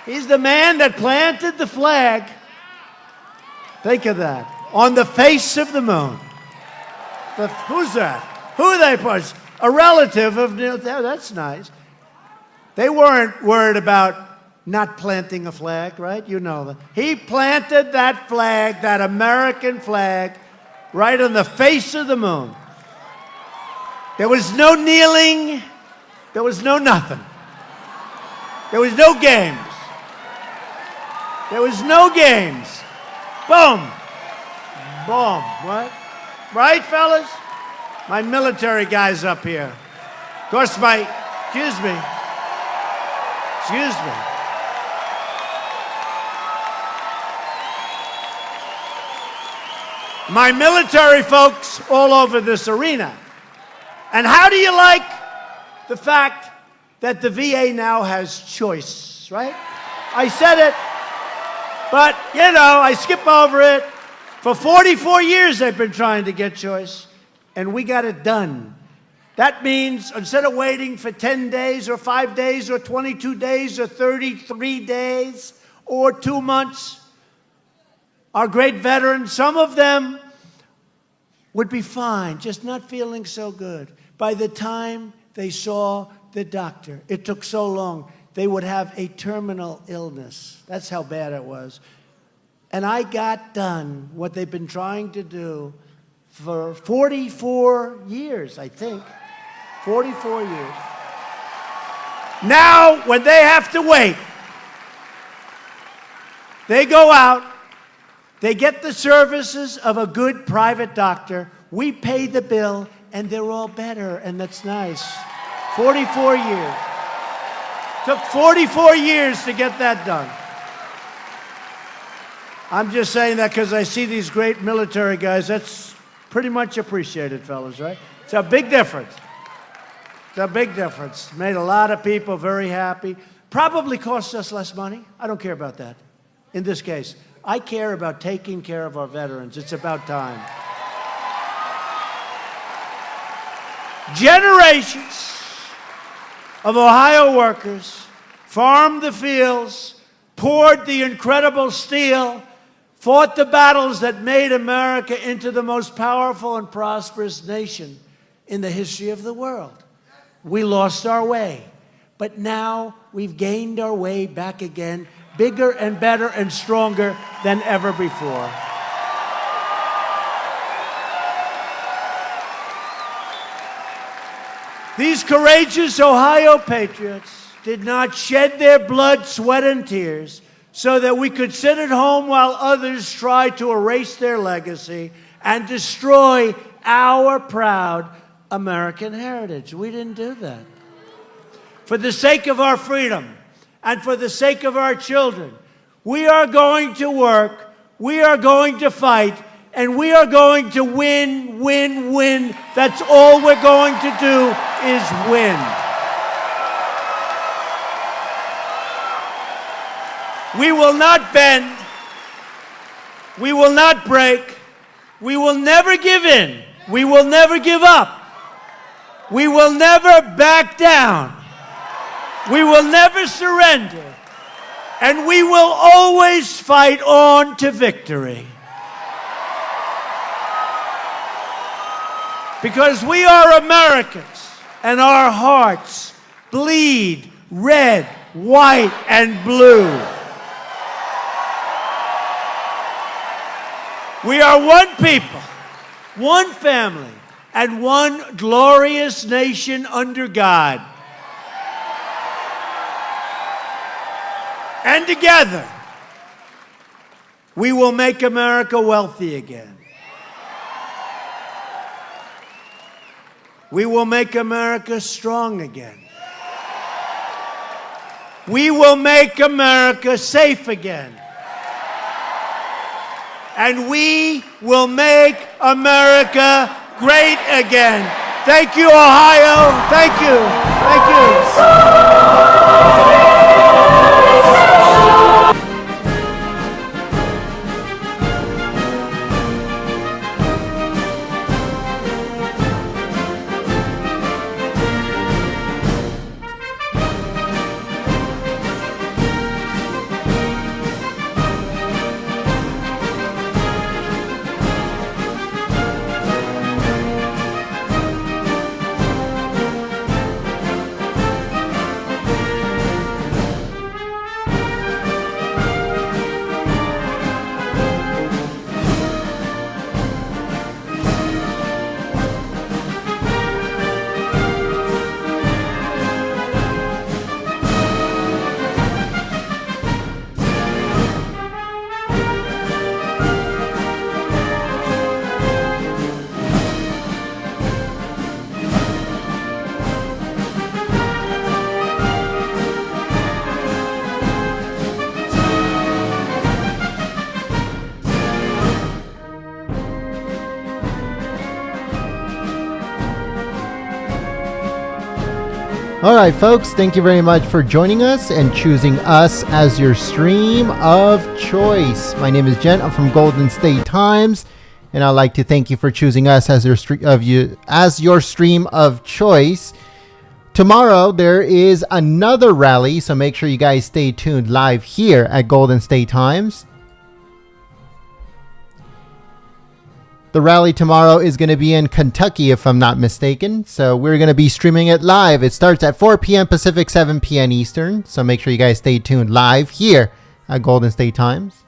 He's the man that planted the flag. Think of that. On the face of the moon. Who's that? Who are they? A relative of Neil, that's nice. They weren't worried about not planting a flag, right? You know that. He planted that flag, that American flag, right on the face of the moon. There was no kneeling. There was no nothing. There was no games. There was no games. Boom. Boom. What? Right, fellas? My military guys up here. Of course, excuse me. My military folks all over this arena. And how do you like the fact that the VA now has choice, right? I said it, but, I skip over it. For 44 years, they've been trying to get choice, and we got it done. That means instead of waiting for 10 days or 5 days or 22 days or 33 days or 2 months, our great veterans, some of them would be fine, just not feeling so good. By the time they saw the doctor, it took so long, they would have a terminal illness. That's how bad it was. And I got done what they've been trying to do for 44 years, I think. 44 years. Now, when they have to wait, they go out, they get the services of a good private doctor, we pay the bill, and they're all better, and that's nice. 44 years. Took 44 years to get that done. I'm just saying that because I see these great military guys. That's pretty much appreciated, fellas, right? It's a big difference. It's a big difference. Made a lot of people very happy. Probably cost us less money. I don't care about that. In this case, I care about taking care of our veterans. It's about time. Generations of Ohio workers farmed the fields, poured the incredible steel, fought the battles that made America into the most powerful and prosperous nation in the history of the world. We lost our way, but now we've gained our way back again, bigger and better and stronger than ever before. These courageous Ohio Patriots did not shed their blood, sweat, and tears so that we could sit at home while others tried to erase their legacy and destroy our proud American heritage. We didn't do that. For the sake of our freedom and for the sake of our children, we are going to work, we are going to fight, and we are going to win, win, win. That's all we're going to do is win. We will not bend. We will not break. We will never give in. We will never give up. We will never back down. We will never surrender. And we will always fight on to victory. Because we are Americans, and our hearts bleed red, white, and blue. We are one people, one family, and one glorious nation under God. And together, we will make America wealthy again. We will make America strong again. We will make America safe again. And we will make America great again. Thank you, Ohio. Thank you. Thank you. All right, folks, thank you very much for joining us and choosing us as your stream of choice. My name is Jen. I'm from Golden State Times, and I'd like to thank you for choosing us as your stream of choice. Tomorrow, there is another rally, so make sure you guys stay tuned live here at Golden State Times. The rally tomorrow is going to be in Kentucky, if I'm not mistaken. So we're going to be streaming it live. It starts at 4 p.m. Pacific, 7 p.m. Eastern. So make sure you guys stay tuned live here at Golden State Times.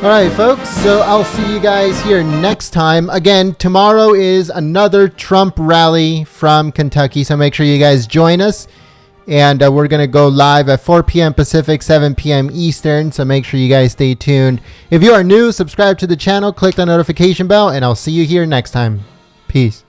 All right, folks, so I'll see you guys here next time. Again, tomorrow is another Trump rally from Kentucky, so make sure you guys join us. And we're going to go live at 4 p.m. Pacific, 7 p.m. Eastern, so make sure you guys stay tuned. If you are new, subscribe to the channel, click the notification bell, and I'll see you here next time. Peace.